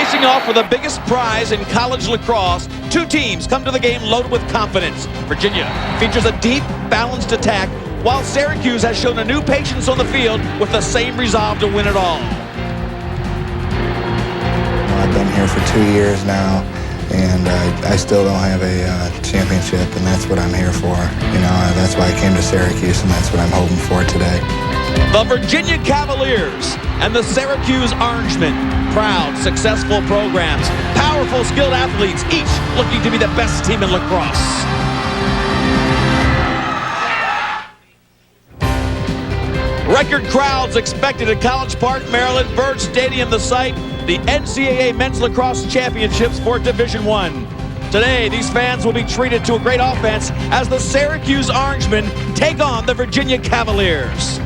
Facing off for the biggest prize in college lacrosse, two teams come to the game loaded with confidence. Virginia features a deep, balanced attack, while Syracuse has shown a new patience on the field with the same resolve to win it all. I've been here for 2 years now, and I still don't have a championship, and that's what I'm here for. You know, that's why I came to Syracuse, and that's what I'm hoping for today. The Virginia Cavaliers and the Syracuse Orangemen. Proud, successful programs, powerful, skilled athletes, each looking to be the best team in lacrosse. Record crowds expected at College Park, Maryland. Byrd Stadium, the site, the NCAA Men's Lacrosse Championships for Division I. Today, these fans will be treated to a great offense as the Syracuse Orangemen take on the Virginia Cavaliers.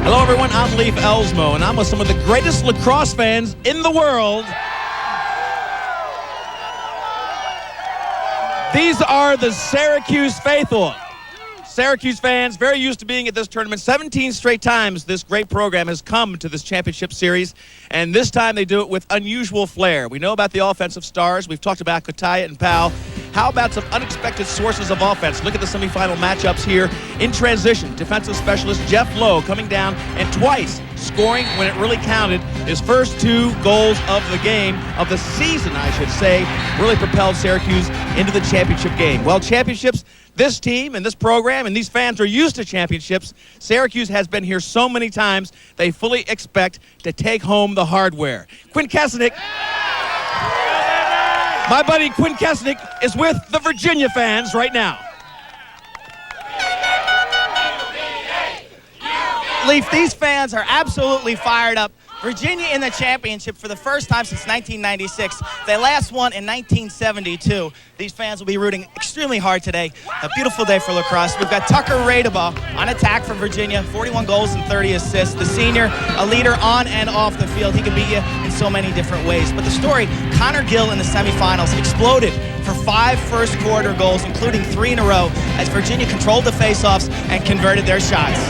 Hello, everyone. I'm Leif Elsmo, and I'm with some of the greatest lacrosse fans in the world. These are the Syracuse faithful. Syracuse fans, very used to being at this tournament. 17 straight times this great program has come to this championship series, and this time they do it with unusual flair. We know about the offensive stars. We've talked about Kotaya and Powell. How about some unexpected sources of offense? Look at the semifinal matchups here. In transition, defensive specialist Jeff Lowe coming down and twice scoring when it really counted. His first 2 goals of the game, of the season, I should say, really propelled Syracuse into the championship game. Well, championships, this team and this program and these fans are used to championships. Syracuse has been here so many times, they fully expect to take home the hardware. Quinn Kesnick, my buddy Quinn Kesnick, is with the Virginia fans right now. Leif, these fans are absolutely fired up. Virginia in the championship for the first time since 1996. They last won in 1972. These fans will be rooting extremely hard today. A beautiful day for lacrosse. We've got Tucker Radeba on attack for Virginia, 41 goals and 30 assists. The senior, a leader on and off the field. He can beat you in so many different ways. But the story, Connor Gill in the semifinals exploded for 5 first quarter goals, including 3 in a row, as Virginia controlled the faceoffs and converted their shots.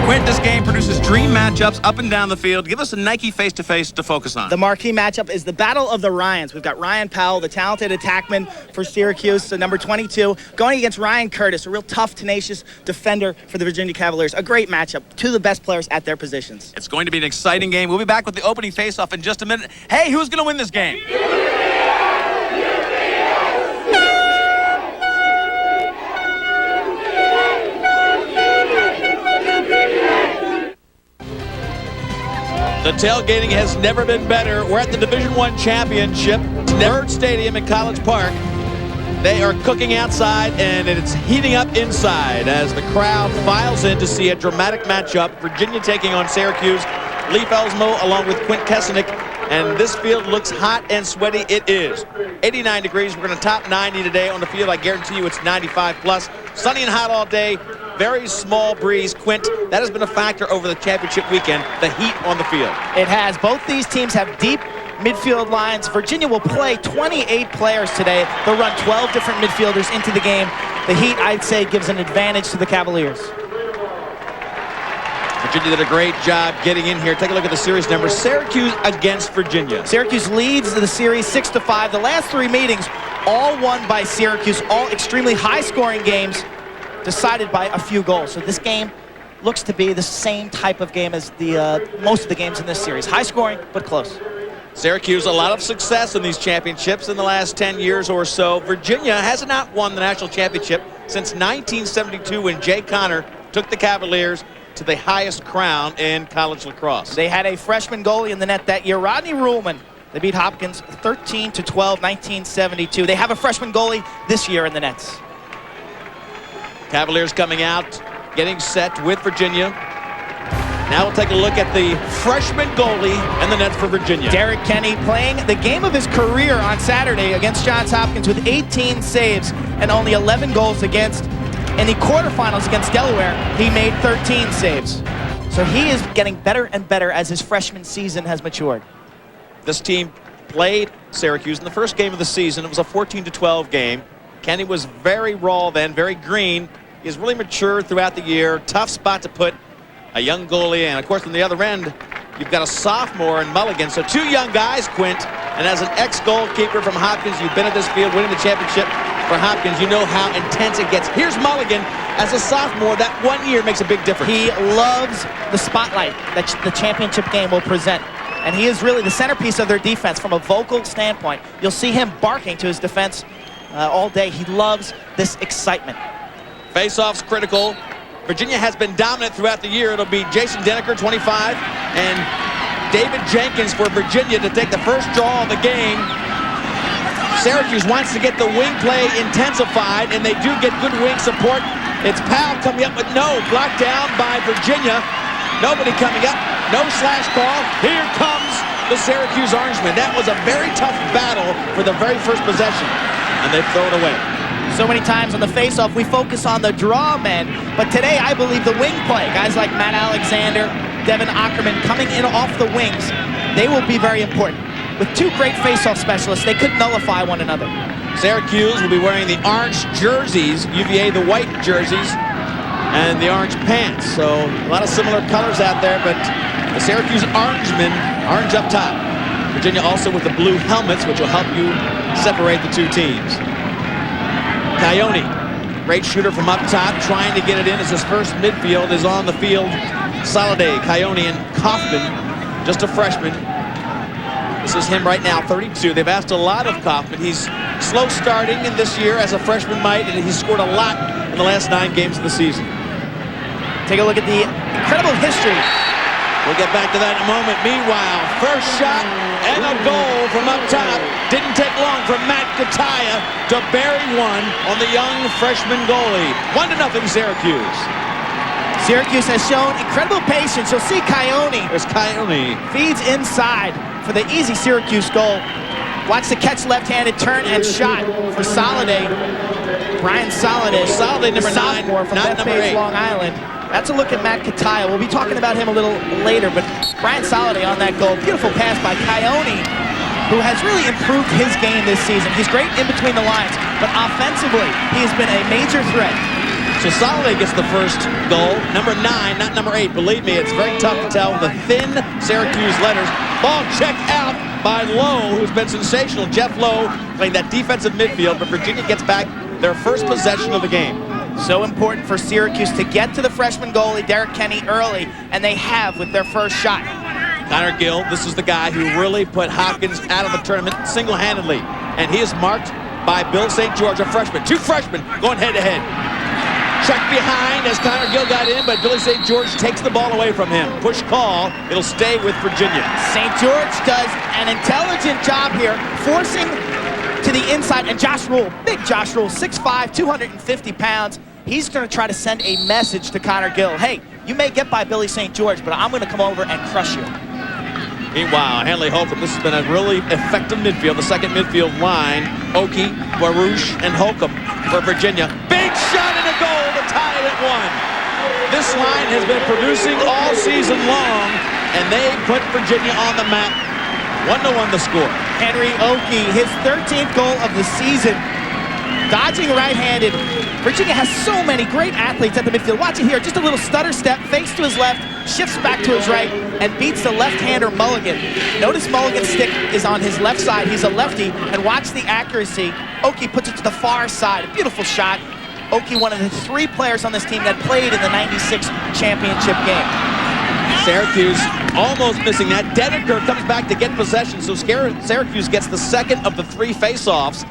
Quint, this game produces dream matchups up and down the field. Give us a Nike face-to-face to focus on. The marquee matchup is the Battle of the Ryans. We've got Ryan Powell, the talented attackman for Syracuse, so number 22, going against Ryan Curtis, a real tough, tenacious defender for the Virginia Cavaliers. A great matchup. 2 of the best players at their positions. It's going to be an exciting game. We'll be back with the opening face-off in just a minute. Hey, who's going to win this game? The tailgating has never been better. We're at the Division I championship, Byrd Stadium in College Park. They are cooking outside, and it's heating up inside as the crowd files in to see a dramatic matchup. Virginia taking on Syracuse. Leif Elsmo along with Quint Kesnick, and this field looks hot and sweaty. It is. 89 degrees. We're going to top 90 today on the field. I guarantee you it's 95 plus. Sunny and hot all day. Very small breeze. Quint, that has been a factor over the championship weekend, the heat on the field. It has. Both these teams have deep midfield lines. Virginia will play 28 players today. They'll run 12 different midfielders into the game. The heat, I'd say, gives an advantage to the Cavaliers. Virginia did a great job getting in here. Take a look at the series numbers. Syracuse against Virginia. Syracuse leads the series 6-5. The last 3 meetings, all won by Syracuse, all extremely high-scoring games, decided by a few goals. So this game looks to be the same type of game as the most of the games in this series. High scoring, but close. Syracuse, a lot of success in these championships in the last 10 years or so. Virginia has not won the national championship since 1972 when Jay Connor took the Cavaliers to the highest crown in college lacrosse. They had a freshman goalie in the net that year, Rodney Ruhlman. They beat Hopkins 13-12, 1972. They have a freshman goalie this year in the nets. Cavaliers coming out, getting set with Virginia. Now we'll take a look at the freshman goalie and the nets for Virginia. Derek Kenny playing the game of his career on Saturday against Johns Hopkins with 18 saves and only 11 goals against. In the quarterfinals against Delaware, he made 13 saves. So he is getting better and better as his freshman season has matured. This team played Syracuse in the first game of the season. It was a 14-12 game. Kenny was very raw then, very green. He's really matured throughout the year. Tough spot to put a young goalie, and of course on the other end, you've got a sophomore in Mulligan. So two young guys, Quint, and as an ex-goalkeeper from Hopkins, you've been at this field winning the championship for Hopkins. You know how intense it gets. Here's Mulligan as a sophomore. That 1 year makes a big difference. He loves the spotlight that the championship game will present. And he is really the centerpiece of their defense from a vocal standpoint. You'll see him barking to his defense all day. He loves this excitement. Face-off's critical. Virginia has been dominant throughout the year. It'll be Jason Denneker, 25, and David Jenkins for Virginia to take the first draw of the game. Syracuse wants to get the wing play intensified, and they do get good wing support. It's Powell coming up with no. Blocked down by Virginia. Nobody coming up. No slash call. Here comes the Syracuse Orangemen. That was a very tough battle for the very first possession, and they throw it away. So many times on the face-off, we focus on the draw men, but today I believe the wing play, guys like Matt Alexander, Devin Ackerman coming in off the wings, they will be very important. With two great face-off specialists, they could nullify one another. Syracuse will be wearing the orange jerseys, UVA the white jerseys, and the orange pants. So a lot of similar colors out there, but the Syracuse Orangemen, orange up top. Virginia also with the blue helmets, which will help you separate the two teams. Coyote, great shooter from up top, trying to get it in as his first midfield is on the field. Soliday, Coyote, and Kaufman, just a freshman. This is him right now, 32. They've asked a lot of Kaufman. He's slow starting in this year as a freshman might, and he's scored a lot in the last 9 games of the season. Take a look at the incredible history. We'll get back to that in a moment. Meanwhile, first shot and a goal from up top. Didn't take long for Matt Kataya to bury one on the young freshman goalie. 1-0 Syracuse. Syracuse has shown incredible patience. You'll see Coyote. There's Coyote. Feeds inside for the easy Syracuse goal. Watch the catch left-handed, turn and shot for Soliday. Brian Soliday. Soliday, number 9, sophomore from not number 8. Long Island. That's a look at Matt Kataya. We'll be talking about him a little later, but Brian Soliday on that goal. Beautiful pass by Coyote, who has really improved his game this season. He's great in between the lines, but offensively, he has been a major threat. So Soliday gets the first goal. Number 9, not number 8. Believe me, it's very tough to tell the thin Syracuse letters. Ball checked out by Lowe, who's been sensational. Jeff Lowe playing that defensive midfield, but Virginia gets back their first possession of the game. So important for Syracuse to get to the freshman goalie, Derek Kenny, early, and they have with their first shot. Connor Gill, this is the guy who really put Hopkins out of the tournament single-handedly, and he is marked by Bill St. George, a freshman. 2 freshmen going head-to-head. Checked behind as Connor Gill got in, but Billy St. George takes the ball away from him. Push call. It'll stay with Virginia. St. George does an intelligent job here, forcing to the inside, and Josh Rule, big Josh Rule, 6'5", 250 pounds. He's going to try to send a message to Connor Gill. Hey, you may get by Billy St. George, but I'm going to come over and crush you. Meanwhile, Hanley Holcomb, this has been a really effective midfield, the second midfield line. Oki, Baruch, and Holcomb for Virginia. Big shot and a goal to tie it at 1. This line has been producing all season long, and they put Virginia on the map. 1-1 the score. Henry Oki, his 13th goal of the season. Dodging right-handed. Virginia has so many great athletes at the midfield. Watch it here, just a little stutter step, fakes to his left, shifts back to his right, and beats the left-hander Mulligan. Notice Mulligan's stick is on his left side. He's a lefty, and watch the accuracy. Oki puts it to the far side. A beautiful shot. Oki, one of the 3 players on this team that played in the '96 championship game. Syracuse almost missing that. Denneker comes back to get possession, so Syracuse gets the second of the 3 face-offs.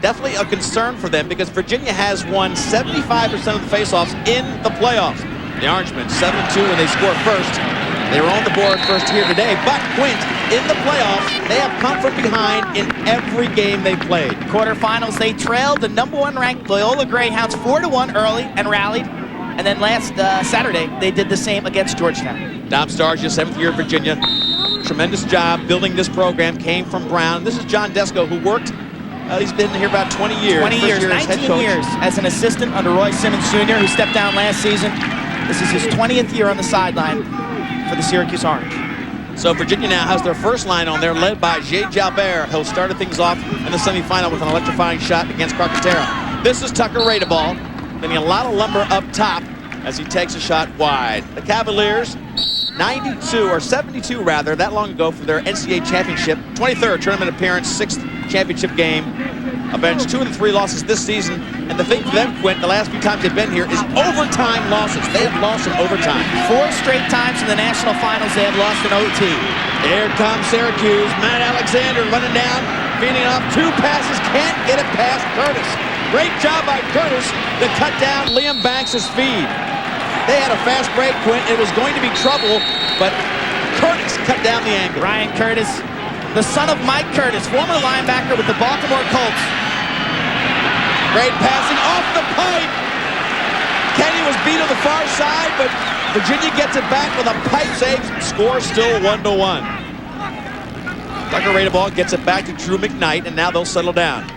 Definitely a concern for them because Virginia has won 75% of the face-offs in the playoffs. The Orangemen 7-2 when they score first. They were on the board first here today, but Quint, in the playoffs, they have come from behind in every game they've played. Quarterfinals, they trailed the #1 ranked Loyola Greyhounds 4-1 early and rallied. And then last Saturday, they did the same against Georgetown. Dom Starsia, 7th year at Virginia. Tremendous job building this program, came from Brown. This is John Desko, who worked, he's been here about 20 years. 20 years, 19 years as an assistant under Roy Simmons Jr., who stepped down last season. This is his 20th year on the sideline for the Syracuse Orange. So Virginia now has their first line on there, led by Jay Jalbert, who started things off in the semifinal with an electrifying shot against Carcaterra. This is Tucker Radeball, getting a lot of lumber up top as he takes a shot wide. The Cavaliers, 72 rather, that long ago for their NCAA championship, 23rd tournament appearance, 6th championship game. Avenged 2 of the 3 losses this season. And the thing for them, Quint, the last few times they've been here is overtime losses. They have lost in overtime. 4 straight times in the national finals they have lost in OT. Here comes Syracuse. Matt Alexander running down, feeding off 2 passes, can't get it past Curtis. Great job by Curtis to cut down Liam Banks' feed. They had a fast break, Quint. It was going to be trouble, but Curtis cut down the angle. Ryan Curtis, the son of Mike Curtis, former linebacker with the Baltimore Colts. Great passing off the pipe. Kenny was beat on the far side, but Virginia gets it back with a pipe save. Score still 1-1. Tucker Radeball gets it back to Drew McKnight, and now they'll settle down.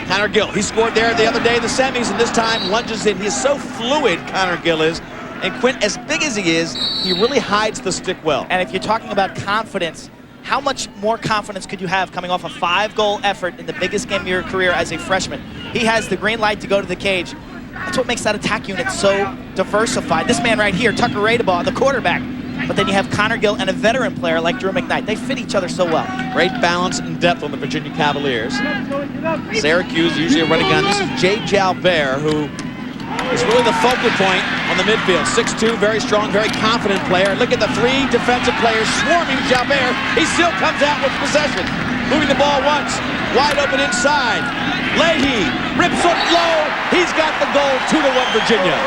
Connor Gill, he scored there the other day in the semis, and this time lunges in. He's so fluid, Connor Gill is. And Quint, as big as he is, he really hides the stick well. And if you're talking about confidence, how much more confidence could you have coming off a 5-goal effort in the biggest game of your career as a freshman? He has the green light to go to the cage. That's what makes that attack unit so diversified. This man right here, Tucker Radeball, the quarterback. But then you have Connor Gill and a veteran player like Drew McKnight. They fit each other so well. Great balance and depth on the Virginia Cavaliers. Syracuse usually a running gun. This is Jay Jalbert, who is really the focal point on the midfield. 6'2", very strong, very confident player. Look at the 3 defensive players swarming Jalbert. He still comes out with possession. Moving the ball once, wide open inside. Leahy rips it low. He's got the goal, 2-1 Virginia.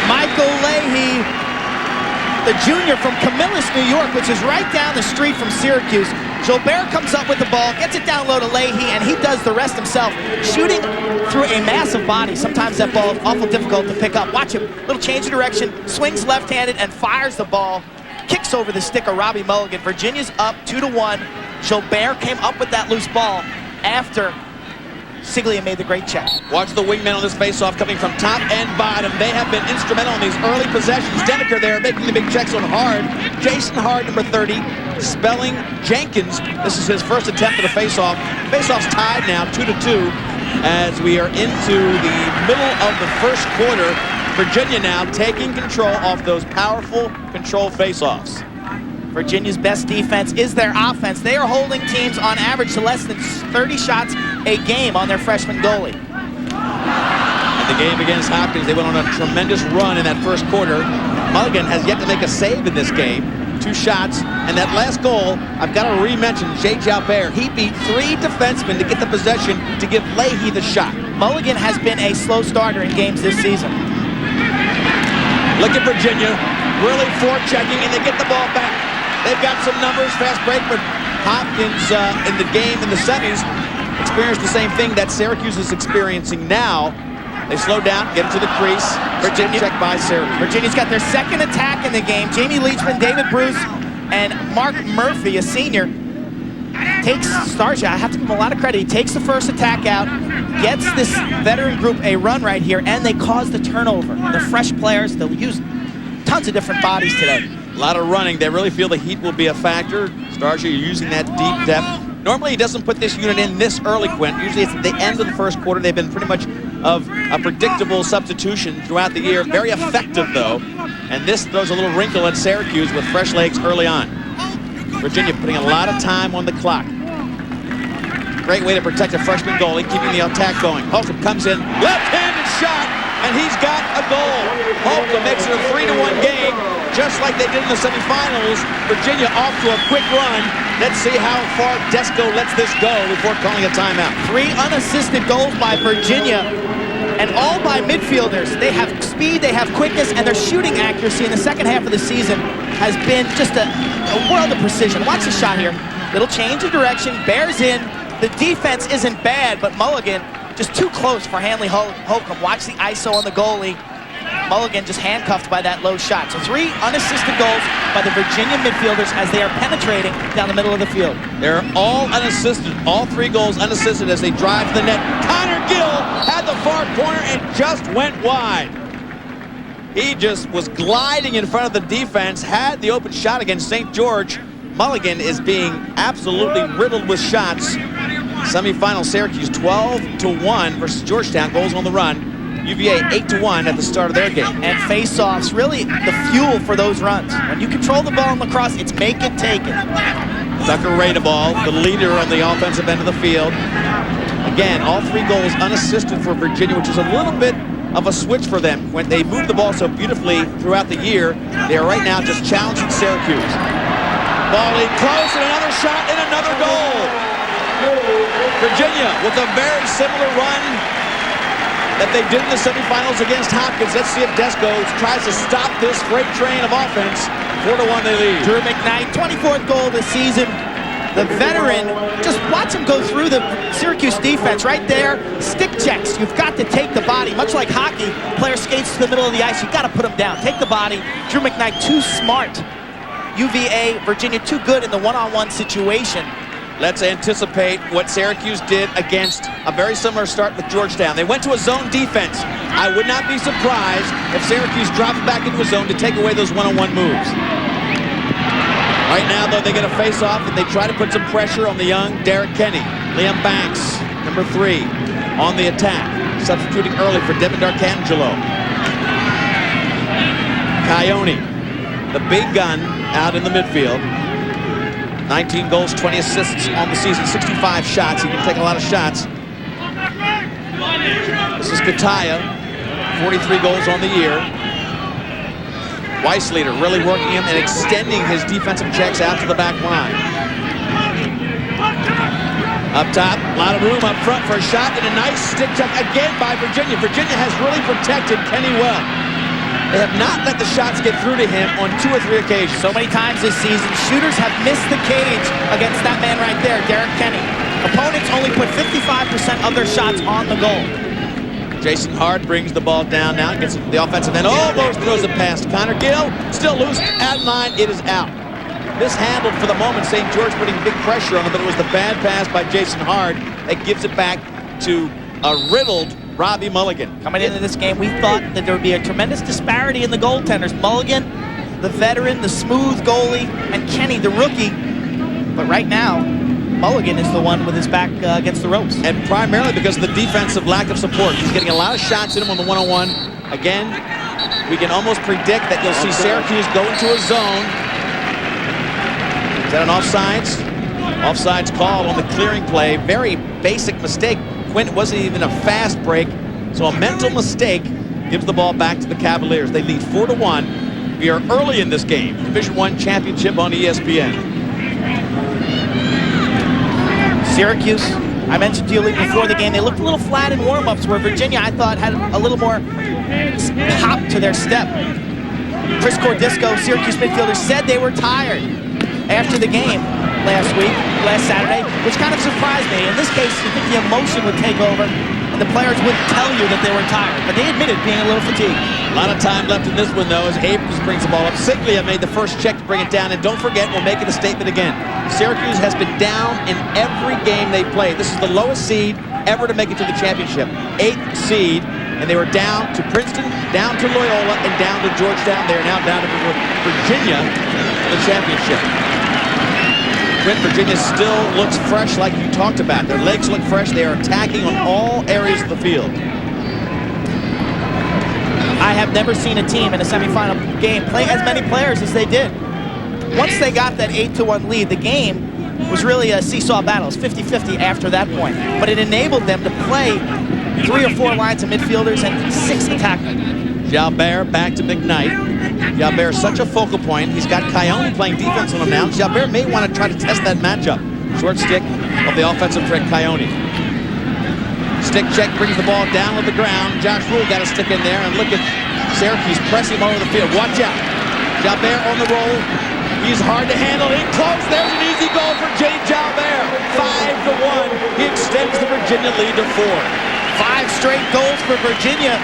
Michael Leahy, the junior from Camillus, New York, which is right down the street from Syracuse. Jalbert comes up with the ball, gets it down low to Leahy, and he does the rest himself, shooting through a massive body. Sometimes that ball is awful difficult to pick up. Watch him, little change of direction, swings left-handed and fires the ball, kicks over the stick of Robbie Mulligan. Virginia's up 2-1. Jalbert came up with that loose ball after Siglia made the great check. Watch the wingmen on this faceoff coming from top and bottom. They have been instrumental in these early possessions. Deneker there making the big checks on Hard. Jason Hard, number 30, spelling Jenkins. This is his first attempt at a faceoff. Faceoff's tied now, 2-2, as we are into the middle of the first quarter. Virginia now taking control off those powerful control faceoffs. Virginia's best defense is their offense. They are holding teams on average to less than 30 shots a game on their freshman goalie. In the game against Hopkins, they went on a tremendous run in that first quarter. Mulligan has yet to make a save in this game. 2 shots, and that last goal, I've got to re-mention Jay Jalbert. He beat 3 defensemen to get the possession to give Leahy the shot. Mulligan has been a slow starter in games this season. Look at Virginia, really forechecking, and they get the ball back. They've got some numbers, fast break, but Hopkins in the game in the semis experienced the same thing that Syracuse is experiencing now. They slow down, get into the crease. Virginia checked by Syracuse. Virginia's got their second attack in the game. Jamie Leachman, David Bruce, and Mark Murphy, a senior, takes Starsia. I have to give him a lot of credit. He takes the first attack out, gets this veteran group a run right here, and they cause the turnover. They're fresh players. They'll use tons of different bodies today. A lot of running. They really feel the heat will be a factor. Starsia using that deep depth. Normally he doesn't put this unit in this early, Quint. Usually it's at the end of the first quarter. They've been pretty much of a predictable substitution throughout the year. Very effective, though. And this throws a little wrinkle at Syracuse with fresh legs early on. Virginia putting a lot of time on the clock. Great way to protect a freshman goalie, keeping the attack going. Holcomb comes in, left-handed shot, and he's got a goal. Holcomb makes it a 3-1 game, just like they did in the semifinals. Virginia off to a quick run. Let's see how far Desco lets this go before calling a timeout. 3 unassisted goals by Virginia, and all by midfielders. They have speed, they have quickness, and their shooting accuracy in the second half of the season has been just a world of precision. Watch the shot here. Little change of direction, bears in. The defense isn't bad, but Mulligan just too close for Hanley Holcomb. Watch the ISO on the goalie. Mulligan just handcuffed by that low shot. So 3 unassisted goals by the Virginia midfielders as they are penetrating down the middle of the field. They're all unassisted. All 3 goals unassisted as they drive to the net. Connor Gill had the far corner and just went wide. He just was gliding in front of the defense, had the open shot against St. George. Mulligan is being absolutely riddled with shots. Semifinal, Syracuse 12-1 versus Georgetown. Goals on the run. UVA 8-1 at the start of their game. And face-offs, really the fuel for those runs. When you control the ball in lacrosse, it's make it, take it. Tucker Radeball, the leader on the offensive end of the field. Again, all 3 goals unassisted for Virginia, which is a little bit of a switch for them. When they move the ball so beautifully throughout the year, they are right now just challenging Syracuse. Ball in close, and another shot and another goal. Virginia with a very similar run that they did in the semifinals against Hopkins. Let's see if Desco tries to stop this freight train of offense. 4-1 they lead. Drew McKnight, 24th goal this season. The veteran, just watch him go through the Syracuse defense right there. Stick checks. You've got to take the body. Much like hockey, player skates to the middle of the ice. You've got to put him down. Take the body. Drew McKnight, too smart. UVA, Virginia, too good in the one-on-one situation. Let's anticipate what Syracuse did against a very similar start with Georgetown. They went to a zone defense. I would not be surprised if Syracuse drops back into a zone to take away those one-on-one moves. Right now, though, they get a face-off and they try to put some pressure on the young Derek Kenny. Liam Banks, number 3, on the attack. Substituting early for Devin D'Arcangelo. Coyote, the big gun out in the midfield. 19 goals, 20 assists on the season, 65 shots. He can take a lot of shots. This is Kataya, 43 goals on the year. Weissleiter really working him and extending his defensive checks out to the back line. Up top, a lot of room up front for a shot, and a nice stick check again by Virginia. Virginia has really protected Kenny well. They have not let the shots get through to him on 2 or 3 occasions. So many times this season, shooters have missed the cage against that man right there, Derek Kenny. Opponents only put 55% of their shots on the goal. Jason Hart brings the ball down now, gets the offensive end, almost throws it past Connor Gill, still loose, at line, it is out. Mishandled for the moment, St. George putting big pressure on him, but it was the bad pass by Jason Hart that gives it back to a riddled Robbie Mulligan. Coming into this game, we thought that there would be a tremendous disparity in the goaltenders. Mulligan, the veteran, the smooth goalie, and Kenny, the rookie. But right now, Mulligan is the one with his back against the ropes. And primarily because of the defensive lack of support. He's getting a lot of shots in him on the one-on-one. Again, we can almost predict that you'll see Syracuse go into a zone. Is that an offsides? Offsides call on the clearing play. Very basic mistake. Quint wasn't even a fast break, so a mental mistake gives the ball back to the Cavaliers. They lead 4-1. We are early in this game. Division I championship on ESPN. Syracuse, I mentioned to you before the game, they looked a little flat in warm-ups, where Virginia, I thought, had a little more pop to their step. Chris Cordisco, Syracuse midfielder, said they were tired after the game last Saturday, which kind of surprised me. In this case, you think the emotion would take over and the players wouldn't tell you that they were tired, but they admitted being a little fatigued. A lot of time left in this one, though, as Abrams brings the ball up. Siglia made the first check to bring it down, and don't forget, we'll make it a statement again. Syracuse has been down in every game they played. This is the lowest seed ever to make it to the championship. 8th seed, and they were down to Princeton, down to Loyola, and down to Georgetown. They are now down to Virginia for the championship. Virginia still looks fresh like you talked about. Their legs look fresh. They are attacking on all areas of the field. I have never seen a team in a semifinal game play as many players as they did. Once they got that 8-1 lead, the game was really a seesaw battle. It was 50-50 after that point. But it enabled them to play 3 or 4 lines of midfielders and 6 attackmen. Jalbert back to McKnight. Jalbert is such a focal point. He's got Coyote playing defense on him now. Jalbert may want to try to test that matchup. Short stick of the offensive threat, Coyote. Stick check brings the ball down with the ground. Josh Rule got a stick in there, and look at Syracuse pressing him over the field. Watch out. Jalbert on the roll. He's hard to handle. In close. There's an easy goal for Jay Jalbert. 5-1. He extends the Virginia lead to 4. 5 straight goals for Virginia.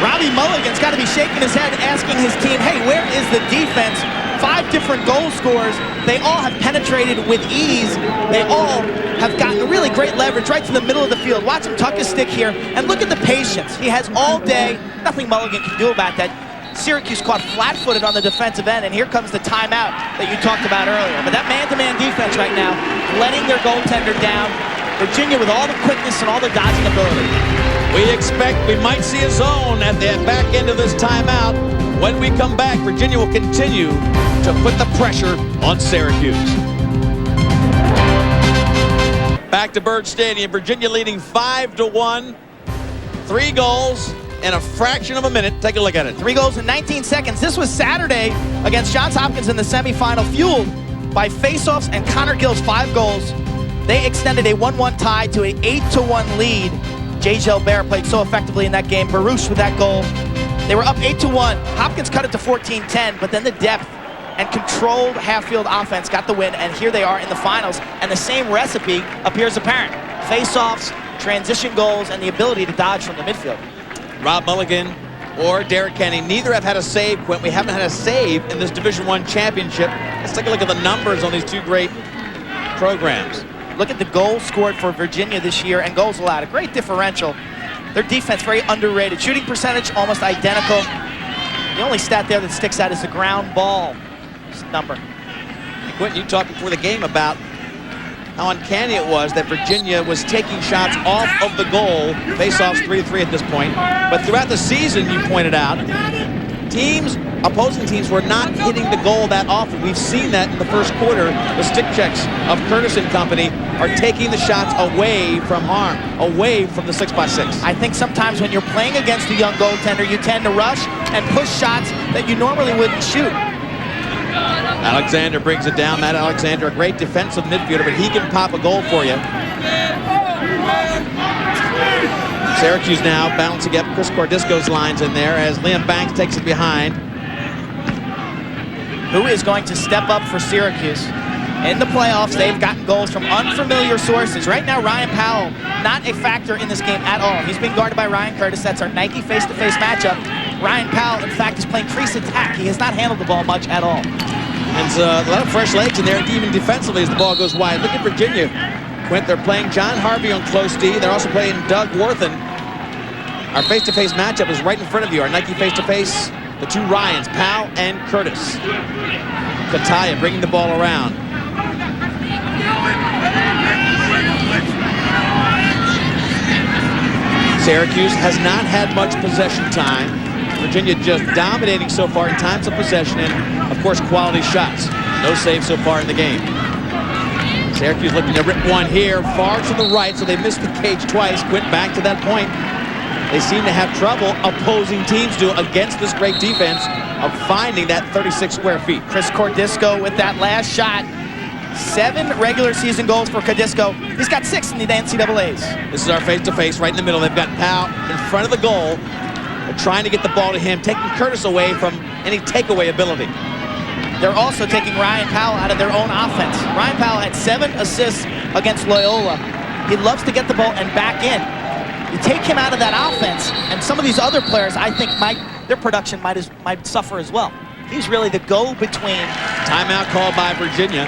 Robbie Mulligan's got to be shaking his head, asking his team, hey, where is the defense? 5 different goal scorers. They all have penetrated with ease. They all have gotten really great leverage right to the middle of the field. Watch him tuck his stick here, and look at the patience. He has all day. Nothing Mulligan can do about that. Syracuse caught flat-footed on the defensive end, and here comes the timeout that you talked about earlier. But that man-to-man defense right now, letting their goaltender down. Virginia with all the quickness and all the dodging ability. We expect we might see a zone at the back end of this timeout. When we come back, Virginia will continue to put the pressure on Syracuse. Back to Byrd Stadium, Virginia leading 5-1. 3 goals in a fraction of a minute. Take a look at it. 3 goals in 19 seconds. This was Saturday against Johns Hopkins in the semifinal, fueled by faceoffs and Connor Gill's 5 goals. They extended a 1-1 tie to an 8-1 lead. Jay Gilbert played so effectively in that game. Baruch with that goal. They were up 8-1. Hopkins cut it to 14-10, but then the depth and controlled half-field offense got the win, and here they are in the finals, and the same recipe appears apparent. Face-offs, transition goals, and the ability to dodge from the midfield. Rob Mulligan or Derek Kenny, neither have had a save, Quint. We haven't had a save in this Division I championship. Let's take a look at the numbers on these two great programs. Look at the goals scored for Virginia this year and goals allowed. A great differential. Their defense very underrated. Shooting percentage almost identical. The only stat there that sticks out is the ground ball number. And Quentin, you talked before the game about how uncanny it was that Virginia was taking shots off of the goal. Face-offs 3-3 at this point. But throughout the season, you pointed out, opposing teams were not hitting the goal that often. We've seen that in the first quarter. The stick checks of Curtis and company are taking the shots away from harm, away from the 6x6. I think sometimes when you're playing against a young goaltender, you tend to rush and push shots that you normally wouldn't shoot. Alexander brings it down. Matt Alexander, a great defensive midfielder, but he can pop a goal for you. Syracuse now bouncing up Chris Cordisco's lines in there as Liam Banks takes it behind. Who is going to step up for Syracuse? In the playoffs, they've gotten goals from unfamiliar sources. Right now, Ryan Powell, not a factor in this game at all. He's being guarded by Ryan Curtis. That's our Nike face-to-face matchup. Ryan Powell, in fact, is playing crease attack. He has not handled the ball much at all. And a lot of fresh legs in there, even defensively as the ball goes wide. Look at Virginia. Quint, they're playing John Harvey on close D. They're also playing Doug Worthen. Our face-to-face matchup is right in front of you. Our Nike face-to-face, the two Ryans, Powell and Curtis. Kataya bringing the ball around. Syracuse has not had much possession time. Virginia just dominating so far in times of possession and, of course, quality shots. No saves so far in the game. Syracuse looking to rip one here, far to the right, so they missed the cage twice. Quint back to that point. They seem to have trouble, opposing teams do, against this great defense of finding that 36 square feet. Chris Cordisco with that last shot. 7 regular season goals for Cordisco. He's got 6 in the NCAAs. This is our face-to-face right in the middle. They've got Powell in front of the goal. They're trying to get the ball to him, taking Curtis away from any takeaway ability. They're also taking Ryan Powell out of their own offense. Ryan Powell had 7 assists against Loyola. He loves to get the ball and back in. You take him out of that offense, and some of these other players, I think, their production might suffer as well. He's really the go-between. Timeout called by Virginia.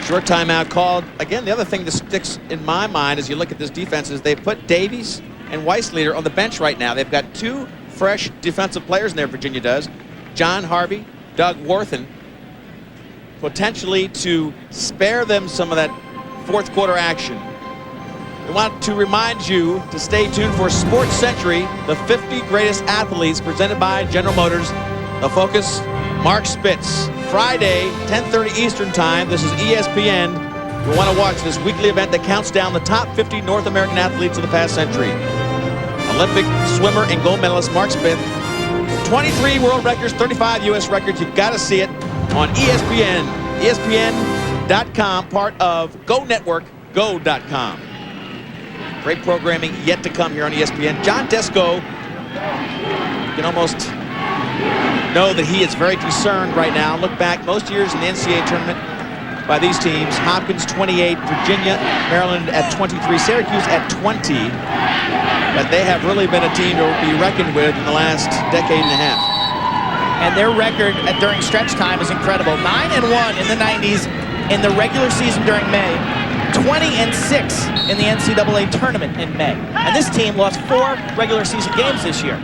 Short timeout called. Again, the other thing that sticks in my mind as you look at this defense is they put Davies and Weissleiter on the bench right now. They've got 2 fresh defensive players in there, Virginia does. John Harvey, Doug Worthen, potentially to spare them some of that fourth quarter action. We want to remind you to stay tuned for Sports Century, the 50 greatest athletes presented by General Motors. The focus, Mark Spitz. Friday, 10:30 Eastern Time. This is ESPN. You'll want to watch this weekly event that counts down the top 50 North American athletes of the past century. Olympic swimmer and gold medalist Mark Spitz. 23 world records, 35 U.S. records. You've got to see it on ESPN. ESPN.com, part of Go Network, go.com. Great programming yet to come here on ESPN. John Desko, you can almost know that he is very concerned right now. Look back, most years in the NCAA tournament by these teams. Hopkins 28, Virginia, Maryland at 23, Syracuse at 20. But they have really been a team to be reckoned with in the last decade and a half. And their record during stretch time is incredible. 9-1 in the 90s in the regular season during May. 20-6 in the NCAA tournament in May. And this team lost 4 regular season games this year.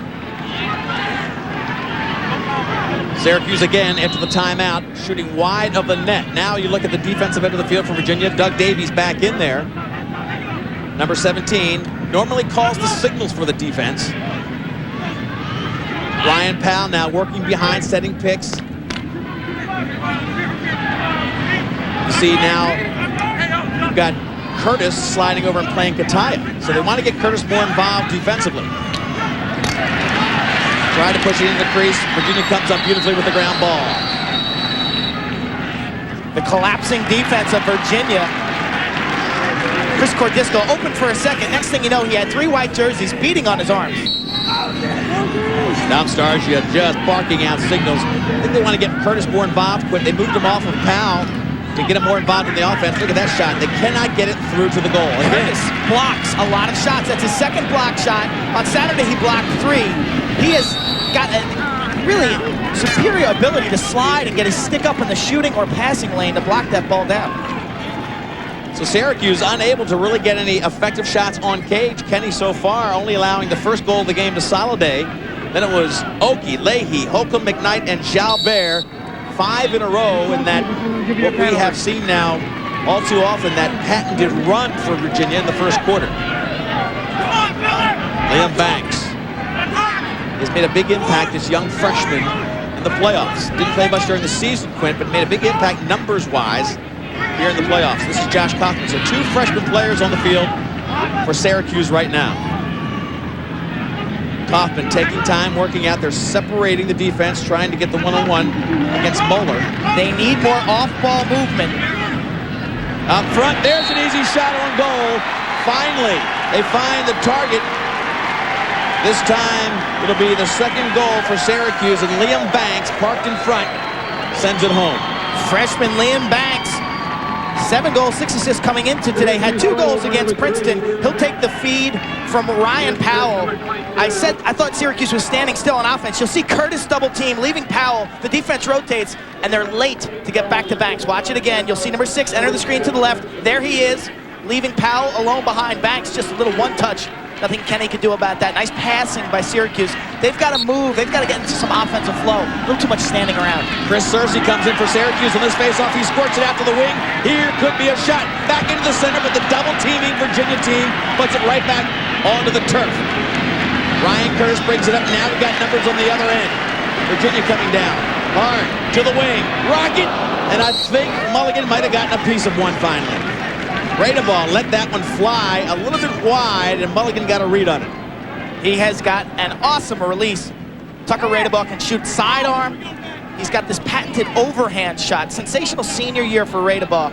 Syracuse again after the timeout, shooting wide of the net. Now you look at the defensive end of the field for Virginia. Doug Davies back in there. Number 17 normally calls the signals for the defense. Ryan Powell now working behind, setting picks. You see now you've got Curtis sliding over and playing Kataya. So they want to get Curtis more involved defensively. Try to push it into the crease. Virginia comes up beautifully with the ground ball. The collapsing defense of Virginia. Chris Cordisco open for a second. Next thing you know, he had 3 white jerseys beating on his arms. Now Stars, you just barking out signals. I think they want to get Curtis more involved. They moved him off of Powell to get him more involved in the offense. Look at that shot. They cannot get it through to the goal. Curtis blocks a lot of shots. That's his second block shot. On Saturday, he blocked 3. He has got a really superior ability to slide and get his stick up in the shooting or passing lane to block that ball down. So Syracuse unable to really get any effective shots on Cage. Kenny so far only allowing the first goal of the game to Soliday. Then it was Oki, Leahy, Holcomb, McKnight, and Jalbert. 5 in a row in that what we have seen now all too often, that patented run for Virginia in the first quarter. Liam Banks has made a big impact, this young freshman in the playoffs. Didn't play much during the season, Quint, but made a big impact numbers-wise here in the playoffs. This is Josh Kaufman. So 2 freshman players on the field for Syracuse right now. Kaufman taking time, working out. They're separating the defense, trying to get the one-on-one against Moeller. They need more off-ball movement. Up front, there's an easy shot on goal. Finally, they find the target. This time, it'll be the second goal for Syracuse, and Liam Banks, parked in front, sends it home. Freshman Liam Banks, 7 goals, 6 assists coming into today. Had 2 goals against Princeton. He'll take the feed from Ryan Powell. I thought Syracuse was standing still on offense. You'll see Curtis double team, leaving Powell. The defense rotates, and they're late to get back to Banks. Watch it again. You'll see number 6 enter the screen to the left. There he is, leaving Powell alone behind Banks. Just a little one-touch. Nothing Kenny could do about that. Nice passing by Syracuse. They've got to move. They've got to get into some offensive flow. A little too much standing around. Chris Searcy comes in for Syracuse on this faceoff. He squirts it out to the wing. Here could be a shot. Back into the center, but the double-teaming Virginia team puts it right back onto the turf. Ryan Curtis brings it up. Now we've got numbers on the other end. Virginia coming down. Hard to the wing. Rocket. And I think Mulligan might have gotten a piece of one finally. Radeball let that one fly a little bit wide, and Mulligan got a read on it. He has got an awesome release. Tucker Radeball can shoot sidearm. He's got this patented overhand shot. Sensational senior year for Radeball.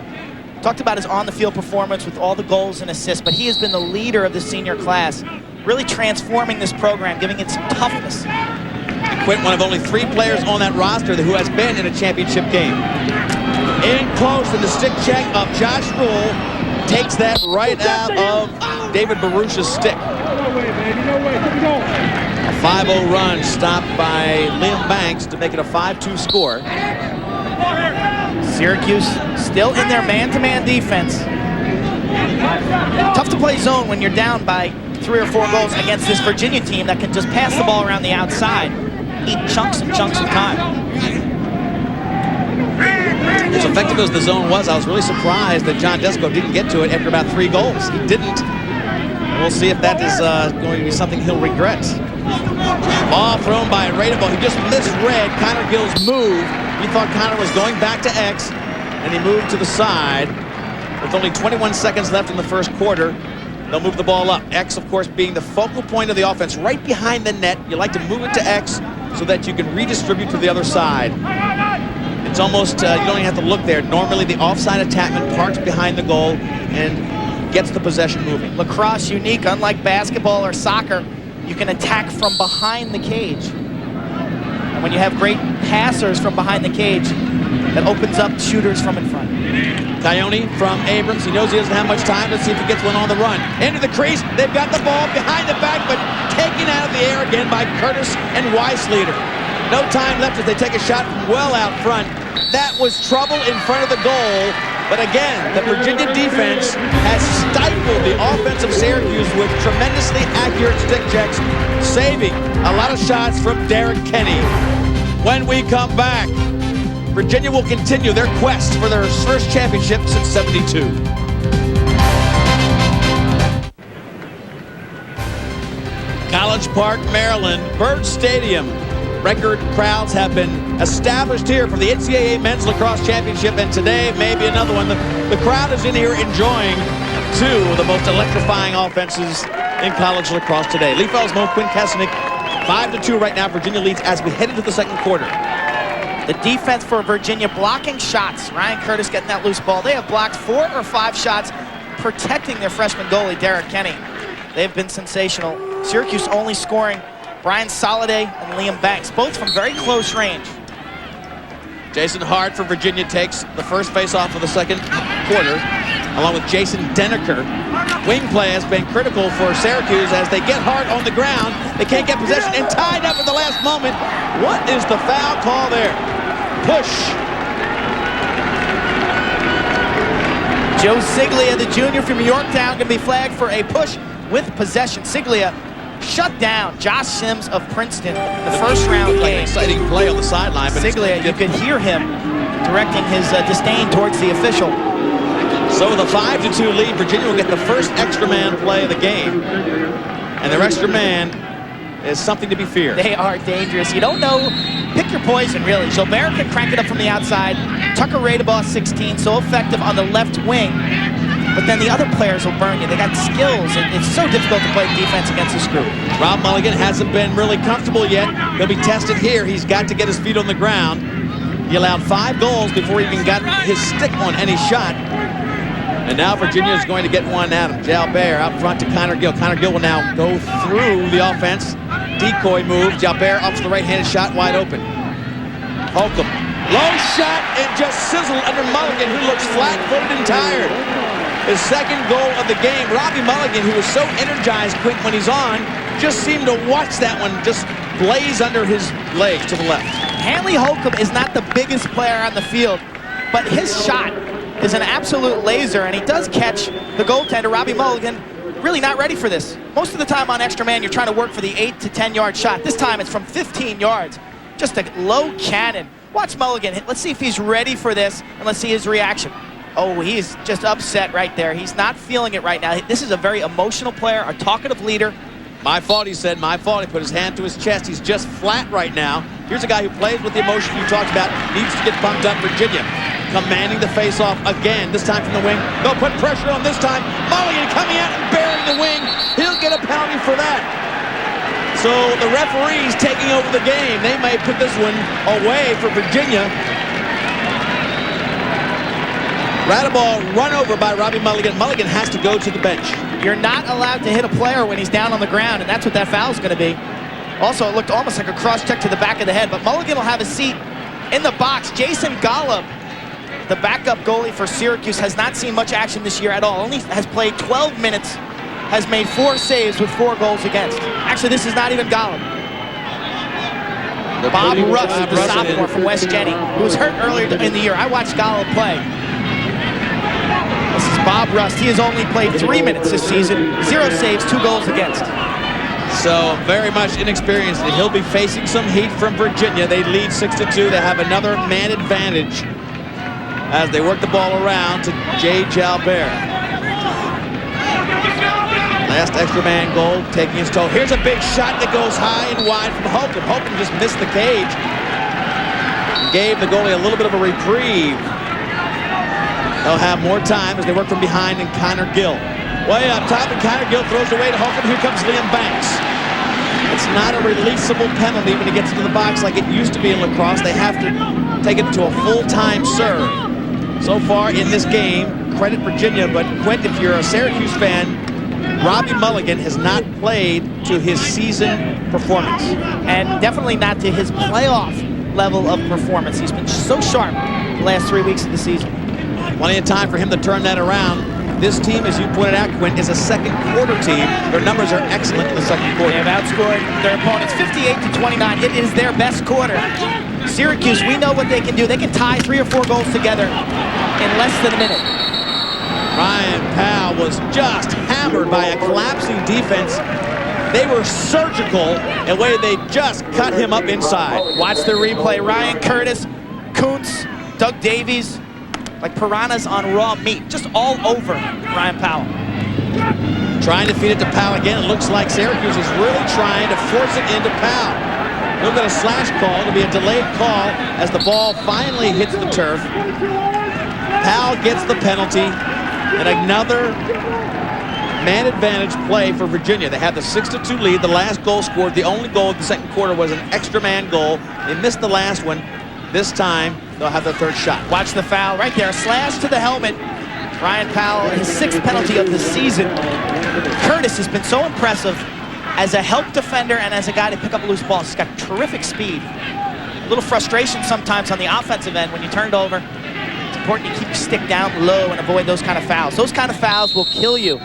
Talked about his on-the-field performance with all the goals and assists, but he has been the leader of the senior class, really transforming this program, giving it some toughness. Quint, one of only 3 players on that roster who has been in a championship game. In close, and the stick check of Josh Rule takes that right out of David Baruch's stick. A 5-0 run stopped by Liam Banks to make it a 5-2 score. Syracuse still in their man-to-man defense. Tough to play zone when you're down by 3 or 4 goals against this Virginia team that can just pass the ball around the outside, eat chunks and chunks of time. As effective as the zone was, I was really surprised that John Desko didn't get to it after about 3 goals. He didn't. And we'll see if that is going to be something he'll regret. Ball thrown by Radeball. He just misread Connor Gill's move. He thought Connor was going back to X, and he moved to the side. With only 21 seconds left in the first quarter, they'll move the ball up. X, of course, being the focal point of the offense, right behind the net. You like to move it to X so that you can redistribute to the other side. It's almost, you don't even have to look there. Normally, the offside attackman parks behind the goal and gets the possession moving. Lacrosse unique, unlike basketball or soccer, you can attack from behind the cage. And when you have great passers from behind the cage, that opens up shooters from in front. Coyote from Abrams. He knows he doesn't have much time. Let's see if he gets one on the run. Into the crease. They've got the ball behind the back, but taken out of the air again by Curtis and Weissleiter. No time left as they take a shot from well out front. That was trouble in front of the goal. But again, the Virginia defense has stifled the offense of Syracuse with tremendously accurate stick checks, saving a lot of shots from Derek Kenny. When we come back, Virginia will continue their quest for their first championship since '72. College Park, Maryland, Byrd Stadium. Record crowds have been established here for the NCAA Men's Lacrosse Championship, and today maybe another one. The crowd is in here enjoying two of the most electrifying offenses in college lacrosse today. Lee Felsmo, Quinn Kesnick, 5-2 right now. Virginia leads as we head into the second quarter. The defense for Virginia blocking shots. Ryan Curtis getting that loose ball. They have blocked 4 or 5 shots, protecting their freshman goalie, Derek Kenny. They've been sensational. Syracuse only scoring Brian Soliday and Liam Banks, both from very close range. Jason Hart for Virginia takes the first face-off of the second quarter, along with Jason Denneker. Wing play has been critical for Syracuse as they get Hart on the ground. They can't get possession and tied up at the last moment. What is the foul call there? Push. Joe Siglia, the junior from Yorktown, going to be flagged for a push with possession. Siglia shut down Josh Sims of Princeton in the first round Like game. an exciting play on the sideline. But Siglia, you could hear him directing his disdain towards the official. So with a 5-2 lead, Virginia will get the first extra man play of the game. And their extra man is something to be feared. They are dangerous. You don't know. Pick your poison, really. Gilbert can crank it up from the outside. Tucker Radebaugh, 16, so effective on the left wing. But then the other players will burn you. They got skills. It's so difficult to play defense against this group. Rob Mulligan hasn't been really comfortable yet. He'll be tested here. He's got to get his feet on the ground. He allowed 5 goals before he even got his stick on any shot. And now Virginia is going to get one at him. Jalbert out front to Connor Gill. Connor Gill will now go through the offense. Decoy move. Jalbert up for the right-handed shot, wide open. Holcomb. Low shot and just sizzled under Mulligan, who looks flat-footed and tired. His second goal of the game. Robbie Mulligan, who is so energized quick when he's on, just seemed to watch that one just blaze under his legs to the left. Hanley Holcomb is not the biggest player on the field, but his shot is an absolute laser, and he does catch the goaltender, Robbie Mulligan, really not ready for this. Most of the time on extra man, you're trying to work for the 8 to 10 yard shot. This time it's from 15 yards. Just a low cannon. Watch Mulligan. Let's see if he's ready for this, and let's see his reaction. Oh, he's just upset right there. He's not feeling it right now. This is a very emotional player, a talkative leader. My fault, he said. My fault. He put his hand to his chest. He's just flat right now. Here's a guy who plays with the emotion you talked about. Needs to get pumped up. Virginia commanding the face-off again, this time from the wing. They'll put pressure on this time. Mulligan coming out and burying the wing. He'll get a penalty for that. So the referees taking over the game. They may put this one away for Virginia. Radebaugh run over by Robbie Mulligan. Mulligan has to go to the bench. You're not allowed to hit a player when he's down on the ground, and that's what that foul is going to be. Also, it looked almost like a cross-check to the back of the head, but Mulligan will have a seat in the box. Jason Golub, the backup goalie for Syracuse, has not seen much action this year at all. Only has played 12 minutes, has made 4 saves with 4 goals against. Actually, this is not even Golub. Bob Rust, the sophomore from West Jenny, who was hurt earlier in the year. I watched Golub play. This is Bob Rust. He has only played 3 minutes this season. 0 saves, 2 goals against. So very much inexperienced. He'll be facing some heat from Virginia. They lead 6-2. They have another man advantage as they work the ball around to Jay Jalbert. Last extra man goal taking his toll. Here's a big shot that goes high and wide from Holcomb. Holcomb just missed the cage. Gave the goalie a little bit of a reprieve. They'll have more time as they work from behind in Connor Gill. Way up top, and Connor Gill throws away to Holcomb. Here comes Liam Banks. It's not a releasable penalty when he gets into the box like it used to be in lacrosse. They have to take it to a full-time serve. So far in this game, credit Virginia, but Quint, if you're a Syracuse fan, Robbie Mulligan has not played to his season performance. And definitely not to his playoff level of performance. He's been so sharp the last 3 weeks of the season. Plenty of time for him to turn that around. This team, as you pointed out, Quinn, is a second quarter team. Their numbers are excellent in the second quarter. They have outscored their opponents 58-29. It is their best quarter. Syracuse, we know what they can do. They can tie 3 or 4 goals together in less than a minute. Ryan Powell was just hammered by a collapsing defense They were surgical in the way they just cut him up inside. Watch the replay. Ryan Curtis, Kuntz, Doug Davies, like piranhas on raw meat, just all over Ryan Powell. Trying to feed it to Powell again. It looks like Syracuse is really trying to force it into Powell. A little bit of slash call. It'll be a delayed call as the ball finally hits the turf. Powell gets the penalty, and another man advantage play for Virginia. They had the 6-2 lead. The last goal scored. The only goal of the second quarter was an extra man goal. They missed the last one. This time, they'll have their third shot. Watch the foul right there. A slash to the helmet. Ryan Powell, his 6th penalty of the season. Curtis has been so impressive as a help defender and as a guy to pick up loose balls. He's got terrific speed. A little frustration sometimes on the offensive end when you turned over. It's important to keep your stick down low and avoid those kind of fouls. Those kind of fouls will kill you.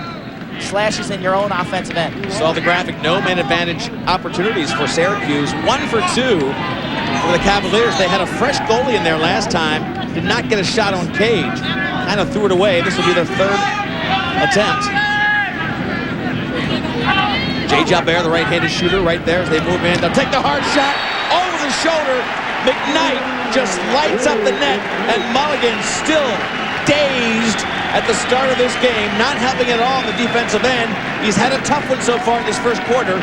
Slashes in your own offensive end. Saw the graphic, no man advantage opportunities for Syracuse. 1 for 2 for the Cavaliers. They had a fresh goalie in there last time. Did not get a shot on cage. Kind of threw it away. This will be their third attempt. Jay Jalbert, the right-handed shooter, right there as they move in. They'll take the hard shot over the shoulder. McKnight just lights up the net, and Mulligan still dazed at the start of this game, not helping at all on the defensive end. He's had a tough one so far in this first quarter.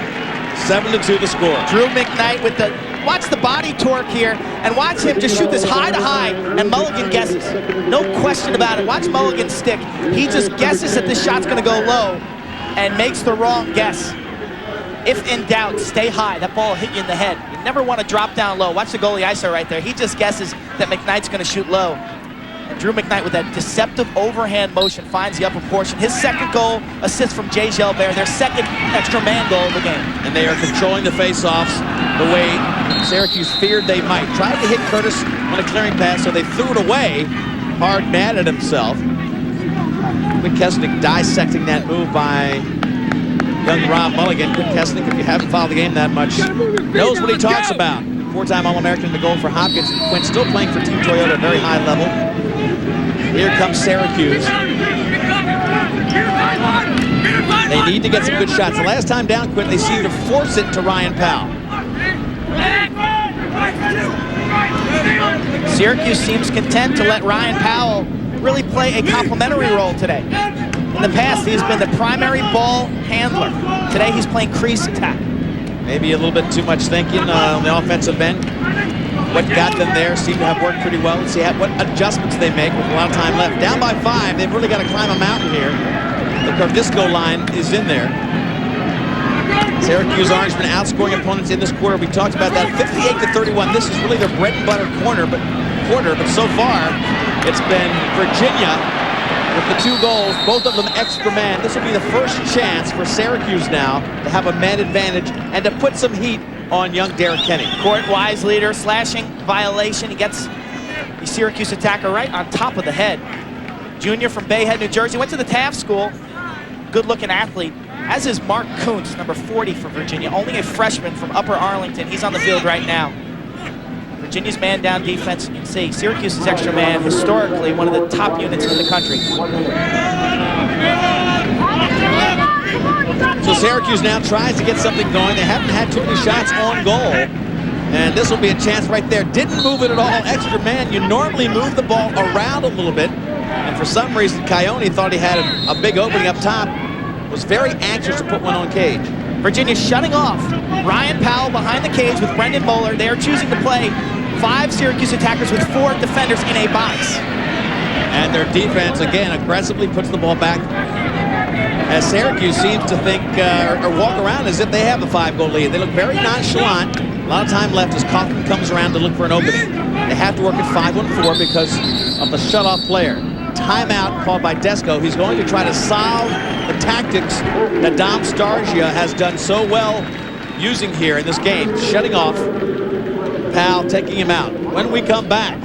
7-2 the score. Drew McKnight with the, watch the body torque here, and watch him just shoot this high to high, and Mulligan guesses. No question about it. Watch Mulligan's stick. He just guesses that this shot's gonna go low and makes the wrong guess. If in doubt, stay high. That ball will hit you in the head. You never want to drop down low. Watch the goalie ISO right there. He just guesses that McKnight's gonna shoot low. And Drew McKnight with that deceptive overhand motion finds the upper portion. His second goal, assist from Jay Jalbert, their second extra man goal of the game. And they are controlling the face-offs the way Syracuse feared they might. Tried to hit Curtis on a clearing pass, so they threw it away. Hard mad at himself. Quinn Kesnick dissecting that move by young Rob Mulligan. Quinn Kesnick, if you haven't followed the game that much, knows what he talks about. 4-time All-American in the goal for Hopkins. Quinn still playing for Team Toyota at a very high level. Here comes Syracuse. They need to get some good shots. The last time down, Quinn, they seemed to force it to Ryan Powell. Syracuse seems content to let Ryan Powell really play a complimentary role today. In the past, he's been the primary ball handler. Today, he's playing crease attack. Maybe a little bit too much thinking on the offensive end. What got them there seemed to have worked pretty well. Let's see what adjustments they make with a lot of time left. Down by 5, they've really got to climb a mountain here. The Cardisco line is in there. Syracuse Orange been outscoring opponents in this quarter. We talked about that, 58-31. This is really their bread and butter quarter, but so far it's been Virginia with the 2 goals, both of them extra man. This will be the first chance for Syracuse now to have a man advantage and to put some heat on young Derek Kenny. Court Wise leader, slashing violation. He gets the Syracuse attacker right on top of the head. Junior from Bayhead, New Jersey, went to the Taft School. Good-looking athlete, as is Mark Kuntz, number 40 for Virginia. Only a freshman from Upper Arlington. He's on the field right now. Virginia's man-down defense, you can see Syracuse's extra man, historically one of the top units in the country. So Syracuse now tries to get something going. They haven't had too many shots on goal. And this will be a chance right there. Didn't move it at all. Extra man, you normally move the ball around a little bit. And for some reason, Coyote thought he had a big opening up top. Was very anxious to put one on cage. Virginia shutting off Ryan Powell behind the cage with Brendan Moeller. They are choosing to play 5 Syracuse attackers with 4 defenders in a box. And their defense, again, aggressively puts the ball back. As Syracuse seems to think or walk around as if they have a 5-goal lead. They look very nonchalant. A lot of time left as Kaufman comes around to look for an opening. They have to work at 5-on-4 because of the shutoff player. Timeout called by Desco. He's going to try to solve the tactics that Dom Starsia has done so well using here in this game. Shutting off Powell, taking him out. When we come back,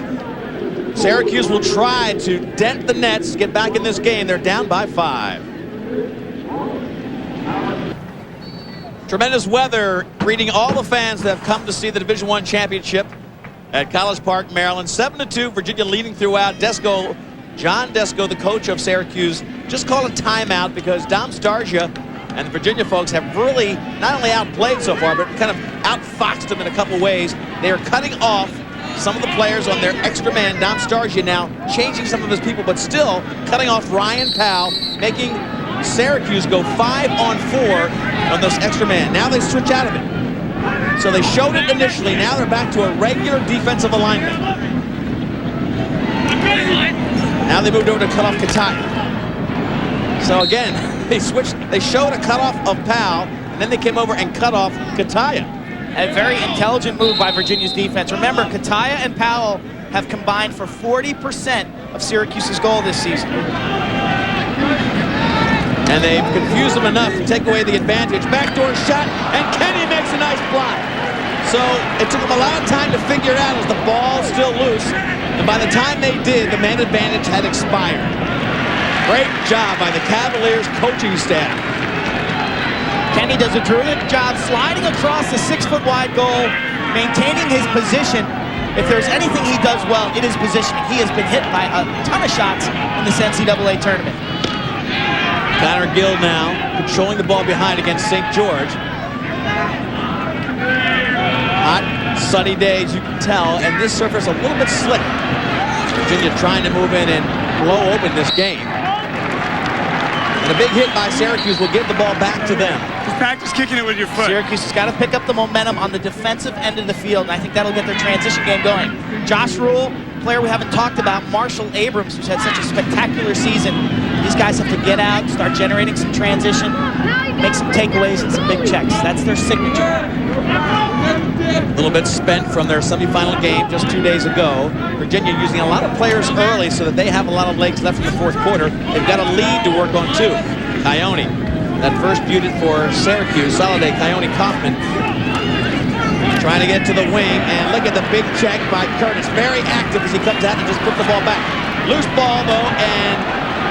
Syracuse will try to dent the nets, get back in this game. They're down by 5. Tremendous weather greeting all the fans that have come to see the Division I championship at College Park, Maryland. 7-2, Virginia leading throughout. Desco, John Desco, the coach of Syracuse, just called a timeout because Dom Starsia And the Virginia folks have really not only outplayed so far, but kind of outfoxed them in a couple ways. They are cutting off some of the players on their extra man. Dom Starsia now changing some of his people, but still cutting off Ryan Powell, making Syracuse go 5-on-4 on those extra man. Now they switch out of it. So they showed it initially. Now they're back to a regular defensive alignment. Now they moved over to cut off Kataya. So again, they switched. They showed a cutoff of Powell, and then they came over and cut off Kataya. A very intelligent move by Virginia's defense. Remember, Kataya and Powell have combined for 40% of Syracuse's goal this season. And they've confused them enough to take away the advantage. Backdoor shot, and Kenny makes a nice block. So it took them a lot of time to figure it out as the ball's still loose. And by the time they did, the man advantage had expired. Great job by the Cavaliers coaching staff. Kenny does a terrific job sliding across the 6-foot-wide goal, maintaining his position. If there's anything he does well, it is positioning. He has been hit by a ton of shots in this NCAA tournament. Connor Gill now controlling the ball behind against St. George. Hot, sunny day, as you can tell, and this surface a little bit slick. Virginia trying to move in and blow open this game. And a big hit by Syracuse will give the ball back to them. Just practice kicking it with your foot. Syracuse has got to pick up the momentum on the defensive end of the field, and I think that'll get their transition game going. Josh Rule, player we haven't talked about, Marshall Abrams, who's had such a spectacular season. These guys have to get out, start generating some transition, make some takeaways and some big checks. That's their signature. A little bit spent from their semifinal game just 2 days ago. Virginia using a lot of players early so that they have a lot of legs left in the fourth quarter. They've got a lead to work on too. Coyote, that first unit for Syracuse, Soliday, Coyote, Kaufman. Trying to get to the wing, and look at the big check by Curtis. Very active as he comes out and just put the ball back. Loose ball though, and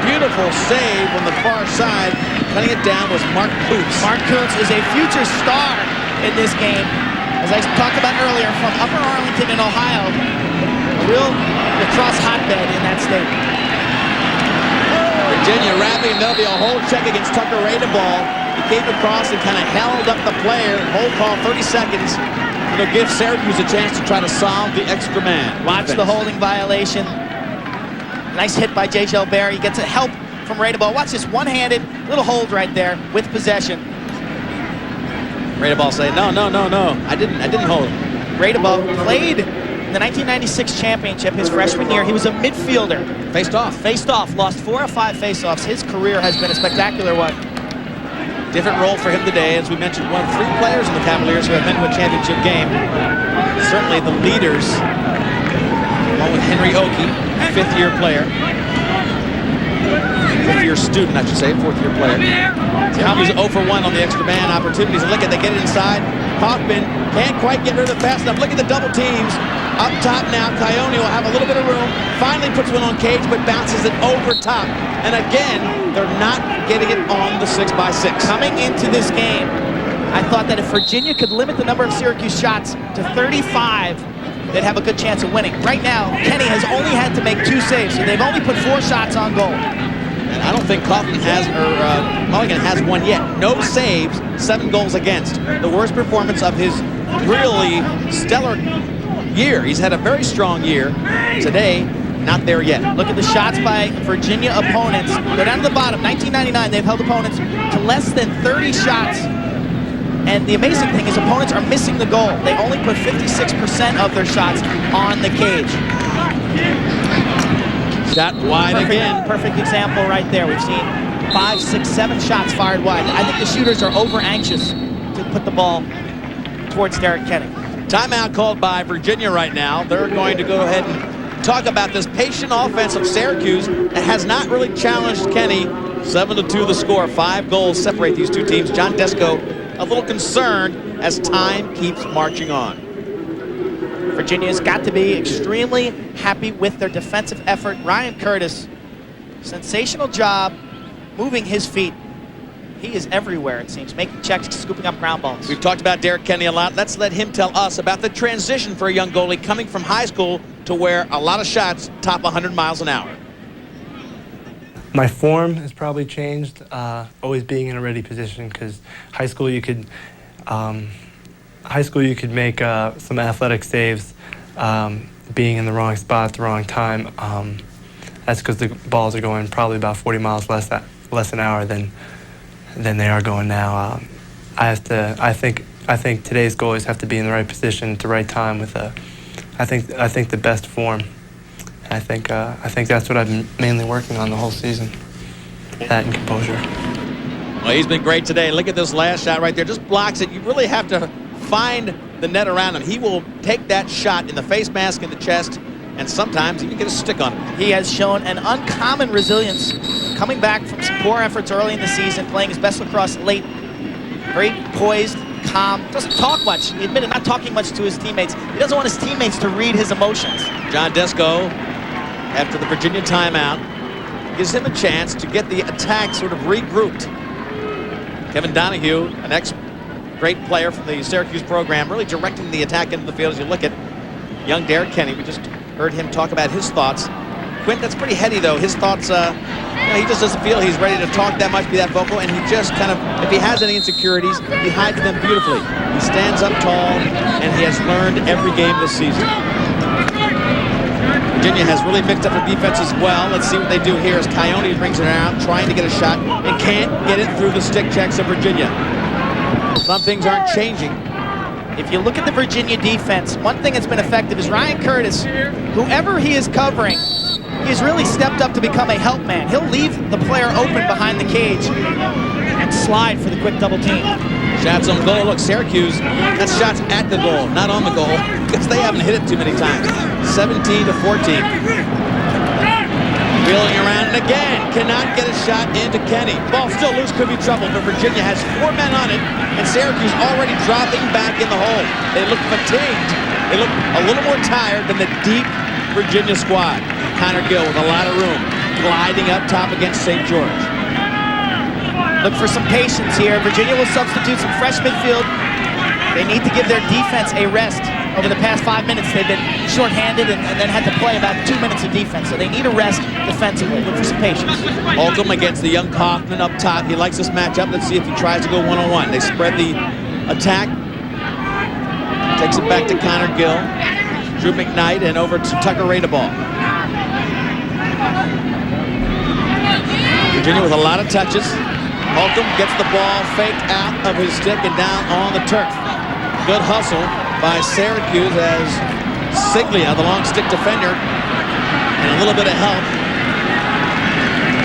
beautiful save on the far side. Cutting it down was Mark Kuntz. Mark Kuntz is a future star in this game. As I talked about earlier, from Upper Arlington in Ohio, a real lacrosse hotbed in that state. Virginia wrapping, and there'll be a hold check against Tucker Radeball. He came across and kind of held up the player. Hold call, 30 seconds. It'll give Syracuse a chance to try to solve the extra man. Watch the holding violation. Nice hit by J. Gilbert. He gets a help from Radeball. Watch this one-handed little hold right there with possession. Radeball say, no, I didn't hold. Radeball played in the 1996 championship his freshman year. He was a midfielder. Faced off, lost 4 or 5 face-offs. His career has been a spectacular one. Different role for him today. As we mentioned, one of 3 players in the Cavaliers who have been to a championship game. Certainly the leaders, along with Henry Oakey, 5th-year player. 5th-year student, I should say, 4th-year player. Syracuse 0 for 1 on the extra man opportunities. And look at, they get it inside. Kaufman can't quite get rid of it fast enough. Look at the double teams. Up top now, Coyote will have a little bit of room. Finally puts one on Cage, but bounces it over top. And again, they're not getting it on the 6x6. Coming into this game, I thought that if Virginia could limit the number of Syracuse shots to 35, they'd have a good chance of winning. Right now, Kenny has only had to make 2 saves, so they've only put 4 shots on goal. And I don't think Kaufman has, or Mulligan has one yet. No saves, 7 goals against. The worst performance of his really stellar year. He's had a very strong year. Today, not there yet. Look at the shots by Virginia opponents. Go down to the bottom. 1999, they've held opponents to less than 30 shots. And the amazing thing is opponents are missing the goal. They only put 56% of their shots on the cage. Shot wide again. Perfect example right there. We've seen 5, 6, 7 shots fired wide. I think the shooters are over anxious to put the ball towards Derek Kenny. Timeout called by Virginia right now. They're going to go ahead and talk about this patient offense of Syracuse that has not really challenged Kenny. 7-2 the score. 5 goals separate these two teams. John Desko a little concerned as time keeps marching on. Virginia's got to be extremely happy with their defensive effort. Ryan Curtis, sensational job moving his feet. He is everywhere, it seems, making checks, scooping up ground balls. We've talked about Derek Kenny a lot. Let's let him tell us about the transition for a young goalie coming from high school to where a lot of shots top 100 miles an hour. My form has probably changed, always being in a ready position, because high school you could make some athletic saves being in the wrong spot at the wrong time. That's because the balls are going probably about 40 miles less an hour than they are going now. I think today's goalies have to be in the right position at the right time with I think the best form. I think that's what I've been mainly working on the whole season. That and composure. Well, he's been great today. Look at this last shot right there. Just blocks it. You really have to find the net around him. He will take that shot in the face mask, in the chest, and sometimes even get a stick on it. He has shown an uncommon resilience coming back from some poor efforts early in the season, playing his best lacrosse late. Very poised, calm, doesn't talk much. He admitted not talking much to his teammates. He doesn't want his teammates to read his emotions. John Desko, after the Virginia timeout, gives him a chance to get the attack sort of regrouped. Kevin Donahue, an ex-great player from the Syracuse program, really directing the attack into the field. As you look at young Derek Kenny, we just heard him talk about his thoughts. Quint, that's pretty heady, though. His thoughts, he just doesn't feel he's ready to talk that much, be that vocal, and he just kind of, if he has any insecurities, he hides them beautifully. He stands up tall, and he has learned every game this season. Virginia has really mixed up their defense as well. Let's see what they do here as Coyote brings it out, trying to get a shot, and can't get it through the stick checks of Virginia. Some things aren't changing. If you look at the Virginia defense, one thing that's been effective is Ryan Curtis, whoever he is covering, he's really stepped up to become a help man. He'll leave the player open behind the cage and slide for the quick double team. Shots on goal. Look, Syracuse, that's shots at the goal, not on the goal, because they haven't hit it too many times. 17-14. Wheeling around, and again, cannot get a shot into Kenny. Ball still loose, could be trouble, but Virginia has 4 men on it, and Syracuse already dropping back in the hole. They look fatigued. They look a little more tired than the deep Virginia squad. Connor Gill with a lot of room, gliding up top against St. George. Look for some patience here. Virginia will substitute some fresh midfield. They need to give their defense a rest. Over the past 5 minutes, they've been shorthanded and then had to play about 2 minutes of defense. So they need a rest defensively. Look for some patience. Holcomb against the young Kaufman up top. He likes this matchup. Let's see if he tries to go one-on-one. They spread the attack. Takes it back to Connor Gill. Drew McKnight and over to Tucker Radeball. Virginia with a lot of touches. Holcomb gets the ball faked out of his stick and down on the turf. Good hustle by Syracuse as Siglia, the long stick defender, and a little bit of help,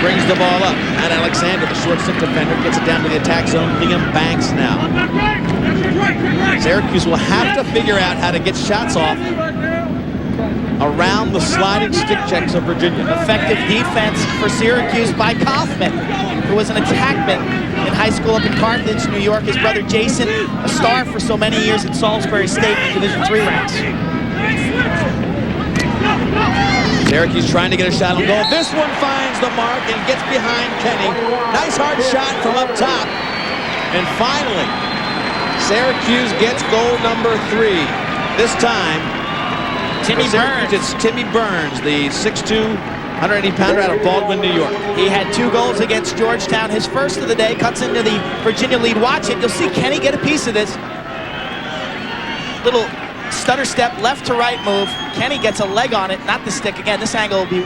brings the ball up. Matt Alexander, the short stick defender, gets it down to the attack zone. Liam Banks now. Syracuse will have to figure out how to get shots off around the sliding stick checks of Virginia. Effective defense for Syracuse by Kaufman, who was an attackman in high school up in Carthage, New York. His brother Jason, a star for so many years at Salisbury State in Division III ranks. Syracuse trying to get a shot on goal. This one finds the mark and gets behind Kenny. Nice hard shot from up top. And finally, Syracuse gets goal number 3. This time, Timmy Burns. It's Timmy Burns, the 6'2", 180-pounder out of Baldwin, New York. He had 2 goals against Georgetown. His first of the day, cuts into the Virginia lead. Watch it. You'll see Kenny get a piece of this. Little stutter step, left to right move. Kenny gets a leg on it, not the stick. Again, this angle will be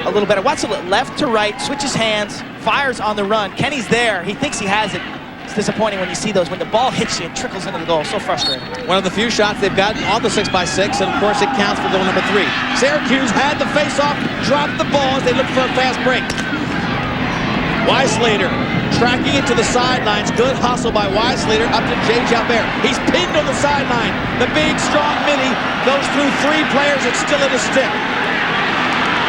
a little better. Watch it, left to right, switches hands, fires on the run. Kenny's there. He thinks he has it. It's disappointing when you see those. When the ball hits you, it trickles into the goal. So frustrating. One of the few shots they've gotten on the 6x6, and of course it counts for goal number 3. Syracuse had the face-off, dropped the ball as they looked for a fast break. Weislater tracking it to the sidelines. Good hustle by Weislater up to Jay Jalbert. He's pinned on the sideline. The big, strong mini goes through 3 players. It's still in his stick.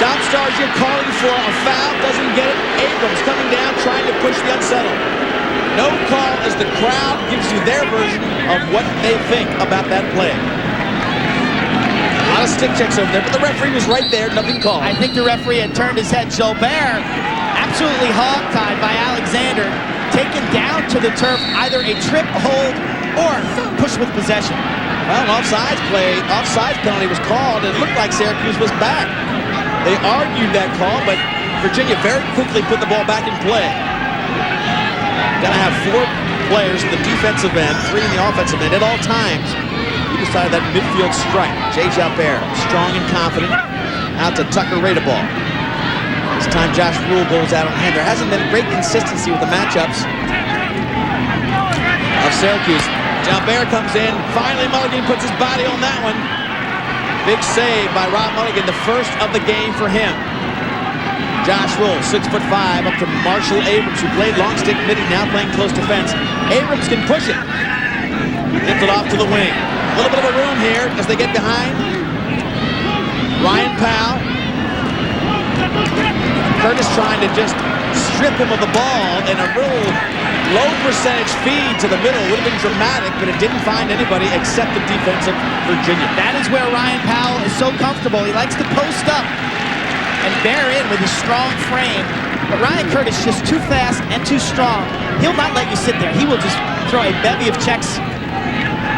Dom Starsier calling for a foul, doesn't get it. Abrams coming down, trying to push the unsettled. No call as the crowd gives you their version of what they think about that play. A lot of stick checks over there, but the referee was right there, nothing called. I think the referee had turned his head. Jalbert, absolutely hog-tied by Alexander, taken down to the turf, either a trip, hold, or push with possession. Well, an offsides penalty was called, and it looked like Syracuse was back. They argued that call, but Virginia very quickly put the ball back in play. Got to have 4 players in the defensive end, 3 in the offensive end at all times. He decided that midfield strike. Jay Jalbert, strong and confident, out to Tucker Radeball. This time Josh Rule goes out on hand. There hasn't been great consistency with the matchups of Syracuse. Jalbert comes in. Finally, Mulligan puts his body on that one. Big save by Rob Mulligan, the first of the game for him. Josh Rule, 6'5", up to Marshall Abrams, who played long stick midi, now playing close defense. Abrams can push it. Gets it off to the wing. A little bit of a room here as they get behind. Ryan Powell. Curtis trying to just strip him of the ball, and a real low percentage feed to the middle would have been dramatic, but it didn't find anybody except the defense of Virginia. That is where Ryan Powell is so comfortable. He likes to post up and bear in with his strong frame. But Ryan Curtis just too fast and too strong. He'll not let you sit there. He will just throw a bevy of checks.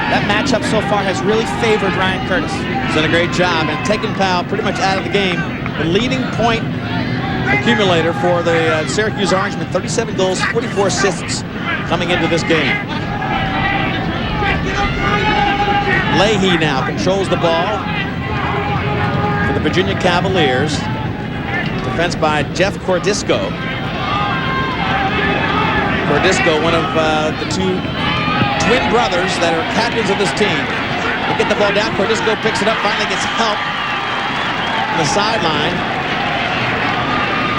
That matchup so far has really favored Ryan Curtis. He's done a great job and taken Powell pretty much out of the game. The leading point accumulator for the Syracuse Orangemen, 37 goals, 44 assists coming into this game. Leahy now controls the ball for the Virginia Cavaliers. Defense by Jeff Cordisco. Cordisco, one of the 2 twin brothers that are captains of this team. They get the ball down. Cordisco picks it up, finally gets help on the sideline.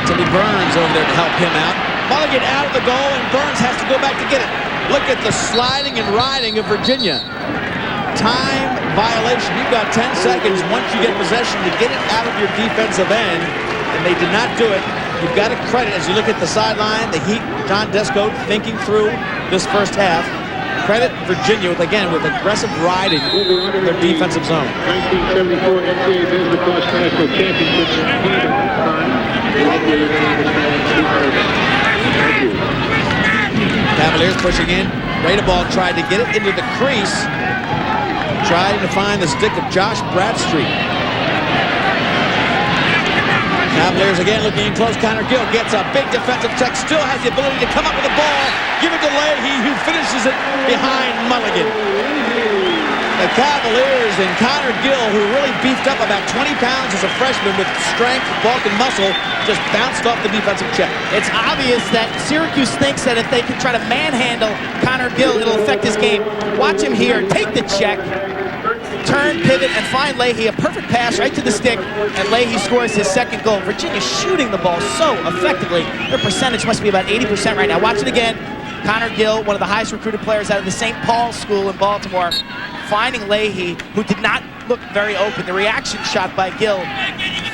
Timmy Burns over there to help him out. Mulligan out of the goal, and Burns has to go back to get it. Look at the sliding and riding of Virginia. Time violation. You've got 10 seconds once you get possession to get it out of your defensive end, and they did not do it. You've got to credit, as you look at the sideline, the Heat, John Desko thinking through this first half. Credit Virginia with aggressive riding in their defensive zone. 1974 NCAA Lacrosse National Championships. Cavaliers pushing in. Radeball tried to get it into the crease. Trying to find the stick of Josh Bradstreet. Cavaliers again looking in close. Connor Gill gets a big defensive check. Still has the ability to come up with the ball. Give it to Leahy, who finishes it behind Mulligan. The Cavaliers and Connor Gill, who really beefed up about 20 pounds as a freshman with strength, bulk, and muscle, just bounced off the defensive check. It's obvious that Syracuse thinks that if they can try to manhandle Connor Gill, it'll affect his game. Watch him here, take the check, turn, pivot, and find Leahy. A perfect pass right to the stick, and Leahy scores his second goal. Virginia shooting the ball so effectively. Their percentage must be about 80% right now. Watch it again. Connor Gill, one of the highest recruited players out of the St. Paul School in Baltimore, finding Leahy, who did not look very open. The reaction shot by Gill.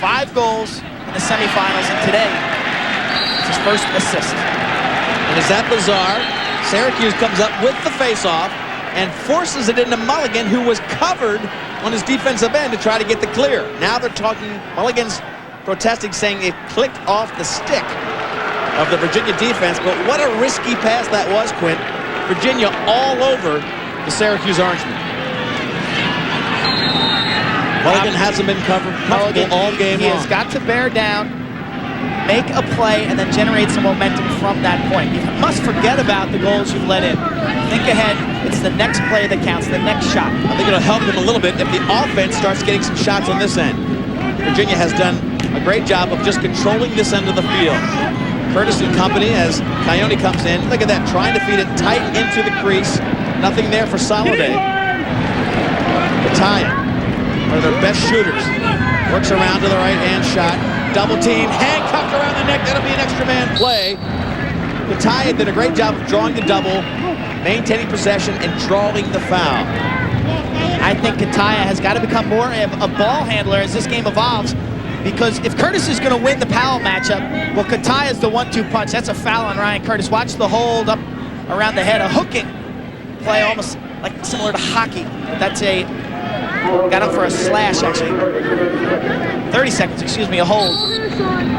5 goals in the semifinals, and today it's his first assist. And is that bizarre? Syracuse comes up with the faceoff and forces it into Mulligan, who was covered on his defensive end to try to get the clear. Now they're talking, Mulligan's protesting, saying it clicked off the stick of the Virginia defense, but what a risky pass that was, Quint. Virginia all over the Syracuse Orangemen. Mulligan hasn't been comfortable all game long. He has got to bear down, make a play, and then generate some momentum from that point. You must forget about the goals you've let in. Think ahead. It's the next play that counts, the next shot. I think it'll help them a little bit if the offense starts getting some shots on this end. Virginia has done a great job of just controlling this end of the field. Curtis and company as Coyote comes in. Look at that, trying to feed it tight into the crease. Nothing there for Soliday. Kataya, one of their best shooters, works around to the right-hand shot. Double team, handcuffed around the neck. That'll be an extra man play. Kataya did a great job of drawing the double, maintaining possession, and drawing the foul. I think Kataya has got to become more of a ball handler as this game evolves. Because if Curtis is going to win the Powell matchup, well, Kataya is the 1-2 punch. That's a foul on Ryan Curtis. Watch the hold up around the head, a hooking play, almost like similar to hockey. That's a, got him for a slash, actually. 30 seconds, excuse me, a hold.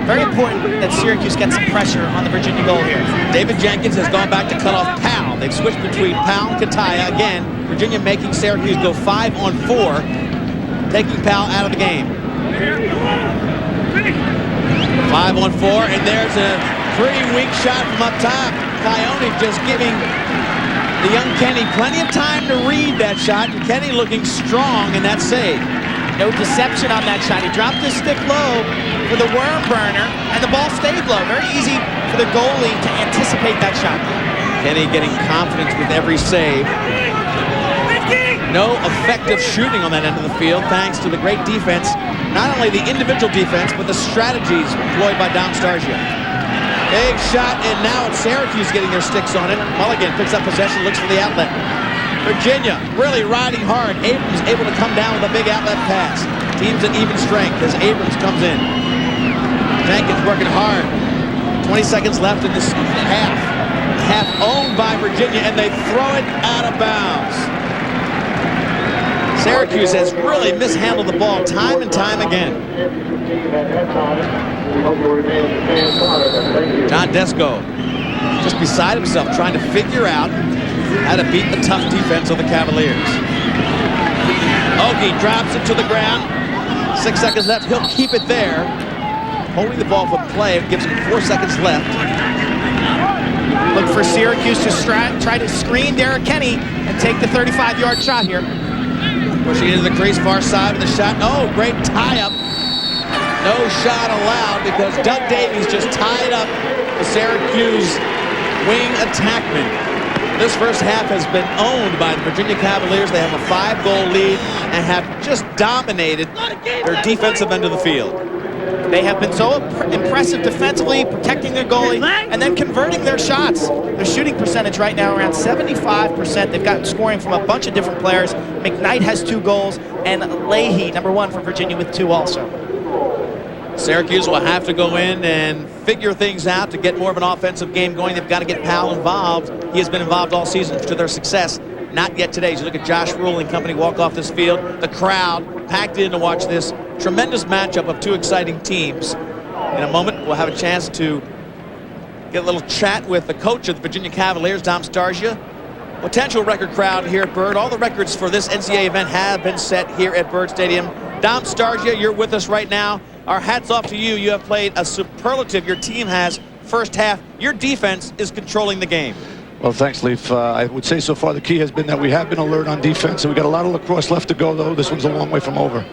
Very important that Syracuse gets some pressure on the Virginia goal here. David Jenkins has gone back to cut off Powell. They've switched between Powell and Kataya. Again, Virginia making Syracuse go 5-on-4, taking Powell out of the game. 5-on-4, and there's a pretty weak shot from up top. Coyote just giving the young Kenny plenty of time to read that shot, and Kenny looking strong in that save. No deception on that shot. He dropped his stick low for the worm burner, and the ball stayed low. Very easy for the goalie to anticipate that shot. Kenny getting confidence with every save. No effective shooting on that end of the field, thanks to the great defense. Not only the individual defense, but the strategies employed by Dom Starsia. Big shot, and now it's Syracuse getting their sticks on it. Mulligan picks up possession, looks for the outlet. Virginia really riding hard. Abrams able to come down with a big outlet pass. Team's at even strength as Abrams comes in. Jenkins working hard. 20 seconds left in this half. Half owned by Virginia, and they throw it out of bounds. Syracuse has really mishandled the ball time and time again. John Desko just beside himself trying to figure out how to beat the tough defense of the Cavaliers. Ogie drops it to the ground. 6 seconds left. He'll keep it there. Holding the ball for play. Gives him 4 seconds left. Look for Syracuse to try to screen Derek Kenny and take the 35-yard shot here. Pushing into the crease, far side of the shot. Oh, great tie-up. No shot allowed because Doug Davies just tied up the Syracuse wing attackman. This first half has been owned by the Virginia Cavaliers. They have a 5-goal lead and have just dominated their defensive end of the field. They have been so impressive defensively, protecting their goalie, and then converting their shots. Their shooting percentage right now around 75%. They've gotten scoring from a bunch of different players. McKnight has 2 goals, and Leahy, #1 for Virginia, with 2 also. Syracuse will have to go in and figure things out to get more of an offensive game going. They've got to get Powell involved. He has been involved all season to their success. Not yet today. As you look at Josh Rule and company walk off this field, the crowd packed in to watch this tremendous matchup of 2 exciting teams. In a moment, we'll have a chance to get a little chat with the coach of the Virginia Cavaliers, Dom Starsia. Potential record crowd here at Byrd. All the records for this NCAA event have been set here at Byrd Stadium. Dom Starsia, you're with us right now. Our hats off to you. You have played a superlative. Your team has first half. Your defense is controlling the game. Well, thanks, Leaf. I would say so far the key has been that we have been alert on defense, and we got a lot of lacrosse left to go, though. This one's a long way from over.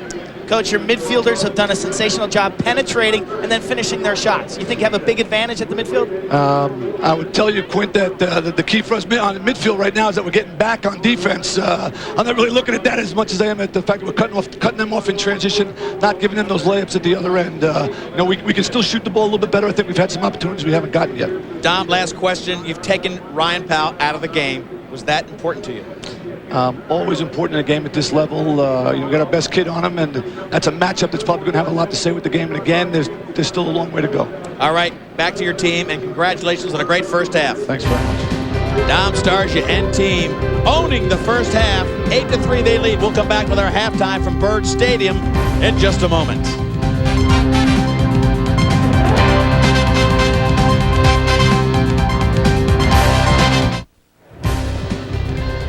Coach, your midfielders have done a sensational job penetrating and then finishing their shots. You think you have a big advantage at the midfield? I would tell you, Quint, that the key for us on the midfield right now is that we're getting back on defense. I'm not really looking at that as much as I am at the fact that we're cutting them off in transition, not giving them those layups at the other end. You know, we can still shoot the ball a little bit better. I think we've had some opportunities we haven't gotten yet. Dom, last question. You've taken Ryan Powell out of the game. Was that important to you? Always important in a game at this level. You know, we got our best kid on him, and that's a matchup that's probably going to have a lot to say with the game. And again, there's still a long way to go. All right, back to your team, and congratulations on a great first half. Thanks very much. Dom Starsia and team owning the first half. 8-3 they lead. We'll come back with our halftime from Byrd Stadium in just a moment.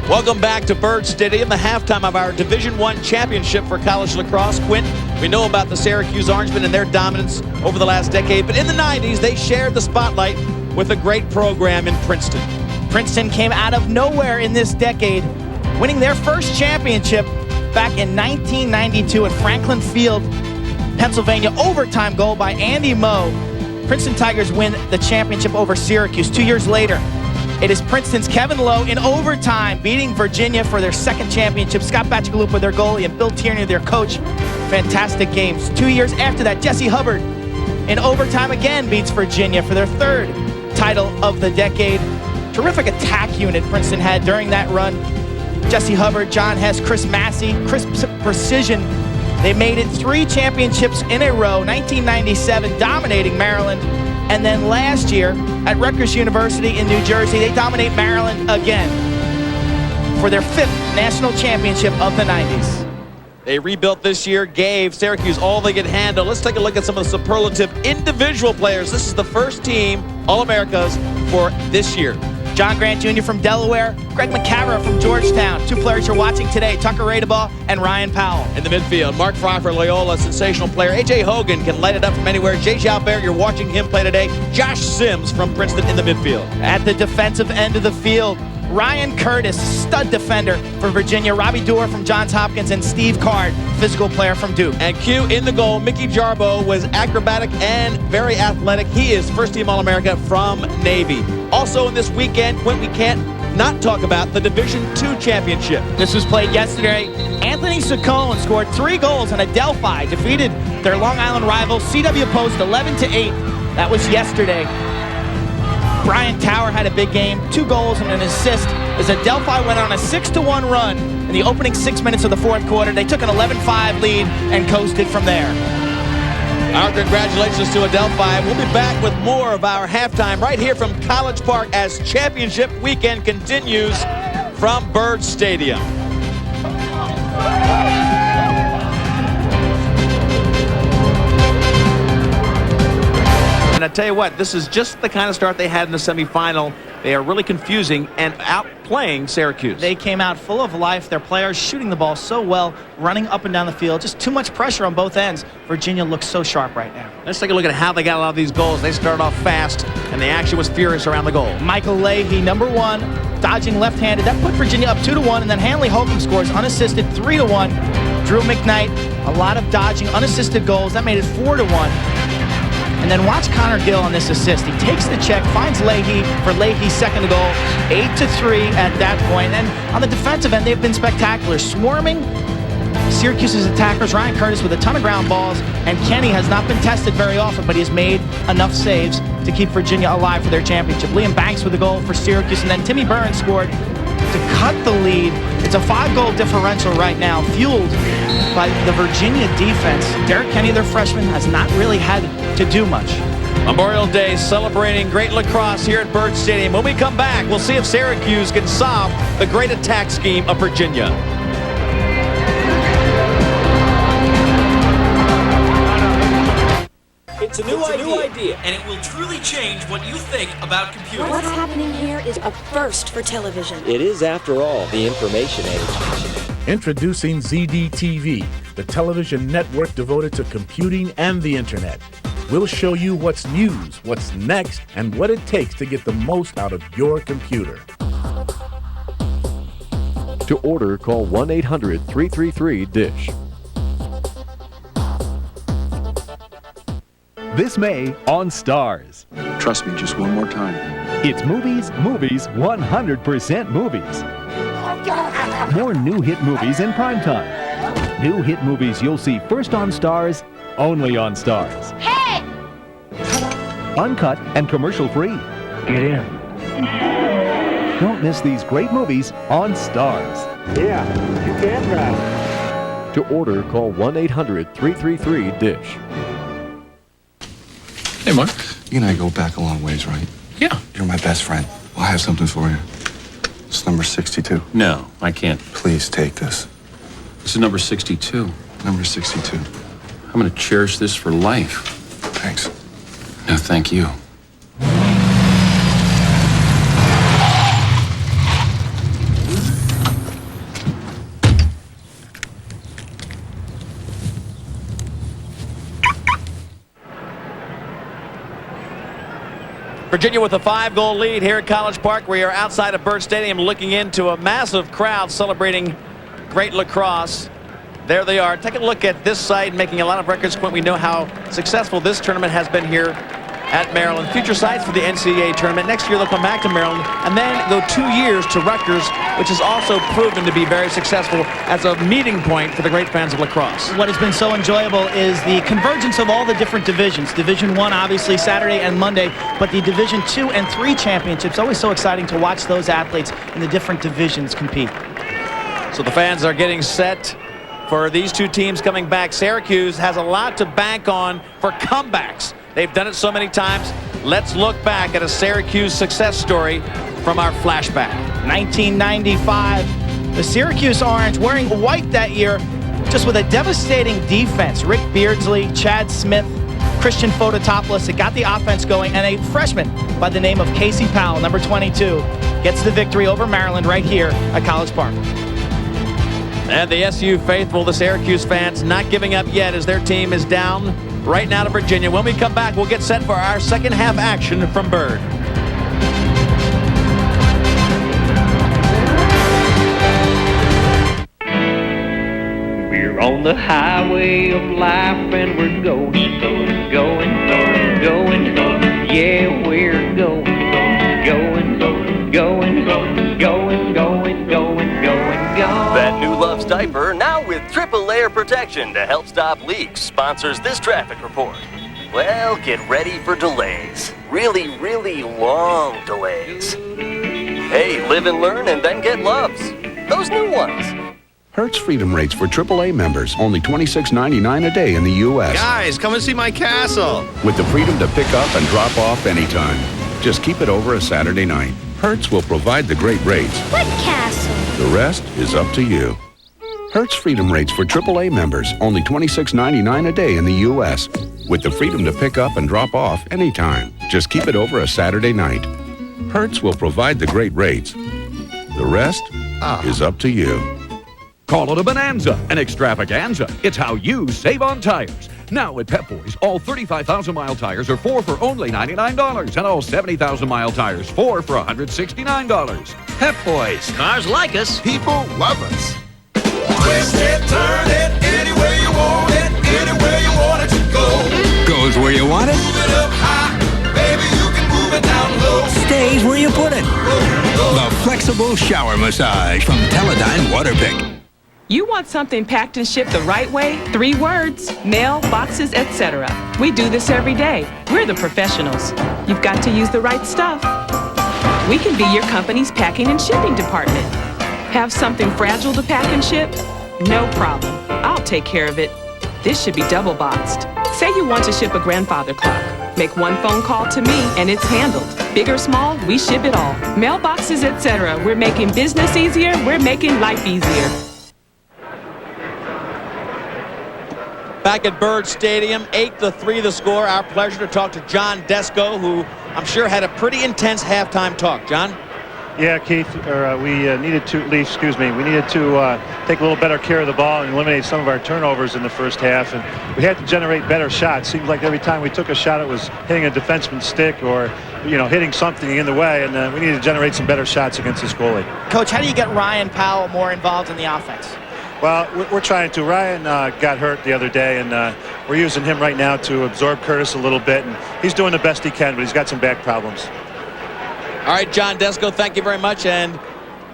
Welcome back to Byrd Stadium, the halftime of our Division I championship for college lacrosse. Quint, we know about the Syracuse Orangemen and their dominance over the last decade, but in the 90s, they shared the spotlight with a great program in Princeton. Princeton came out of nowhere in this decade, winning their first championship back in 1992 at Franklin Field, Pennsylvania. Overtime goal by Andy Moe. Princeton Tigers win the championship over Syracuse. 2 years later, it is Princeton's Kevin Lowe in overtime beating Virginia for their second championship. Scott Batchagalupa, their goalie, and Bill Tierney, their coach. Fantastic games. 2 years after that, Jesse Hubbard in overtime again beats Virginia for their third title of the decade. Terrific attack unit Princeton had during that run. Jesse Hubbard, John Hess, Chris Massey, crisp precision. They made it 3 championships in a row, 1997 dominating Maryland. And then last year at Rutgers University in New Jersey, they dominate Maryland again for their 5th national championship of the 90s. They rebuilt this year, gave Syracuse all they could handle. Let's take a look at some of the superlative individual players. This is the first team All-Americas for this year. John Grant Jr. from Delaware, Greg McCarra from Georgetown. Two players you're watching today, Tucker Radebaugh and Ryan Powell. In the midfield, Mark Fry for Loyola, sensational player. A.J. Hogan can light it up from anywhere. J. Jalbert, you're watching him play today. Josh Sims from Princeton in the midfield. At the defensive end of the field, Ryan Curtis, stud defender for Virginia. Robbie Doerr from Johns Hopkins, and Steve Card, physical player from Duke. And Q in the goal, Mickey Jarbo was acrobatic and very athletic. He is first-team All-America from Navy. Also in this weekend, Quint, we can't not talk about the Division II championship. This was played yesterday. Anthony Saccone scored 3 goals, and Adelphi defeated their Long Island rival CW Post 11-8. That was yesterday. Brian Tower had a big game, 2 goals and an assist as Adelphi went on a 6-1 run in the opening 6 minutes of the fourth quarter. They took an 11-5 lead and coasted from there. Our congratulations to Adelphi. We'll be back with more of our halftime right here from College Park as championship weekend continues from Byrd Stadium. And I tell you what, this is just the kind of start they had in the semifinal. They are really confusing and outplaying Syracuse. They came out full of life. Their players shooting the ball so well, running up and down the field. Just too much pressure on both ends. Virginia looks so sharp right now. Let's take a look at how they got a lot of these goals. They started off fast, and the action was furious around the goal. Michael Leahy, number 1, dodging left-handed. That put Virginia up 2-1, and then Hanley Holcomb scores unassisted 3-1. Drew McKnight, a lot of dodging, unassisted goals. That made it 4-1. And then watch Connor Gill on this assist. He takes the check, finds Leahy for Leahy's second goal, 8-3 at that point. And on the defensive end, they've been spectacular. Swarming Syracuse's attackers, Ryan Curtis with a ton of ground balls, and Kenny has not been tested very often, but he has made enough saves to keep Virginia alive for their championship. Liam Banks with a goal for Syracuse, and then Timmy Burns scored to cut the lead. It's a 5-goal differential right now, fueled by the Virginia defense. Derek Kenny, their freshman, has not really had to do much. Memorial Day celebrating great lacrosse here at Byrd Stadium. When we come back, we'll see if Syracuse can solve the great attack scheme of Virginia. It's a new idea, and it will truly change what you think about computers. What's happening here is a first for television. It is, after all, the information age. Introducing ZDTV, the television network devoted to computing and the internet. We'll show you what's news, what's next, and what it takes to get the most out of your computer. To order, call 1-800-333-DISH. This May on Stars. Trust me, just one more time. It's movies, 100% movies. More new hit movies in primetime. New hit movies you'll see first on Stars, only on Stars. Hey! Uncut and commercial free. Get in. Don't miss these great movies on Stars. Yeah, you can drive. To order, call 1-800-333-DISH. Hey, Mark. You and I go back a long ways, right? Yeah. You're my best friend. Well, I have something for you. It's number 62. No, I can't. Please take this. This is number 62. Number 62. I'm going to cherish this for life. Thanks. No, thank you. Virginia with a 5-goal lead here at College Park. We are outside of Byrd Stadium looking into a massive crowd celebrating great lacrosse. There they are. Take a look at this site, making a lot of records. Quint, we know how successful this tournament has been here at Maryland. Future sites for the NCAA tournament. Next year they'll come back to Maryland and then go 2 years to Rutgers, which has also proven to be very successful as a meeting point for the great fans of lacrosse. What has been so enjoyable is the convergence of all the different divisions. Division I, obviously, Saturday and Monday, but the Division II and III championships. Always so exciting to watch those athletes in the different divisions compete. So the fans are getting set for these two teams coming back. Syracuse has a lot to bank on for comebacks. They've done it so many times. Let's look back at a Syracuse success story from our flashback. 1995, the Syracuse Orange wearing white that year, just with a devastating defense. Rick Beardsley, Chad Smith, Chris Christian Phototopoulos. It got the offense going, and a freshman by the name of Casey Powell, number 22, gets the victory over Maryland right here at College Park. And the SU faithful, the Syracuse fans, not giving up yet as their team is down right now to Virginia. When we come back, we'll get set for our second half action from Bird. We're on the highway of life and we're going. Yeah, we're going. That new Love's diaper now with triple layer protection to help stop leaks sponsors this traffic report. Well, get ready for delays. Really, really long delays. Hey, live and learn and then get Love's. Those new ones. Hertz Freedom rates for AAA members, only $26.99 a day in the U.S. Guys, come and see my castle. With the freedom to pick up and drop off anytime. Just keep it over a Saturday night. Hertz will provide the great rates. What castle? The rest is up to you. Hertz Freedom rates for AAA members, only $26.99 a day in the U.S. With the freedom to pick up and drop off anytime. Just keep it over a Saturday night. Hertz will provide the great rates. The rest is up to you. Call it a bonanza, an extravaganza. It's how you save on tires. Now at Pep Boys, all 35,000-mile tires are 4 for only $99, and all 70,000-mile tires 4 for $169. Pep Boys. Cars like us. People love us. Twist it, turn it, any way you want it, anywhere you want it to go. Goes where you want it. Move it up high, baby, you can move it down low. Stays where you put it. The flexible shower massage from Teledyne Waterpick. You want something packed and shipped the right way? 3 words: mail, boxes, etc. We do this every day. We're the professionals. You've got to use the right stuff. We can be your company's packing and shipping department. Have something fragile to pack and ship? No problem. I'll take care of it. This should be double boxed. Say you want to ship a grandfather clock. Make one phone call to me and it's handled. Big or small, we ship it all. Mailboxes, etc. We're making business easier. We're making life easier. Back at Bird Stadium, 8-3 the score. Our pleasure to talk to John Desko, who I'm sure had a pretty intense halftime talk. John? Yeah, Keith, we needed to take a little better care of the ball and eliminate some of our turnovers in the first half, and we had to generate better shots. Seemed like every time we took a shot, it was hitting a defenseman's stick or, hitting something in the way, and we needed to generate some better shots against this goalie. Coach, how do you get Ryan Powell more involved in the offense? Well, we're trying to. Ryan got hurt the other day, and we're using him right now to absorb Curtis a little bit, and he's doing the best he can, but he's got some back problems. All right, John Desko, thank you very much, and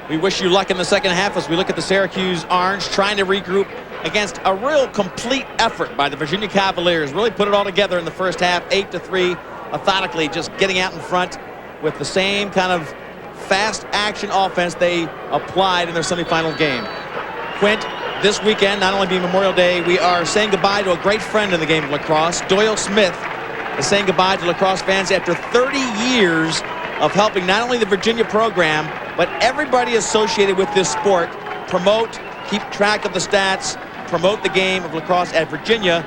we wish you luck in the second half as we look at the Syracuse Orange trying to regroup against a real complete effort by the Virginia Cavaliers. Really put it all together in the first half, 8-3, methodically just getting out in front with the same kind of fast action offense they applied in their semifinal game. Quint, this weekend, not only being Memorial Day, we are saying goodbye to a great friend in the game of lacrosse. Doyle Smith is saying goodbye to lacrosse fans after 30 years of helping not only the Virginia program, but everybody associated with this sport promote, keep track of the stats, promote the game of lacrosse at Virginia.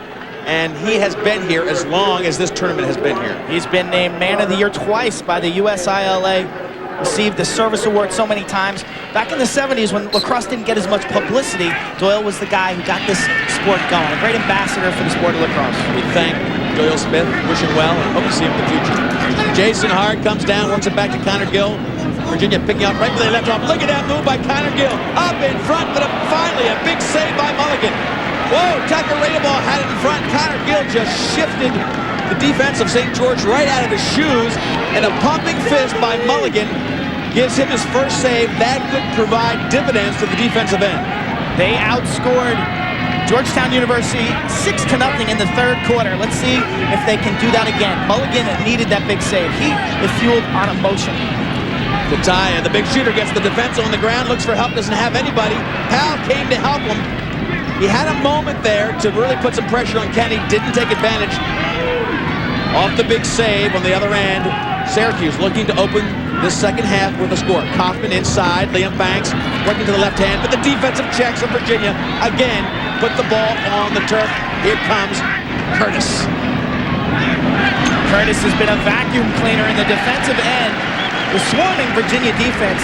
And he has been here as long as this tournament has been here. He's been named Man of the Year twice by the USILA. Received the service award so many times. Back in the 70s when lacrosse didn't get as much publicity, Doyle was the guy who got this sport going. A great ambassador for the sport of lacrosse. We thank Doyle Smith, wish him well, and hope to see him in the future. Jason Hart comes down, works it back to Connor Gill. Virginia picking up right where they left off. Look at that move by Connor Gill. Up in front, but finally a big save by Mulligan. Whoa, Tucker Radeball had it in front. Connor Gill just shifted the defense of St. George right out of his shoes, and a pumping fist by Mulligan gives him his first save. That could provide dividends to the defensive end. They outscored Georgetown University 6-0 in the third quarter. Let's see if they can do that again. Mulligan needed that big save. He is fueled on emotion. The tie, and the big shooter gets the defense on the ground, looks for help, doesn't have anybody. Powell came to help him. He had a moment there to really put some pressure on Kenny, didn't take advantage. Off the big save on the other end, Syracuse looking to open this second half with a score. Kaufman inside, Liam Banks working to the left hand, but the defensive checks of Virginia again put the ball on the turf. Here comes Curtis. Curtis has been a vacuum cleaner in the defensive end. The swarming Virginia defense,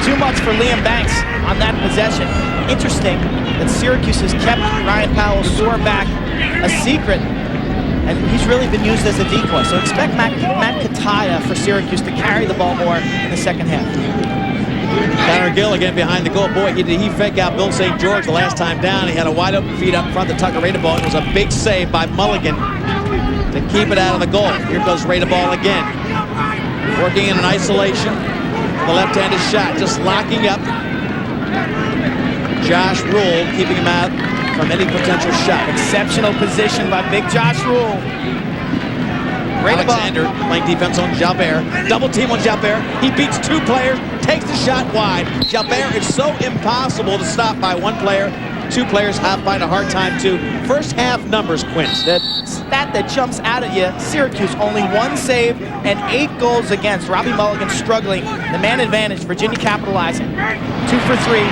too much for Liam Banks on that possession. Interesting that Syracuse has kept Ryan Powell's sore back a secret, and he's really been used as a decoy. So expect Matt Kataya for Syracuse to carry the ball more in the second half. Connor Gill again behind the goal. Boy, he fake out Bill St. George the last time down. He had a wide open feed up front to tuck a Raider ball. It was a big save by Mulligan to keep it out of the goal. Here goes Raider ball again. Working in an isolation. The left-handed shot, just locking up Josh Rule, keeping him out from any potential shot. Exceptional position by big Josh Rule. Alexander playing defense on Jalbert. Double team on Jalbert. He beats two players, takes the shot wide. Jalbert is so impossible to stop by one player. Two players find a hard time too. First half numbers, Quint. That stat that jumps out at you, Syracuse only 1 save and 8 goals against. Robbie Mulligan struggling. The man advantage, Virginia capitalizing. 2 for 3.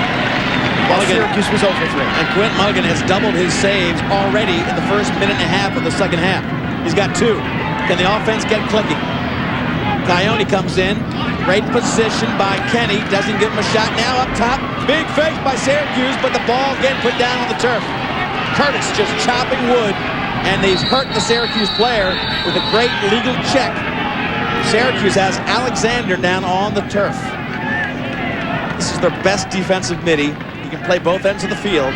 While Syracuse was 0 for 3. And Quint Mulligan has doubled his saves already in the first minute and a half of the second half. He's got 2. Can the offense get clicking? Coyote comes in. Great position by Kenny. Doesn't give him a shot. Now up top. Big fake by Syracuse, but the ball again put down on the turf. Curtis just chopping wood, and they've hurt the Syracuse player with a great legal check. Syracuse has Alexander down on the turf. This is their best defensive midi. He can play both ends of the field.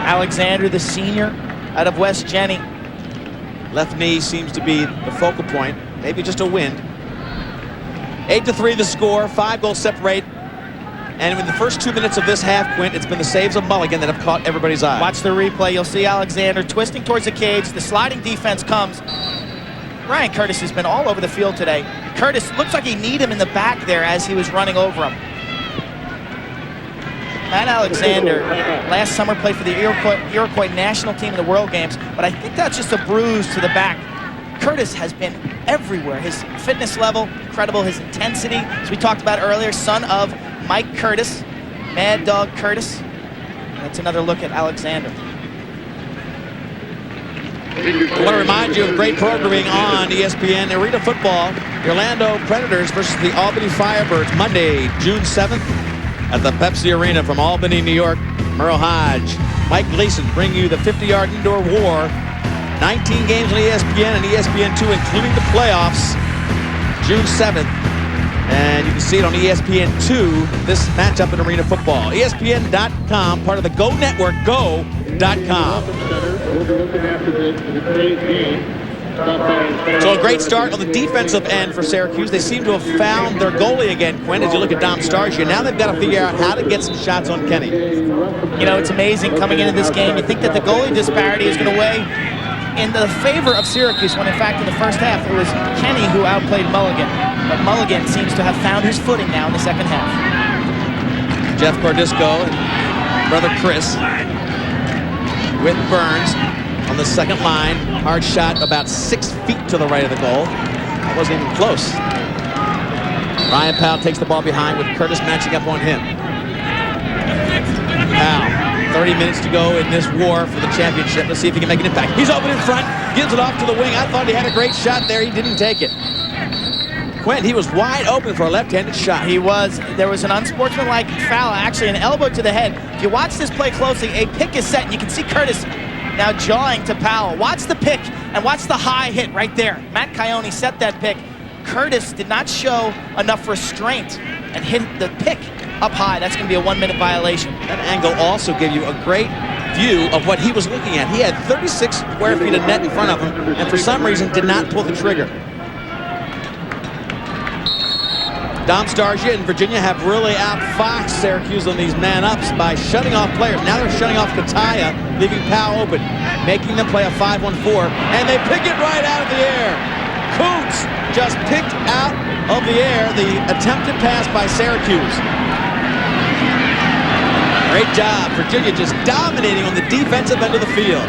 Alexander, the senior, out of West Jenny. Left knee seems to be the focal point. Maybe just a wind. 8-3 the score. 5 goals separate. And in the first 2 minutes of this half, Quint, it's been the saves of Mulligan that have caught everybody's eye. Watch the replay. You'll see Alexander twisting towards the cage. The sliding defense comes. Ryan Curtis has been all over the field today. Curtis looks like he kneed him in the back there as he was running over him. Matt Alexander last summer played for the Iroquois national team in the World Games, but I think that's just a bruise to the back. Curtis has been everywhere. His fitness level, incredible. His intensity, as we talked about earlier, son of Mike Curtis, Mad Dog Curtis. That's another look at Alexander. I want to remind you of great programming on ESPN Arena Football. The Orlando Predators versus the Albany Firebirds, Monday, June 7th at the Pepsi Arena from Albany, New York. Merle Hodge, Mike Gleason bring you the 50-yard indoor war. 19 games on ESPN and ESPN2, including the playoffs, June 7th. And you can see it on ESPN2, this matchup in Arena Football. ESPN.com, part of the Go Network, go.com. So a great start on the defensive end for Syracuse. They seem to have found their goalie again, Quinn, as you look at Dom Starsia. Now they've got to figure out how to get some shots on Kenny. You know, it's amazing coming into this game. You think that the goalie disparity is going to weigh in the favor of Syracuse, when in fact in the first half it was Kenny who outplayed Mulligan. But Mulligan seems to have found his footing now in the second half. Jeff Cordisco and brother Chris with Burns on the second line. Hard shot about 6 feet to the right of the goal. That wasn't even close. Ryan Powell takes the ball behind with Curtis matching up on him. Powell, 30 minutes to go in this war for the championship. Let's see if he can make an impact. He's open in front, gives it off to the wing. I thought he had a great shot there. He didn't take it. Quinn, he was wide open for a left-handed shot. He was. There was an unsportsmanlike foul, actually an elbow to the head. If you watch this play closely, a pick is set, and you can see Curtis now jawing to Powell. Watch the pick and watch the high hit right there. Matt Coyote set that pick. Curtis did not show enough restraint and hit the pick up high. That's going to be a 1-minute violation. That angle also gave you a great view of what he was looking at. He had 36 square feet of net in front of him, and for some reason did not pull the trigger. Dom Starsia and Virginia have really outfoxed Syracuse on these man-ups by shutting off players. Now they're shutting off Kataya, leaving Powell open, making them play a 5-1-4, and they pick it right out of the air. Coots just picked out of the air the attempted pass by Syracuse. Great job. Virginia just dominating on the defensive end of the field.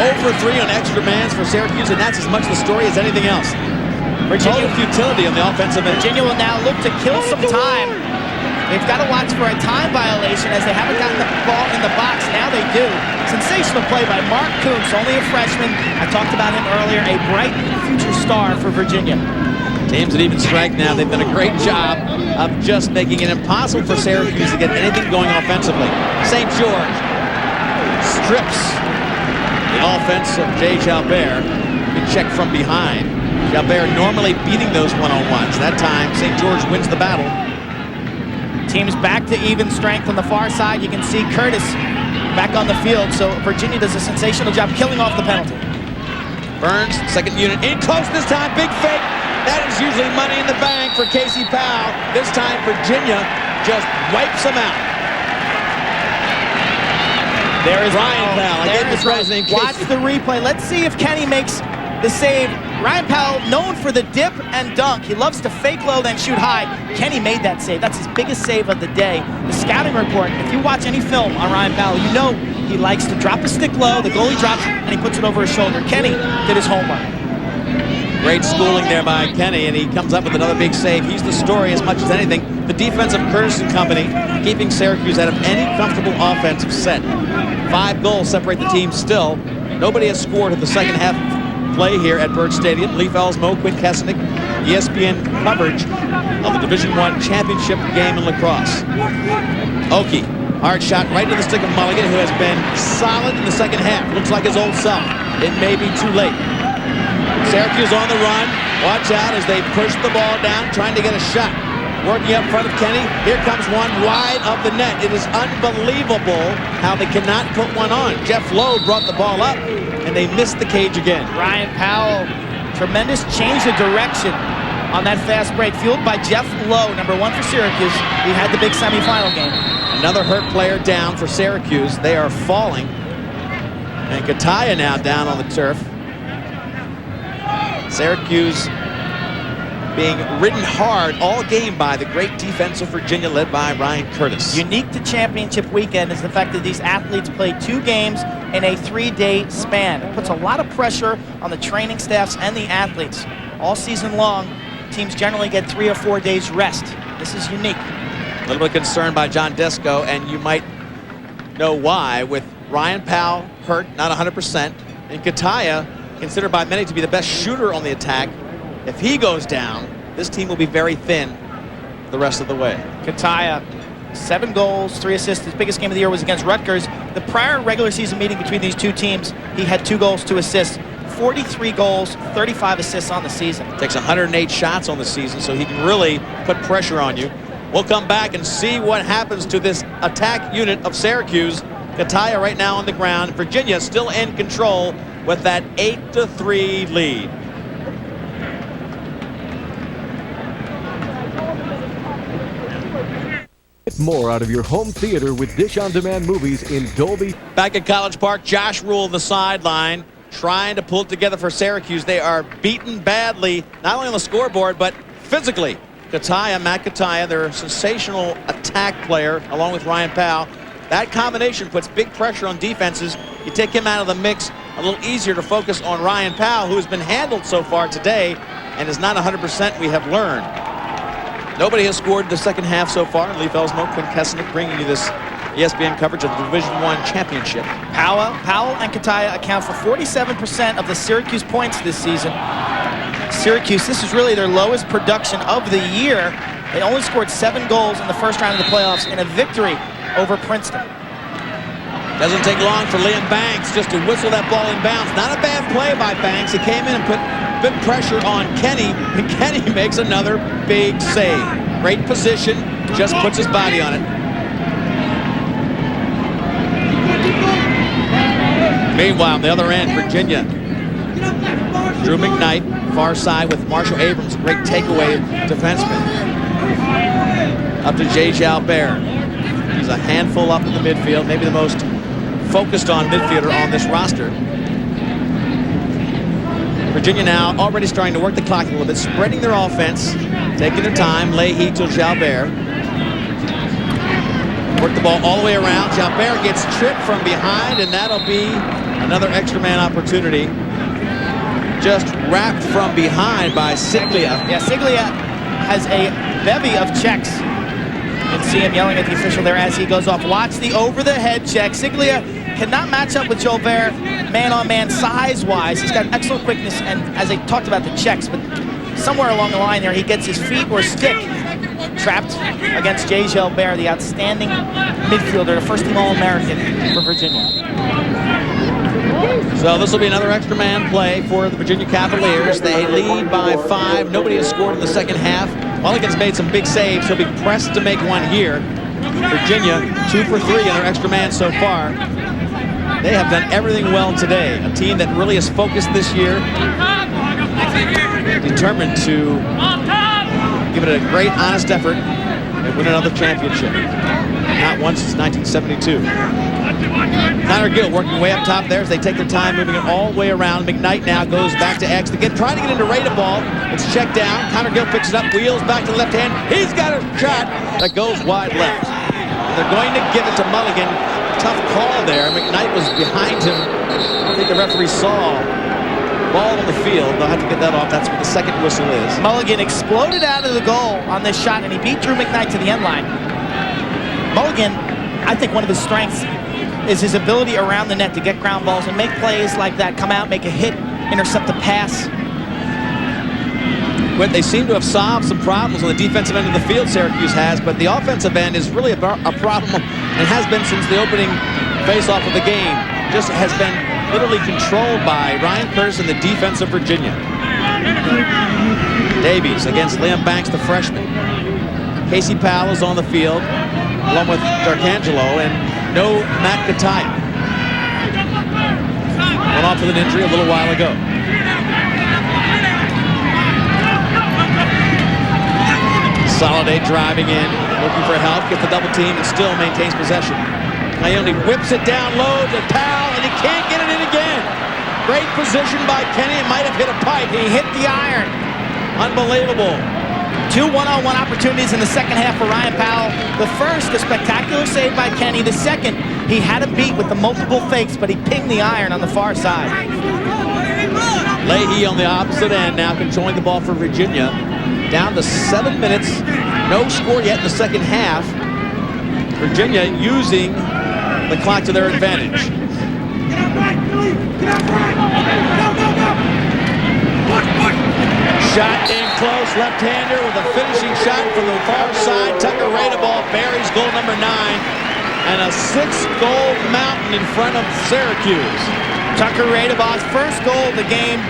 0 for 3 on extra mans for Syracuse, and that's as much the story as anything else. Virginia futility on the offensive end. Virginia will now look to kill some time They've got to watch for a time violation as they haven't gotten the ball in the box. Now they do. Sensational play by Mark Coombs, only a freshman. I talked about him earlier, a bright future star for Virginia. Teams at even strength now. They've done a great job of just making it impossible for Syracuse to get anything going offensively. St. George strips the offense of Jay Jalbert. Good check from behind. Jalbert normally beating those one-on-ones. That time, St. George wins the battle. Teams back to even strength on the far side. You can see Curtis back on the field. So Virginia does a sensational job killing off the penalty. Burns, second unit, in close this time. Big fake. That is usually money in the bank for Casey Powell. This time, Virginia just wipes them out. There is Ryan Powell. Watch the replay. Let's see if Kenny makes the save. Ryan Powell, known for the dip and dunk. He loves to fake low, then shoot high. Kenny made that save. That's his biggest save of the day. The scouting report, if you watch any film on Ryan Powell, you know he likes to drop a stick low, the goalie drops, and he puts it over his shoulder. Kenny did his homework. Great schooling there by Kenny, and he comes up with another big save. He's the story as much as anything. The defense of Curtis and company keeping Syracuse out of any comfortable offensive set. 5 goals separate the teams still. Nobody has scored in the second half play here at Byrd Stadium. Lee Felsmo, Quinn Kesnick, ESPN coverage of the Division I championship game in lacrosse. Oki, hard shot right to the stick of Mulligan, who has been solid in the second half. Looks like his old self. It may be too late. Syracuse on the run. Watch out as they push the ball down, trying to get a shot. Working up front of Kenny. Here comes one wide of the net. It is unbelievable how they cannot put one on. Jeff Lowe brought the ball up, and they missed the cage again. Ryan Powell, tremendous change of direction on that fast break, fueled by Jeff Lowe, number 1 for Syracuse. He had the big semifinal game. Another hurt player down for Syracuse. They are falling. And Kataya now down on the turf. Syracuse being ridden hard all game by the great defense of Virginia, led by Ryan Curtis. Unique to championship weekend is the fact that these athletes played 2 games in a 3-day span. It puts a lot of pressure on the training staffs and the athletes. All season long, teams generally get 3 or 4 days rest. This is unique. A little bit concerned by John Desko, and you might know why, with Ryan Powell hurt, not 100%, and Kataya, considered by many to be the best shooter on the attack. If he goes down, this team will be very thin the rest of the way. Kataya, 7 goals, 3 assists. His biggest game of the year was against Rutgers. The prior regular season meeting between these two teams, he had 2 goals, 2 assists. 43 goals, 35 assists on the season. Takes 108 shots on the season, so he can really put pressure on you. We'll come back and see what happens to this attack unit of Syracuse. Kataya right now on the ground. Virginia still in control with that 8-3 lead. Get more out of your home theater with Dish On Demand movies in Dolby. Back at College Park, Josh Rule on the sideline, trying to pull it together for Syracuse. They are beaten badly, not only on the scoreboard, but physically. Kataya, Matt Kataya, their sensational attack player, along with Ryan Powell. That combination puts big pressure on defenses. You take him out of the mix, a little easier to focus on Ryan Powell, who has been handled so far today and is not 100%, we have learned. Nobody has scored the second half so far. Lee Felsmo, Quinn Kesnick bringing you this ESPN coverage of the Division I championship. Powell and Kataya account for 47% of the Syracuse points this season. Syracuse, this is really their lowest production of the year. They only scored 7 goals in the first round of the playoffs in a victory over Princeton. Doesn't take long for Liam Banks just to whistle that ball in bounds. Not a bad play by Banks. He came in and put bit pressure on Kenny, and Kenny makes another big save. Great position, just puts his body on it. Meanwhile, on the other end, Virginia. Drew McKnight, far side with Marshall Abrams, great takeaway defenseman. Up to Jay Jalbert. He's a handful up in the midfield, maybe the most focused on midfielder on this roster. Virginia now already starting to work the clock a little bit, spreading their offense, taking their time. Leahy to Jalbert. Work the ball all the way around. Jalbert gets tripped from behind, and that'll be another extra man opportunity. Just wrapped from behind by Siglia. Yeah, Siglia has a bevy of checks. You can see him yelling at the official there as he goes off. Watch the over-the-head check. Siglia cannot match up with Jolbert man-on-man size-wise. He's got excellent quickness, and as I talked about the checks, but somewhere along the line there, he gets his feet or stick trapped against Jay Jolbert, the outstanding midfielder, the first-team All-American for Virginia. So this will be another extra man play for the Virginia Cavaliers. They lead by 5. Nobody has scored in the second half. Mulligan's made some big saves. He'll be pressed to make one here. Virginia 2 for 3 in their extra man so far. They have done everything well today. A team that really is focused this year, determined to give it a great, honest effort and win another championship. Not once since 1972. Connor Gill working way up top there as they take their time moving it all the way around. McKnight now goes back to X again, trying to get into Rate of ball. It's checked down. Connor Gill picks it up, wheels back to the left hand. He's got a shot that goes wide left. They're going to give it to Mulligan. Tough call there. McKnight was behind him. I think the referee saw ball on the field. They'll have to get that off. That's what the second whistle is. Mulligan exploded out of the goal on this shot, and he beat Drew McKnight to the end line. Mulligan, I think one of his strengths is his ability around the net to get ground balls and make plays like that, come out, make a hit, intercept a pass. But they seem to have solved some problems on the defensive end of the field, Syracuse has, but the offensive end is really a problem and has been since the opening face-off of the game. Just has been literally controlled by Ryan Curtis and the defense of Virginia. Davies against Liam Banks, the freshman. Casey Powell is on the field, along with D'Arcangelo, and no Matt Kataya. Went off with an injury a little while ago. Soliday driving in, looking for help, gets the double team, and still maintains possession. Ione whips it down low to Powell, and he can't get it in again. Great position by Kenny. It might have hit a pipe. He hit the iron. Unbelievable. 2 one-on-one opportunities in the second half for Ryan Powell. The first, a spectacular save by Kenny. The second, he had a beat with the multiple fakes, but he pinged the iron on the far side. Leahy on the opposite end now controlling the ball for Virginia. Down to 7 minutes. No score yet in the second half. Virginia using the clock to their advantage. Shot in close, left-hander with a finishing shot from the far side. Tucker Radeball buries goal number 9. And a 6-goal mountain in front of Syracuse. Tucker Radeball's first goal of the game.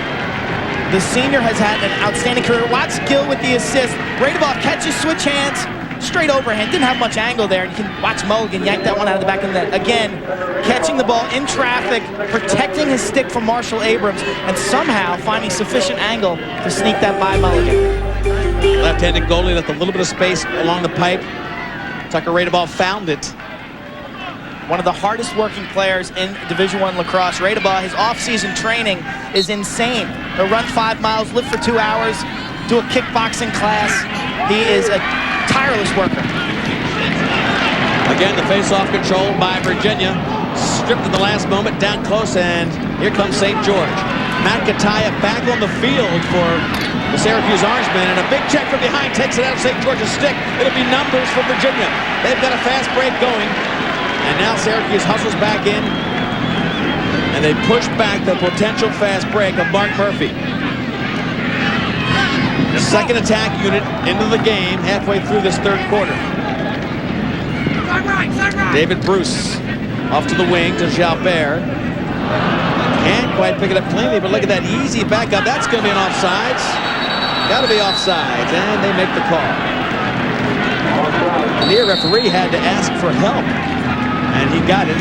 The senior has had an outstanding career. Watch Gill with the assist. Radeball catches, switch hands, straight overhand. Didn't have much angle there. You can watch Mulligan yank that one out of the back of the net. Again, catching the ball in traffic, protecting his stick from Marshall Abrams, and somehow finding sufficient angle to sneak that by Mulligan. Left-handed goalie left a little bit of space along the pipe. Tucker Radeball found it. One of the hardest working players in Division I lacrosse. Radeball, his off-season training is insane. He'll run 5 miles, live for 2 hours, do a kickboxing class. He is a tireless worker. Again, the face-off controlled by Virginia. Stripped at the last moment, down close, and here comes St. George. Matt Kataya back on the field for the Syracuse Orangemen, and a big check from behind takes it out of St. George's stick. It'll be numbers for Virginia. They've got a fast break going. And now Syracuse hustles back in, and they push back the potential fast break of Mark Murphy. The second attack unit into the game halfway through this third quarter. David Bruce off to the wing to Jalbert. Can't quite pick it up cleanly, but look at that easy backup. That's going to be an offsides. Got to be offsides, and they make the call. The near referee had to ask for help. And he got it.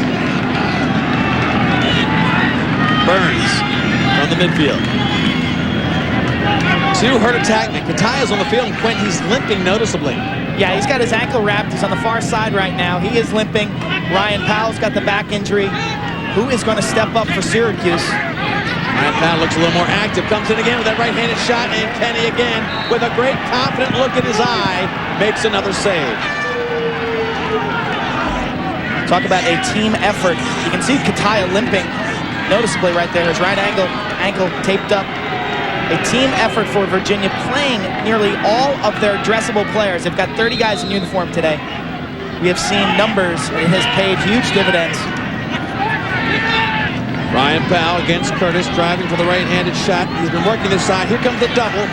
Burns from the midfield. 2 hurt attackmen. Kataya's on the field, and Quint, he's limping noticeably. Yeah, he's got his ankle wrapped. He's on the far side right now. He is limping. Ryan Powell's got the back injury. Who is going to step up for Syracuse? Ryan Powell looks a little more active. Comes in again with that right-handed shot, and Kenny again, with a great confident look in his eye, makes another save. Talk about a team effort. You can see Kataya limping noticeably right there. His right ankle taped up. A team effort for Virginia, playing nearly all of their dressable players. They've got 30 guys in uniform today. we have seen numbers, and it has paid huge dividends. Ryan Powell against Curtis, driving for the right-handed shot. He's been working this side. Here comes the double.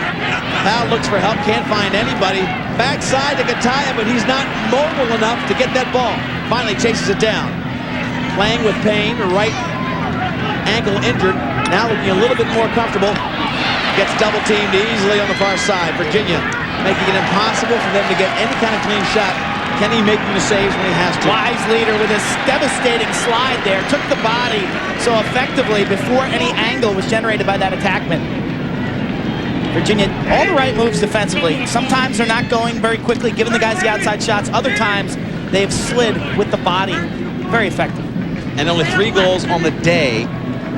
Powell looks for help, can't find anybody. Backside to Kataya, but he's not mobile enough to get that ball. Finally chases it down. Playing with pain, right ankle injured. Now looking a little bit more comfortable. Gets double-teamed easily on the far side. Virginia making it impossible for them to get any kind of clean shot. Kenny making the saves when he has to. Wise leader with a devastating slide there. Took the body so effectively before any angle was generated by that attackman. Virginia, all the right moves defensively. Sometimes they're not going very quickly, giving the guys the outside shots. Other times, they've slid with the body. Very effective. And only 3 goals on the day.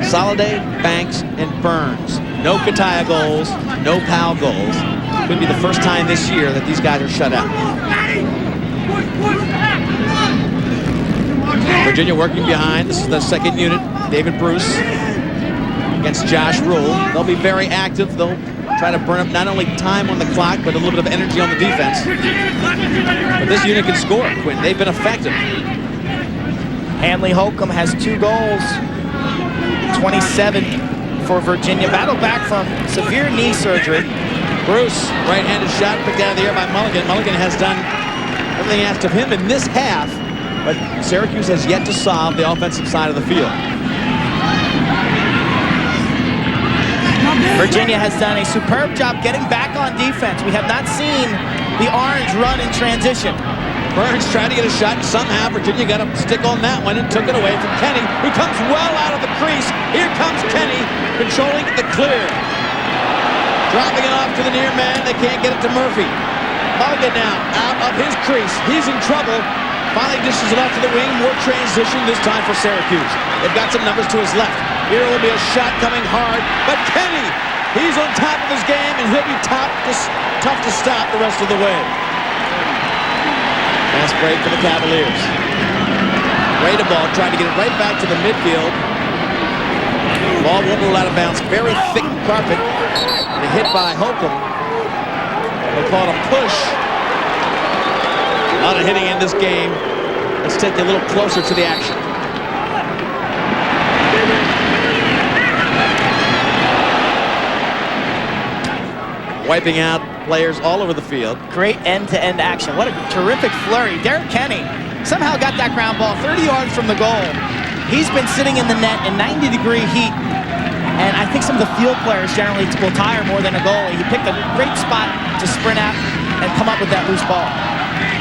Soliday, Banks, and Burns. No Kataya goals, no Powell goals. Could be the first time this year that these guys are shut out. Virginia working behind. This is the second unit. David Bruce against Josh Rule. They'll be very active. They'll try to burn up not only time on the clock, but a little bit of energy on the defense. But this unit can score, Quinn. They've been effective. Hanley Holcomb has 2 goals. 27 for Virginia. Battled back from severe knee surgery. Bruce, right-handed shot picked out of the air by Mulligan. Mulligan has done everything asked of him in this half, but Syracuse has yet to solve the offensive side of the field. Virginia has done a superb job getting back on defense. We have not seen the Orange run in transition. Burns tried to get a shot, and somehow Virginia got a stick on that one and took it away from Kenny, who comes well out of the crease. Here comes Kenny, controlling the clear. Dropping it off to the near man. They can't get it to Murphy. Mulligan now out of his crease. He's in trouble. Finally dishes it off to the wing. More transition this time for Syracuse. They've got some numbers to his left. Here will be a shot coming hard, but Kenny, he's on top of his game, and he'll be tough to stop the rest of the way. Fast break for the Cavaliers. Ball trying to get it right back to the midfield. Ball won't roll out of bounds. Very thick carpet. And a hit by Holcomb. They call it a push. A lot of hitting in this game. Let's take you a little closer to the action. Wiping out players all over the field. Great end-to-end action. What a terrific flurry. Derek Kenny somehow got that ground ball 30 yards from the goal. He's been sitting in the net in 90-degree heat, and I think some of the field players generally will tire more than a goalie. He picked a great spot to sprint out and come up with that loose ball.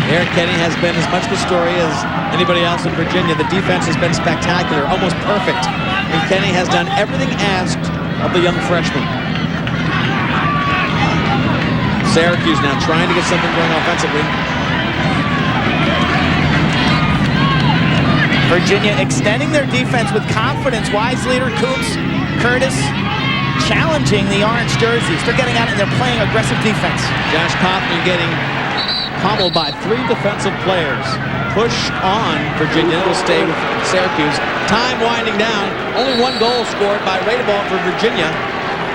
Derek Kenny has been as much the story as anybody else in Virginia. The defense has been spectacular, almost perfect. And Kenny has done everything asked of the young freshman. Syracuse now trying to get something going offensively. Virginia extending their defense with confidence. Wise leader Kuntz, Curtis challenging the orange jerseys. They're getting out and they're playing aggressive defense. Josh Kaufman getting pummeled by 3 defensive players. Push on Virginia. Will stay with Syracuse. Time winding down. Only 1 goal scored by Radeball for Virginia.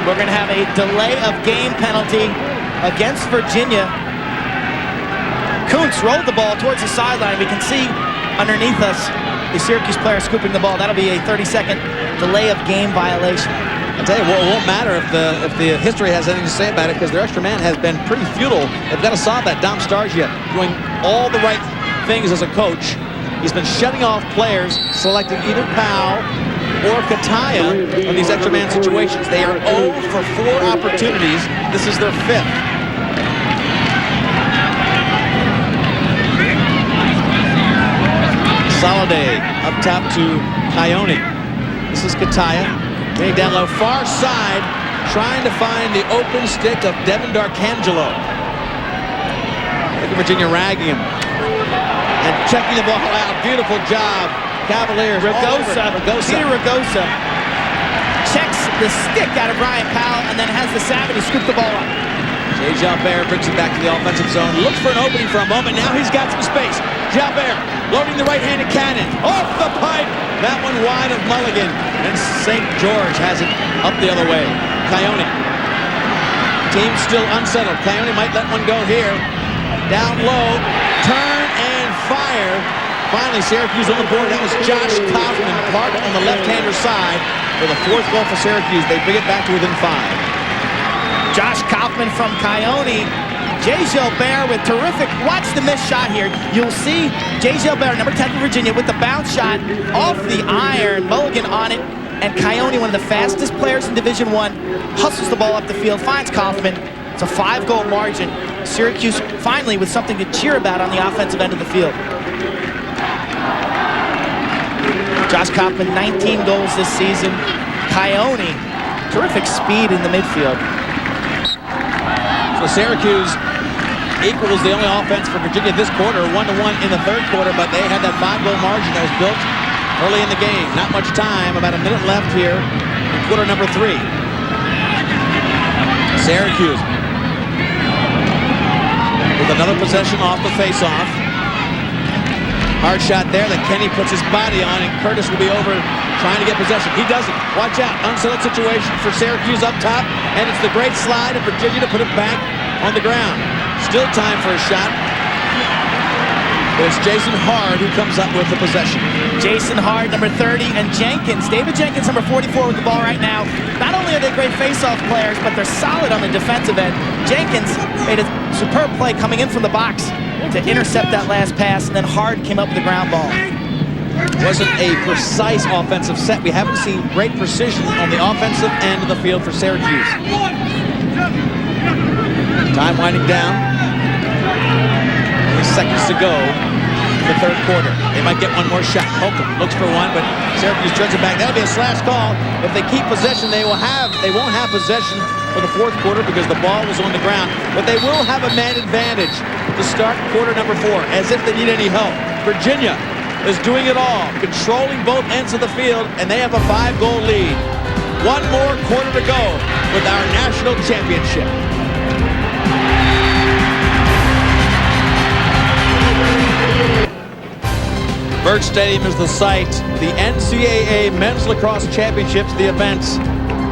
We're going to have a delay of game penalty against Virginia. Kuntz rolled the ball towards the sideline. We can see underneath us the Syracuse player scooping the ball. That'll be a 30-second delay of game violation. I'll tell you what, it won't matter if the history has anything to say about it, because their extra man has been pretty futile. They've got to solve that. Dom Starsia doing all the right things as a coach. He's been shutting off players, selecting either Powell or Kataya in these extra man situations. They are 0 for 4 opportunities. This is their 5th. Soliday up top to Coyote. This is Kataya. Getting down low, far side, trying to find the open stick of Devin D'Arcangelo. Look at Virginia ragging him. And checking the ball out. Beautiful job. Cavaliers. Peter Ragosa checks the stick out of Ryan Powell and then has the savvy to scoop the ball up. Jay Jalbert brings it back to the offensive zone. Looks for an opening for a moment. Now he's got some space. Jalbert loading the right-handed cannon. Off the pipe. That one wide of Mulligan. And St. George has it up the other way. Coyote. Team still unsettled. Coyote might let one go here. Down low. Turn and fire. finally, Syracuse on the board. That was Josh Kaufman parked on the left-hander side for the 4th goal for Syracuse. They bring it back to within 5. Josh Kaufman from Coyote. Jay Gilbert with terrific, watch the missed shot here. You'll see Jay Gilbert, number 10 for Virginia, with the bounce shot off the iron. Mulligan on it, and Coyote, one of the fastest players in Division I, hustles the ball up the field, finds Kaufman. It's a 5-goal margin. Syracuse finally with something to cheer about on the offensive end of the field. Josh Kaufman, 19 goals this season. Coyote, terrific speed in the midfield. So Syracuse equals the only offense for Virginia this quarter, 1-1 in the 3rd quarter, but they had that 5-goal margin that was built early in the game. Not much time, about a minute left here in quarter number 3. Syracuse with another possession off the face-off. Hard shot there that Kenny puts his body on, and Curtis will be over trying to get possession. He doesn't. Watch out. Unsettled situation for Syracuse up top, and it's the great slide of Virginia to put it back on the ground. Still time for a shot. But it's Jason Hard who comes up with the possession. Jason Hard, number 30, and Jenkins. David Jenkins, number 44, with the ball right now. Not only are they great face-off players, but they're solid on the defensive end. Jenkins made a superb play coming in from the box to intercept that last pass, and then Hard came up with the ground ball. Wasn't a precise offensive set. We haven't seen great precision on the offensive end of the field for Syracuse. Time winding down. Only seconds to go in the 3rd quarter. They might get one more shot. Holcomb looks for one, but Syracuse turns it back. That'll be a slash call. If they keep possession, they won't have possession for the 4th quarter because the ball was on the ground. But they will have a man advantage to start quarter number 4, as if they need any help. Virginia is doing it all, controlling both ends of the field, and they have a 5-goal lead. One more quarter to go with our national championship. Byrd Stadium is the site. The NCAA Men's Lacrosse Championships, the event,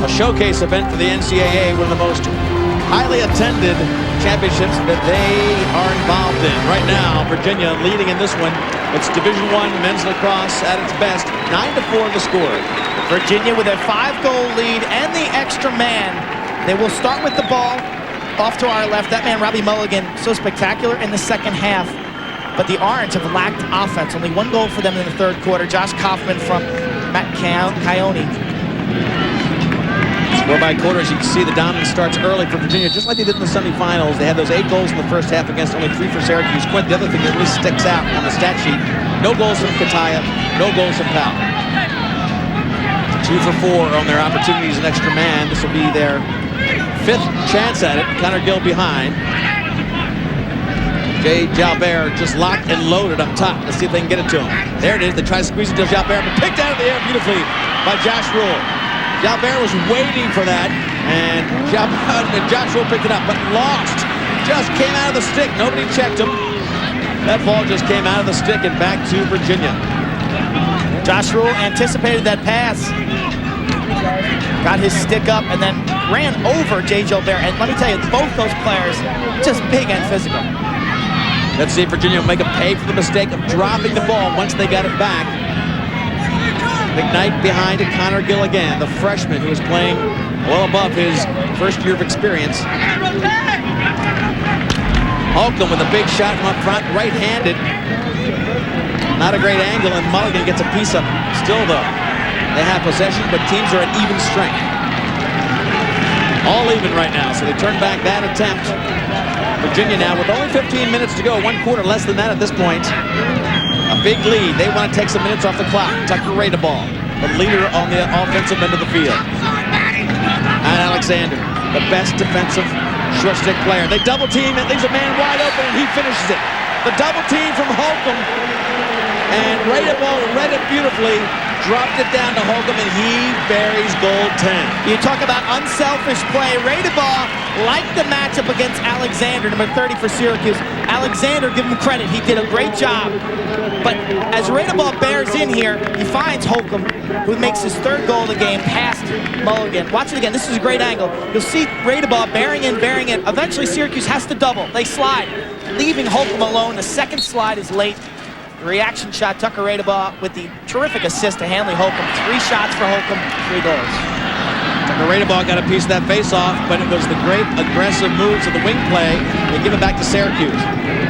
a showcase event for the NCAA, one of the most highly attended championships that they are involved in. Right now, Virginia leading in this one. It's Division I men's lacrosse at its best, 9-4 the score. Virginia with a 5-goal lead and the extra man. They will start with the ball off to our left. That man, Robbie Mulligan, so spectacular in the 2nd half. But the Orange have lacked offense. Only 1 goal for them in the 3rd quarter. Josh Kaufman from Matt Coyote. Score by quarters, you can see the dominance starts early for Virginia, just like they did in the semifinals. They had those 8 goals in the 1st half against only 3 for Syracuse. Quint, the other thing that really sticks out on the stat sheet, no goals from Kataya, no goals from Powell. 2 for 4 on their opportunities, an extra man. This will be their 5th chance at it. Connor Gill behind. Jay Jalbert just locked and loaded up top. Let's see if they can get it to him. There it is. They try to squeeze it to Jalbert, but picked out of the air beautifully by Josh Rule. Jalbert was waiting for that, and Josh Rule picked it up, but lost. Just came out of the stick. Nobody checked him. That ball just came out of the stick and back to Virginia. Josh Rule anticipated that pass. Got his stick up and then ran over Jay Gilbert. And let me tell you, both those players, just big and physical. Let's see if Virginia will make them pay for the mistake of dropping the ball once they got it back. McKnight behind it, Connor Gill again, the freshman who is playing well above his 1st year of experience. Holcomb with a big shot from up front, right-handed. Not a great angle, and Mulligan gets a piece of it. Still, though, they have possession, but teams are at even strength. All even right now, so they turn back that attempt. Virginia now with only 15 minutes to go, 1 quarter less than that at this point. A big lead. They want to take some minutes off the clock. Tucker Radeball, the leader on the offensive end of the field. And Alexander, the best defensive short stick player. They double team, it leaves a man wide open, and he finishes it. The double team from Holcomb, and Radeball read it beautifully, dropped it down to Holcomb, and he buries goal 10. You talk about unselfish play. Radeball liked the matchup against Alexander, number 30 for Syracuse. Alexander, give him credit, he did a great job. But as Radeball bears in here, he finds Holcomb, who makes his 3rd goal of the game, past Mulligan. Watch it again, this is a great angle. You'll see Radeball bearing in. Eventually Syracuse has to double. They slide, leaving Holcomb alone. The 2nd slide is late. reaction shot, Tucker Radebaugh with the terrific assist to Hanley Holcomb. 3 shots for Holcomb, 3 goals. Tucker Radebaugh got a piece of that face-off, but it was the great aggressive moves of the wing play that give it back to Syracuse.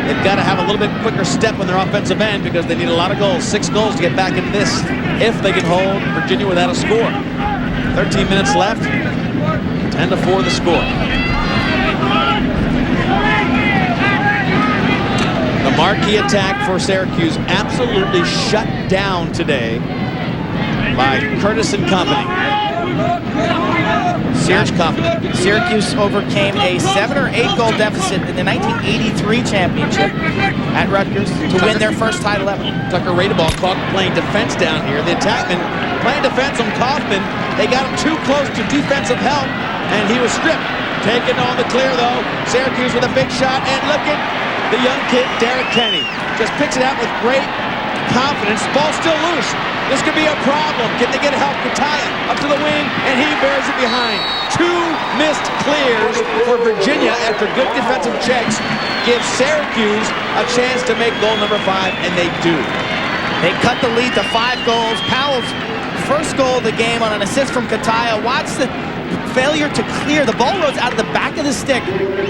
They've got to have a little bit quicker step on their offensive end because they need a lot of goals, 6 goals to get back into this if they can hold Virginia without a score. 13 minutes left, 10-4 the score. The marquee attack for Syracuse absolutely shut down today by Curtis and company. Syracuse overcame a 7 or 8 goal deficit in the 1983 championship at Rutgers to win their first title ever. Tucker Radebaugh caught playing defense down here. The attackman playing defense on Kaufman. They got him too close to defensive help, and he was stripped. Taken on the clear, though. Syracuse with a big shot, and look at the young kid, Derek Kenny. Just picks it out with great confidence. Ball still loose. This could be a problem. Can they get help? Kataya up to the wing, and he bears it behind. 2 missed clears for Virginia after good defensive checks give Syracuse a chance to make goal number 5, and they do. They cut the lead to 5 goals. Powell's first goal of the game on an assist from Kataya. Watch the failure to clear. The ball rolls out of the back of the stick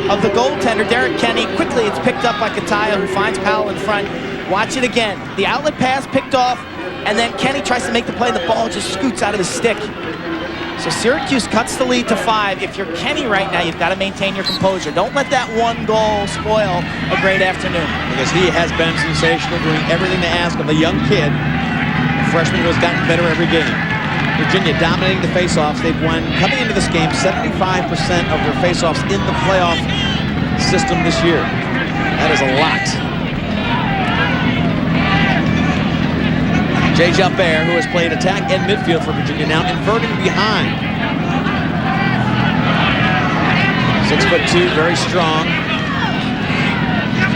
of the goaltender, Derek Kenny. Quickly, it's picked up by Kataya, who finds Powell in front. Watch it again. The outlet pass picked off, and then Kenny tries to make the play, and the ball just scoots out of the stick. So Syracuse cuts the lead to 5. If you're Kenny right now, you've got to maintain your composure. Don't let that 1 goal spoil a great afternoon. Because he has been sensational, doing everything to ask of a young kid, a freshman who has gotten better every game. Virginia dominating the faceoffs. They've won, coming into this game, 75% of their faceoffs in the playoff system this year. That is a lot. Jay Jalbert, who has played attack and midfield for Virginia, now inverting behind. 6'2", very strong.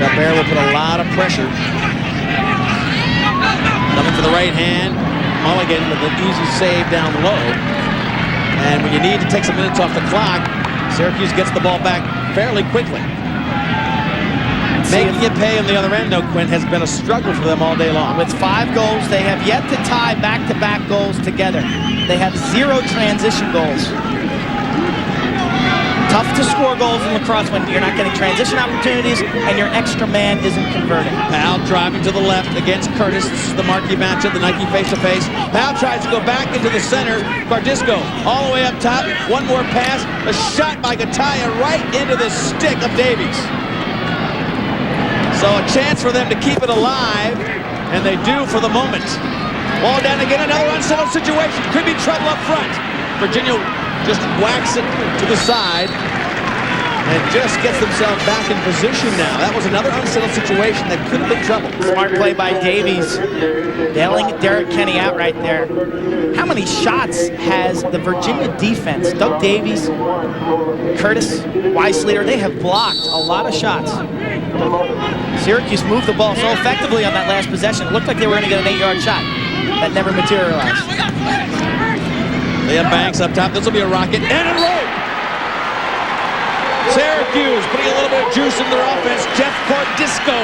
Jalbert will put a lot of pressure. Coming for the right hand. Mulligan with an easy save down low. And when you need to take some minutes off the clock, Syracuse gets the ball back fairly quickly. Making it pay on the other end, though, Quinn, has been a struggle for them all day long. With 5 goals, they have yet to tie back-to-back goals together. They have 0 transition goals. Tough to score goals in lacrosse when you're not getting transition opportunities and your extra man isn't converting. Powell driving to the left against Curtis. This is the marquee matchup, the Nike face-to-face. Powell tries to go back into the center. Cardisco all the way up top. One more pass. A shot by Kataya right into the stick of Davies. So a chance for them to keep it alive, and they do for the moment. Ball down again, another unsettled situation. Could be trouble up front. Virginia just whacks it to the side and just gets themselves back in position now. That was another unsettled situation that could have been trouble. Smart play by Davies, bailing Derek Kenny out right there. How many shots has the Virginia defense? Doug Davies, Curtis, Weissleiter, they have blocked a lot of shots. Syracuse moved the ball so effectively on that last possession. It looked like they were going to get an 8-yard shot. That never materialized. Liam Banks up top. This will be a rocket. And a roll! Syracuse putting a little bit of juice in their offense. Jeff Cordisco,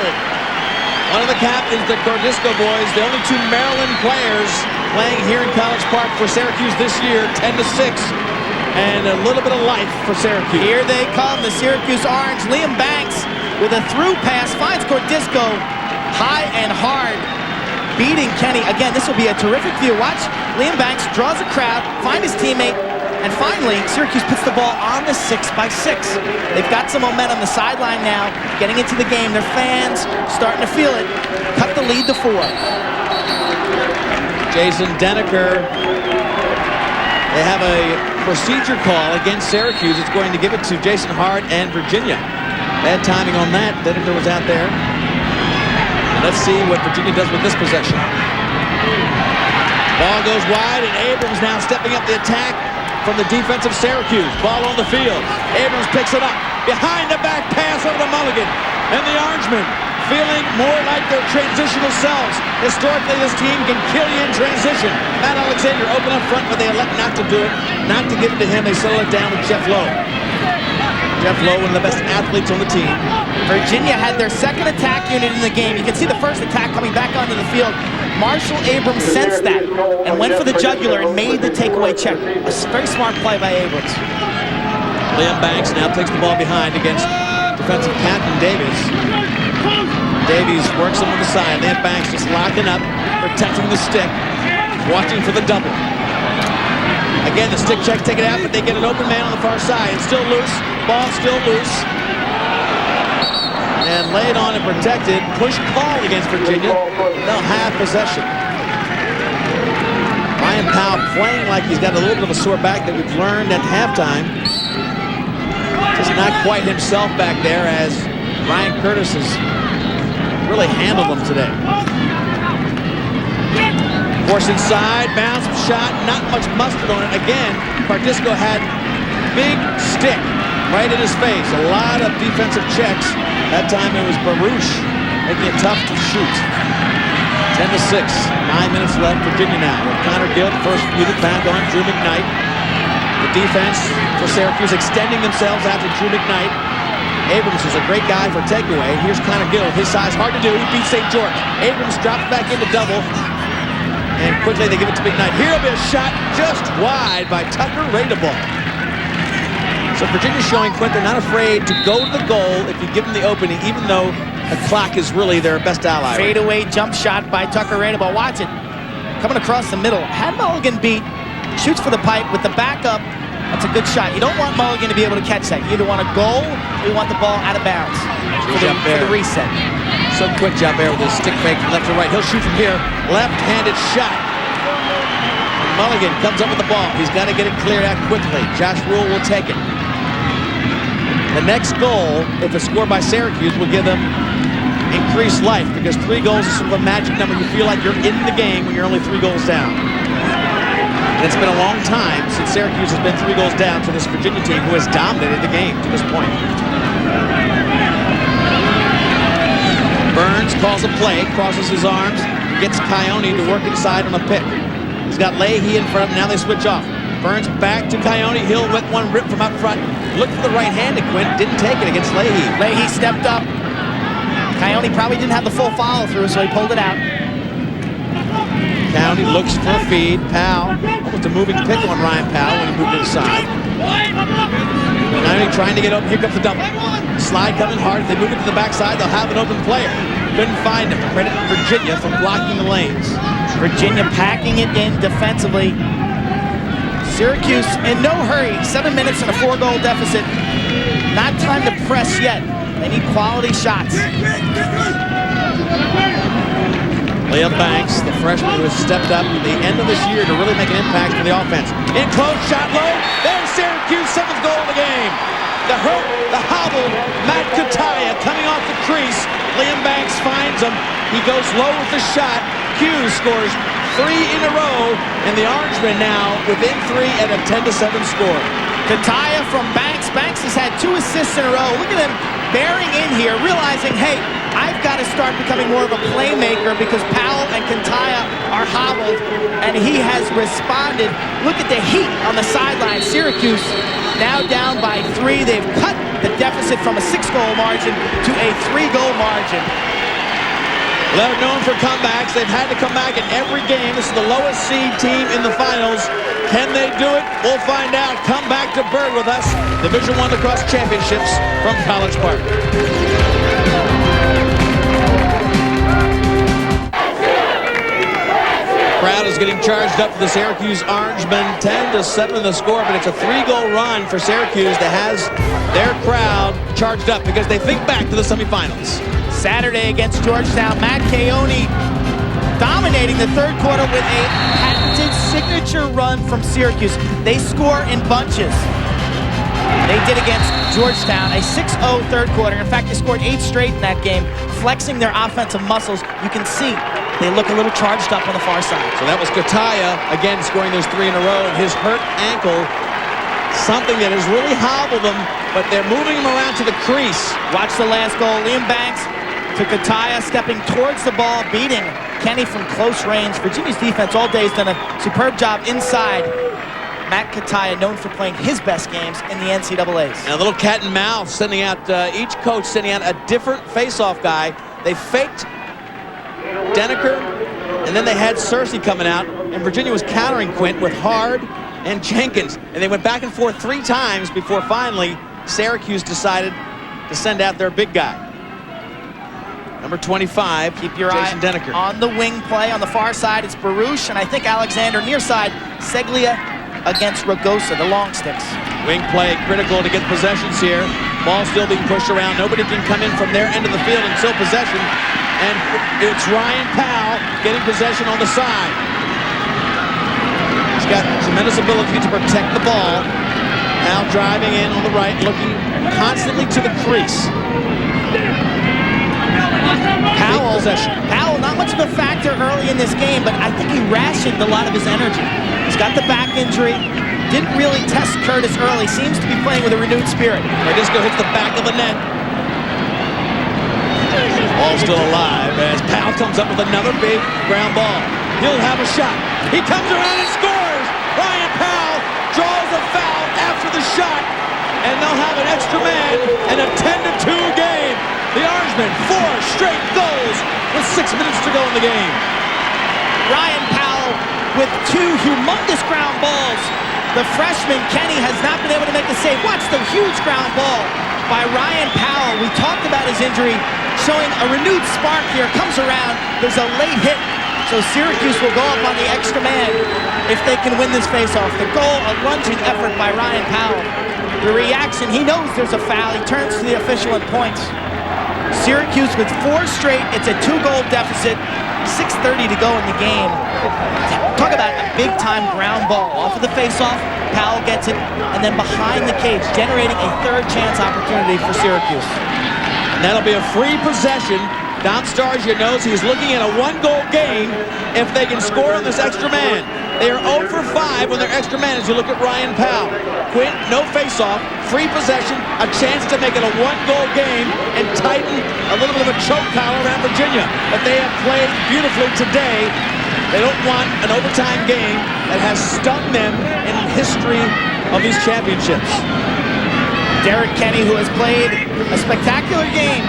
one of the captains, the Cordisco boys, the only 2 Maryland players playing here in College Park for Syracuse this year, 10-6. And a little bit of life for Syracuse. Here they come, the Syracuse Orange. Liam Banks with a through pass finds Cordisco high and hard, beating Kenny. Again, this will be a terrific view. Watch, Liam Banks draws a crowd, find his teammate, and finally, Syracuse puts the ball on the 6x6. They've got some momentum, the sideline now, getting into the game. Their fans starting to feel it. Cut the lead to 4. Jason Denneker, they have a procedure call against Syracuse. It's going to give it to Jason Hart and Virginia. Bad timing on that. Denneker was out there. And let's see what Virginia does with this possession. Ball goes wide, and Abrams now stepping up the attack from the defense of Syracuse. Ball on the field. Abrams picks it up. Behind the back pass over to Mulligan. And the Orangemen feeling more like their transitional selves. Historically, this team can kill you in transition. Matt Alexander open up front, but they elect not to do it. Not to give it to him. They settle it down with Jeff Lowe. Jeff Lowe, one of the best athletes on the team. Virginia had their second attack unit in the game. You can see the first attack coming back onto the field. Marshall Abrams sensed that and went for the jugular and made the takeaway check. A very smart play by Abrams. Liam Banks now takes the ball behind against defensive Captain Davies. Davies works him on the side. Liam Banks just locking up, protecting the stick, watching for the double. Again, the stick check taken out, but they get an open man on the far side. It's still loose. Ball still loose. And laid on and protected. Push call against Virginia. They'll have possession. Ryan Powell playing like he's got a little bit of a sore back that we've learned at halftime. Just not quite himself back there as Ryan Curtis has really handled him today. Force inside, bounce shot, not much mustard on it. Again, Pardisco had big stick right in his face. A lot of defensive checks. That time it was Baruch making it tough to shoot. 10-6, 9 minutes left. Virginia now with Connor Gill, the first muted foul on Drew McKnight. The defense for Syracuse extending themselves after Drew McKnight. Abrams is a great guy for takeaway. Here's Connor Gill. His size hard to do. He beats St. George. Abrams drops back into double. And quickly they give it to McKnight. Here'll be a shot just wide by Tucker Radeball. So Virginia's showing, Quint, they're not afraid to go to the goal if you give them the opening, even though the clock is really their best ally. Fadeaway jump shot by Tucker Radeball. Watch it. Coming across the middle. Had Mulligan beat. Shoots for the pipe with the backup. That's a good shot. You don't want Mulligan to be able to catch that. You either want a goal or you want the ball out of bounds for the reset. So quick job there with his stick fake from left to right. He'll shoot from here. Left-handed shot. And Mulligan comes up with the ball. He's got to get it cleared out quickly. Josh Rule will take it. The next goal, if it's scored by Syracuse, will give them increased life because 3 goals is sort of a magic number. You feel like you're in the game when you're only 3 goals down. And it's been a long time since Syracuse has been 3 goals down to this Virginia team who has dominated the game to this point. Burns calls a play, crosses his arms, gets Coyote to work inside on a pick. He's got Leahy in front of him. Now they switch off. Burns back to Coyote. Hill with one rip from out front. Looked for the right-handed Quint. Didn't take it against Leahy. Leahy stepped up. Coyote probably didn't have the full follow-through, so he pulled it out. Coyote looks for a feed. Powell, almost a moving pick on Ryan Powell when he moved to the side. Coyote trying to get open. Here comes the double. Slide coming hard. If they move it to the backside, they'll have an open player. Couldn't find him. Credit Virginia for blocking the lanes. Virginia packing it in defensively. Syracuse in no hurry. 7 minutes and a 4-goal deficit. Not time to press yet. They need quality shots. Liam Banks, the freshman who has stepped up at the end of this year to really make an impact for the offense. In close, shot low. There's Syracuse, 7th goal of the game. The hurt, the hobble, Matt Kataya coming off the crease. Liam Banks finds him. He goes low with the shot. Hughes scores 3 in a row, and the Orangemen now within 3 at a 10-7 score. Kataya from Banks. Banks has had 2 assists in a row. Look at him bearing in here, realizing, hey, I've got to start becoming more of a playmaker because Powell and Kataya are hobbled, and he has responded. Look at the heat on the sideline. Syracuse now down by 3. They've cut the deficit from a 6-goal margin to a 3-goal margin. They're known for comebacks. They've had to come back in every game. This is the lowest seed team in the finals. Can they do it? We'll find out. Come back to Berg with us. Division I Lacrosse Championships from College Park. Crowd is getting charged up for the Syracuse Orangemen. 10-7 the score, but it's a 3-goal run for Syracuse that has their crowd charged up because they think back to the semifinals. Saturday against Georgetown, Matt Coyote dominating the 3rd quarter with a patented signature run from Syracuse. They score in bunches. They did against Georgetown, a 6-0 3rd quarter. In fact, they scored 8 straight in that game, flexing their offensive muscles. You can see they look a little charged up on the far side. So that was Kataya, again, scoring those 3 in a row. And his hurt ankle, something that has really hobbled them, but they're moving him around to the crease. Watch the last goal. Liam Banks to Kataya, stepping towards the ball, beating Kenny from close range. Virginia's defense all day has done a superb job inside. Matt Kataya, known for playing his best games in the NCAAs. And a little cat and mouse, sending out each coach sending out a different face-off guy. They faked Denneker, and then they had Cersei coming out, and Virginia was countering Quint with Hard and Jenkins. And they went back and forth 3 times before finally Syracuse decided to send out their big guy. Number 25, keep your Jason eye Denneker. On the wing play. On the far side, it's Baruch, and I think Alexander near side, Seglia against Ragosa, the long sticks. Wing play critical to get possessions here. Ball still being pushed around. Nobody can come in from their end of the field until possession. And it's Ryan Powell getting possession on the side. He's got tremendous ability to protect the ball. Powell driving in on the right, looking constantly to the crease. Powell, not much of a factor early in this game, but I think he rationed a lot of his energy. He's got the back injury, didn't really test Curtis early, seems to be playing with a renewed spirit. Radisco hits the back of the net. Ball still alive as Powell comes up with another big ground ball. He'll have a shot. He comes around and scores! Ryan Powell draws a foul after the shot, and they'll have an extra man and a 10-2 game. The Orangemen, 4 straight goals with 6 minutes to go in the game. Ryan Powell with 2 humongous ground balls. The freshman, Kenny, has not been able to make the save. Watch the huge ground ball by Ryan Powell. We talked about his injury, showing a renewed spark here. Comes around, there's a late hit. So Syracuse will go up on the extra man if they can win this faceoff. The goal, a lunging effort by Ryan Powell. The reaction, he knows there's a foul. He turns to the official and points. Syracuse with 4 straight. It's a 2-goal deficit. 6:30 to go in the game. Talk about a big-time ground ball. Off of the face-off, Powell gets it, and then behind the cage, generating a 3rd chance opportunity for Syracuse. And that'll be a free possession. Don Starsia knows he's looking at a 1-goal game if they can score on this extra man. They are 0 for 5 on their extra man as you look at Ryan Powell. Quint, no face-off, free possession, a chance to make it a 1-goal game and tighten a little bit of a choke collar around Virginia. But they have played beautifully today. They don't want an overtime game that has stung them in the history of these championships. Derek Kenny, who has played a spectacular game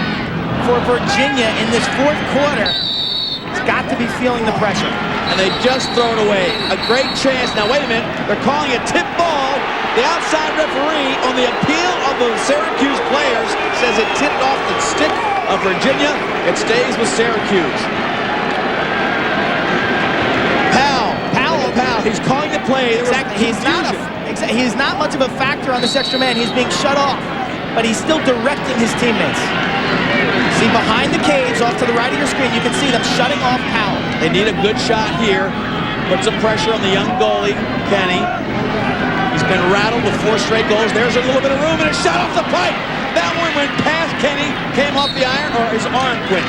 for Virginia in this 4th quarter, has got to be feeling the pressure. And they just throw it away. A great chance. Now, wait a minute. They're calling a tip ball. The outside referee, on the appeal of the Syracuse players, says it tipped off the stick of Virginia. It stays with Syracuse. Powell. He's calling the play. Exactly. He's not much of a factor on this extra man. He's being shut off, but he's still directing his teammates. See, behind the cage, off to the right of your screen, you can see them shutting off Powell. They need a good shot here. Put some pressure on the young goalie, Kenny. He's been rattled with 4 straight goals. There's a little bit of room, and a shot off the pipe. That one went past Kenny, came off the iron, or his arm quit.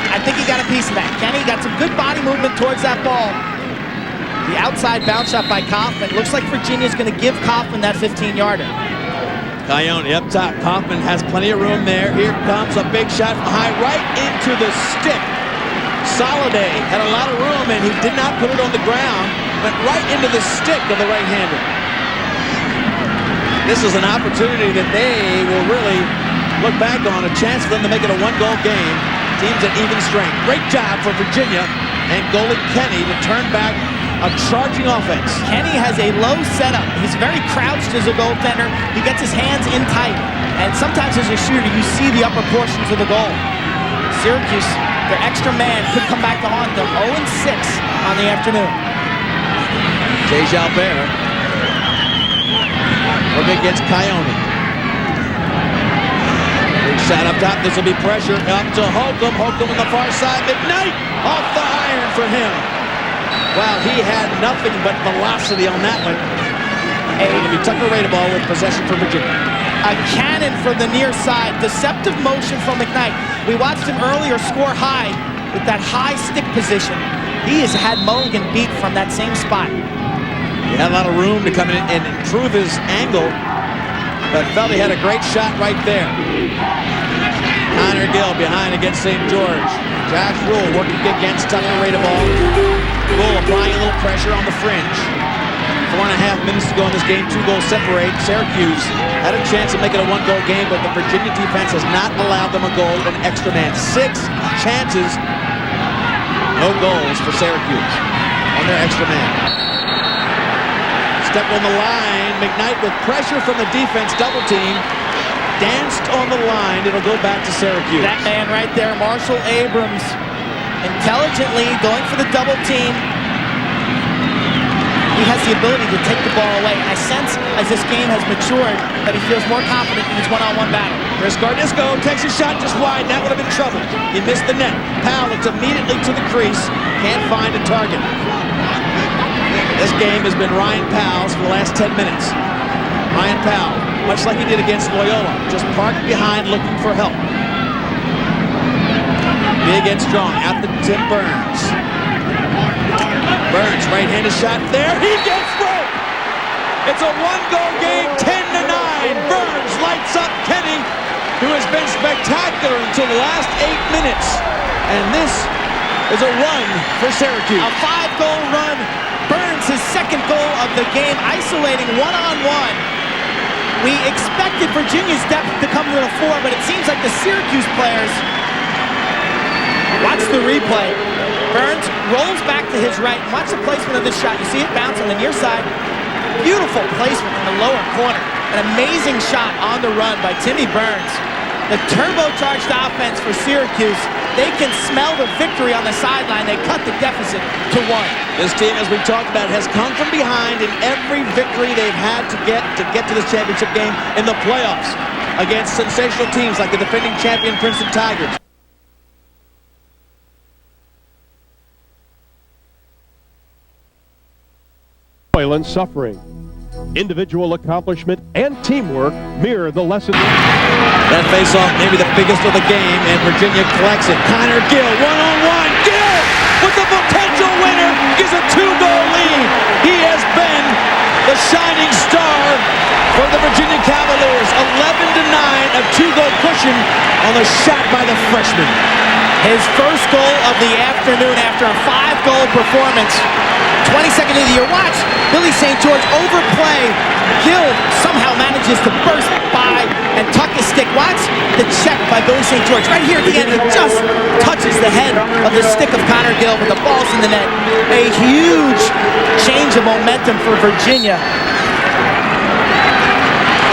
I think he got a piece of that. Kenny got some good body movement towards that ball. The outside bounce shot by Kaufman. Looks like Virginia's going to give Kaufman that 15-yarder. Coyote up top. Kaufman has plenty of room there. Here comes a big shot from high, right into the stick. Soliday had a lot of room, and he did not put it on the ground. Went right into the stick of the right-hander. This is an opportunity that they will really look back on. A chance for them to make it a 1-goal game. Teams at even strength. Great job for Virginia and goalie Kenny to turn back a charging offense. Kenny has a low setup. He's very crouched as a goaltender. He gets his hands in tight. And sometimes as a shooter, you see the upper portions of the goal. Syracuse, their extra man, could come back to haunt them. 0-6 on the afternoon. Jay Jalbert working against Coyote. Big shot up top. This will be pressure up to Holcomb. Holcomb on the far side. McKnight off the iron for him. Wow, he had nothing but velocity on that one. It'll be Tucker Radeball with possession for Virginia. A cannon from the near side. Deceptive motion from McKnight. We watched him earlier score high with that high stick position. He has had Mulligan beat from that same spot. He had a lot of room to come in and improve his angle, but felt he had a great shot right there. Connor Gill behind against St. George. Josh Rule working against Tucker Radeball. Rule applying a little pressure on the fringe. 4.5 minutes to go in this game. 2 goals separate. Syracuse had a chance of making a 1-goal game, but the Virginia defense has not allowed them a goal in extra man. 6 chances, no goals for Syracuse on their extra man. Step on the line. McKnight with pressure from the defense. Double team. Danced on the line. It'll go back to Syracuse. That man right there, Marshall Abrams, intelligently going for the double team. He has the ability to take the ball away. I sense as this game has matured that he feels more confident in his one-on-one battle. Chris Gardisco takes a shot just wide. That would have been trouble. He missed the net. Powell looks immediately to the crease. Can't find a target. This game has been Ryan Powell's for the last 10 minutes. Ryan Powell, much like he did against Loyola, just parked behind looking for help. Big and strong. Out to Tim Burns. Burns, right-handed shot there. He gets broke. It's a 1-goal game, 10-9. Burns lights up Kenny, who has been spectacular until the last 8 minutes. And this is a run for Syracuse. A 5-goal run. Burns, his 2nd goal of the game, isolating one-on-one. We expected Virginia's depth to come to the fore, but it seems like the Syracuse players. Watch the replay. Burns rolls back to his right. Watch the placement of this shot. You see it bounce on the near side. Beautiful placement in the lower corner. An amazing shot on the run by Timmy Burns. The turbocharged offense for Syracuse. They can smell the victory on the sideline. They cut the deficit to 1. This team, as we talked about, has come from behind in every victory they've had to get to this championship game in the playoffs against sensational teams like the defending champion Princeton Tigers. toil and suffering. Individual accomplishment and teamwork mirror the lesson. That face-off may be the biggest of the game, and Virginia collects it. Connor Gill, one-on-one. Gill with the potential winner gives a 2-goal lead. He has been the shining star for the Virginia Cavaliers. 11-9, a 2-goal cushion on the shot by the freshman. His first goal of the afternoon after a 5-goal performance. 22nd of the year. Watch Billy St. George overplay. Gill somehow manages to burst by and tuck his stick. Watch the check by Billy St. George. Right here at the end, it just touches the head of the stick of Connor Gill, but the ball's in the net. A huge change of momentum for Virginia.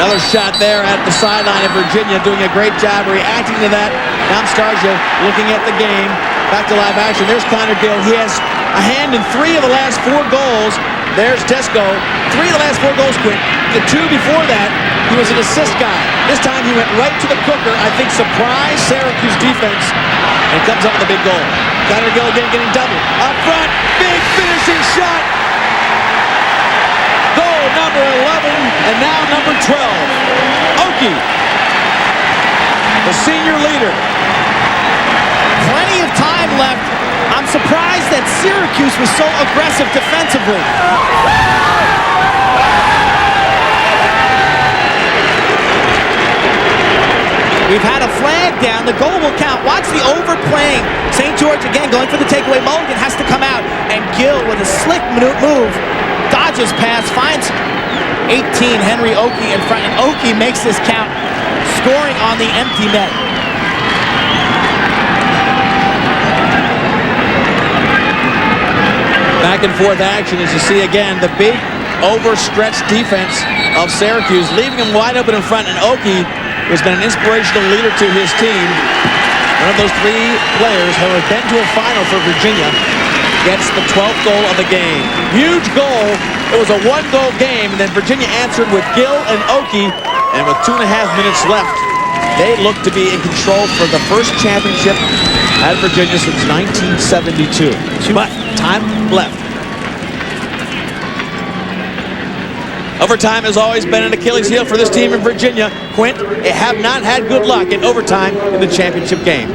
Another shot there at the sideline of Virginia, doing a great job reacting to that. Now Starja looking at the game. Back to live action. There's Connor Gill. He has a hand in 3 of the last 4 goals. There's Tesco. 3 of the last 4 goals, Quint. The 2 before that, he was an assist guy. This time he went right to the cooker. I think surprised Syracuse defense and comes up with a big goal. Connor Gill again getting doubled. Up front, big finishing shot. Goal number 11 and now number 12. Okie, the senior leader. Plenty of time left. I'm surprised that Syracuse was so aggressive defensively. We've had a flag down. The goal will count. Watch the overplaying. St. George again going for the takeaway. Mulligan has to come out. And Gill with a slick move. Dodges pass. Finds 18 Henry Okie in front. And Okie makes this count. Scoring on the empty net. Back and forth action as you see again the big overstretched defense of Syracuse, leaving him wide open in front, and Okie has been an inspirational leader to his team. One of those 3 players who have been to a final for Virginia gets the 12th goal of the game. Huge goal. It was a 1-goal game, and then Virginia answered with Gill and Okie, and with 2.5 minutes left, they look to be in control for the first championship at Virginia since 1972. But time left. Overtime has always been an Achilles heel for this team in Virginia. Quint, they have not had good luck in overtime in the championship game.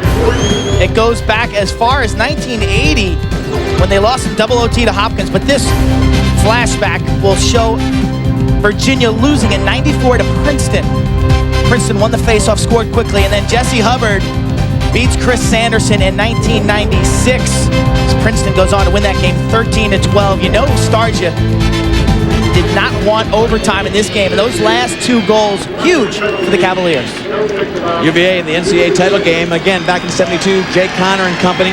It goes back as far as 1980 when they lost in double OT to Hopkins, but this flashback will show Virginia losing in 94 to Princeton. Princeton won the faceoff, scored quickly, and then Jesse Hubbard beats Chris Sanderson in 1996. Princeton goes on to win that game 13-12. You know who Starja did not want overtime in this game, and those last 2 goals, huge for the Cavaliers. UVA in the NCAA title game, again, back in '72, Jay Connor and company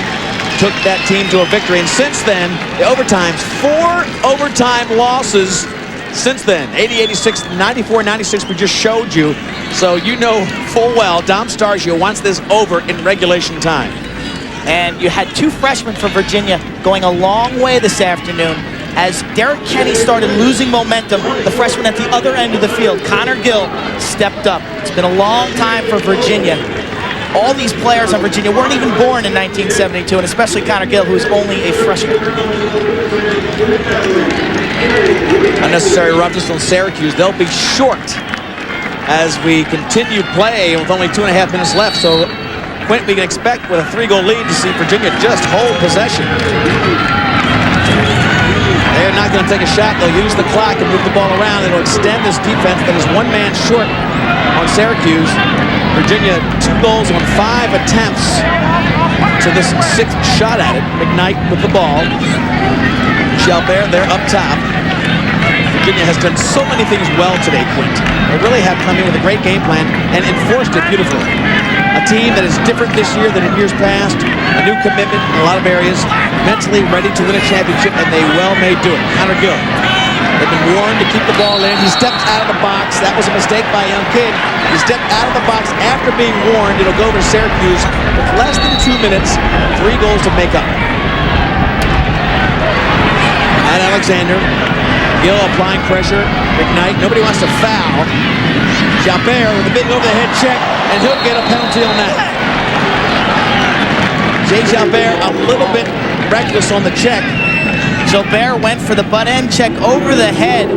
took that team to a victory. And since then, the overtimes, 4 overtime losses since then. 80-86, 94-96 we just showed you. So you know full well Dom Stargio wants this over in regulation time. And you had 2 freshmen from Virginia going a long way this afternoon. As Derek Kenny started losing momentum, the freshman at the other end of the field, Connor Gill, stepped up. It's been a long time for Virginia. All these players on Virginia weren't even born in 1972, and especially Connor Gill, who's only a freshman. Unnecessary roughness on Syracuse. They'll be short as we continue play with only 2.5 minutes left. So, Quint, we can expect with a 3-goal lead to see Virginia just hold possession. They're not going to take a shot. They'll use the clock and move the ball around. It'll extend this defense that is 1 man short on Syracuse. Virginia 2 goals on 5 attempts to this 6th shot at it. McKnight with the ball. Jalbert there up top. Virginia has done so many things well today, Quint. They really have come in with a great game plan and enforced it beautifully. A team that is different this year than in years past. A new commitment in a lot of areas. Mentally ready to win a championship, and they well may do it. Connor Gill. They've been warned to keep the ball in. He stepped out of the box. That was a mistake by a young kid. He stepped out of the box after being warned. It'll go to Syracuse with less than 2 minutes. 3 goals to make up. And Alexander. Gill applying pressure. McKnight. Nobody wants to foul. Jalbert with a big over-the-head check, and he'll get a penalty on that. Jay Jalbert a little bit reckless on the check. Jalbert went for the butt-end check over the head.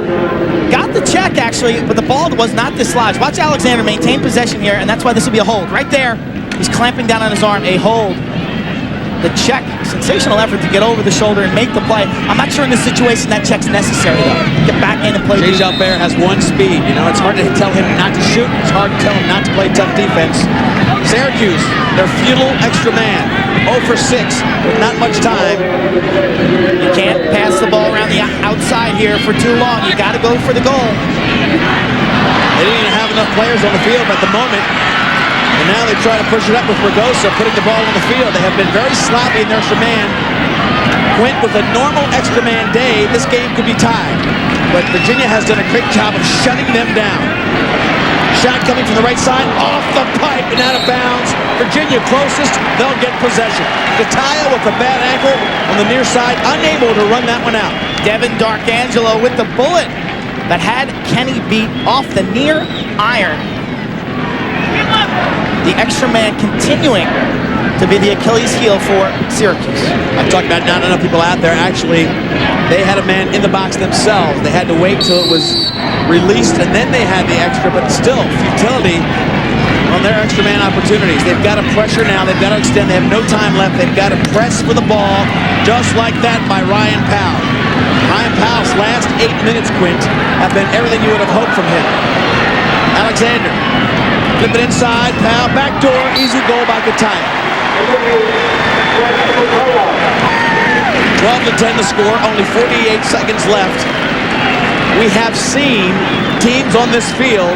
Got the check, actually, but the ball was not dislodged. Watch Alexander maintain possession here, and that's why this will be a hold. Right there, he's clamping down on his arm. A hold. The check, sensational effort to get over the shoulder and make the play. I'm not sure in this situation that check's necessary, though. Get back in and play. Jay Jalbert has 1 speed. You know, it's hard to tell him not to shoot. It's hard to tell him not to play tough defense. Syracuse, their futile extra man. 0 for 6 with not much time. You can't pass the ball around the outside here for too long. You got to go for the goal. They didn't even have enough players on the field at the moment. And now they try to push it up with Ragosa putting the ball on the field. They have been very sloppy in their extra man. Quint, with a normal extra man day, this game could be tied. But Virginia has done a great job of shutting them down. Shot coming from the right side, off the pipe and out of bounds. Virginia closest, they'll get possession. Kataya with a bad ankle on the near side, unable to run that one out. Devin Darkangelo with the bullet that had Kenny beat off the near iron. The extra man continuing to be the Achilles heel for Syracuse. I talked about not enough people out there. Actually, they had a man in the box themselves. They had to wait till it was released, and then they had the extra, but still, futility on their extra man opportunities. They've got to pressure now. They've got to extend. They have no time left. They've got to press for the ball, just like that by Ryan Powell. Ryan Powell's last 8 minutes, Quint, have been everything you would have hoped from him. Alexander. Flip it inside, Powell, back door, easy goal by Kataya. 12-10 to score, only 48 seconds left. We have seen teams on this field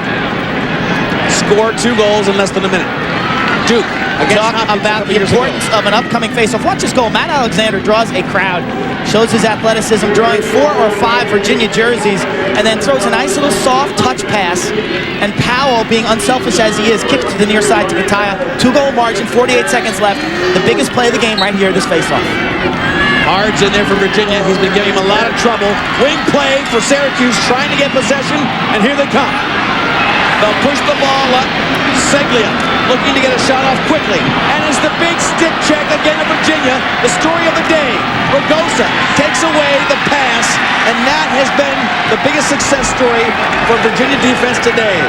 score 2 goals in less than a minute. Duke. Talk about the importance of an upcoming face-off. Watch this goal. Matt Alexander draws a crowd, shows his athleticism, drawing 4 or 5 Virginia jerseys, and then throws a nice little soft touch pass. And Powell, being unselfish as he is, kicks to the near side to Kataya. 2-goal margin, 48 seconds left. The biggest play of the game right here, this face-off. Hard's in there for Virginia. He's been giving him a lot of trouble. Wing play for Syracuse, trying to get possession, and here they come. They'll push the ball up. Seglia looking to get a shot off quickly. And it's the big stick check again of Virginia. The story of the day. Ragosa takes away the pass, and that has been the biggest success story for Virginia defense today.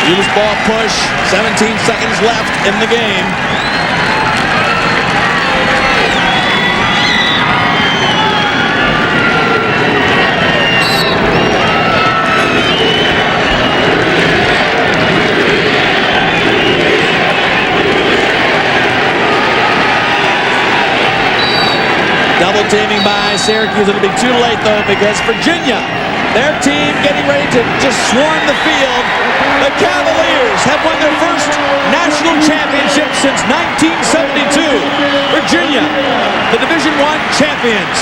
Loose ball push, 17 seconds left in the game. by Syracuse. It'll be too late, though, because Virginia, their team getting ready to just swarm the field. The Cavaliers have won their first national championship since 1972. Virginia, the Division I champions.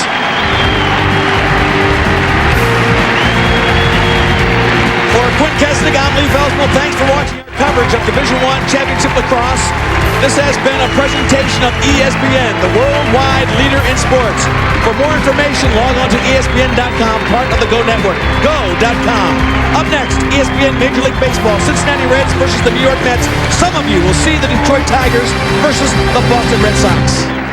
For Quinn Kesnick, I'm Lee Felsman. Thanks for watching our coverage of Division I Championship Lacrosse. This has been a presentation of ESPN, the worldwide leader in sports. For more information, log on to ESPN.com, part of the Go Network. Go.com. Up next, ESPN Major League Baseball, Cincinnati Reds versus the New York Mets. Some of you will see the Detroit Tigers versus the Boston Red Sox.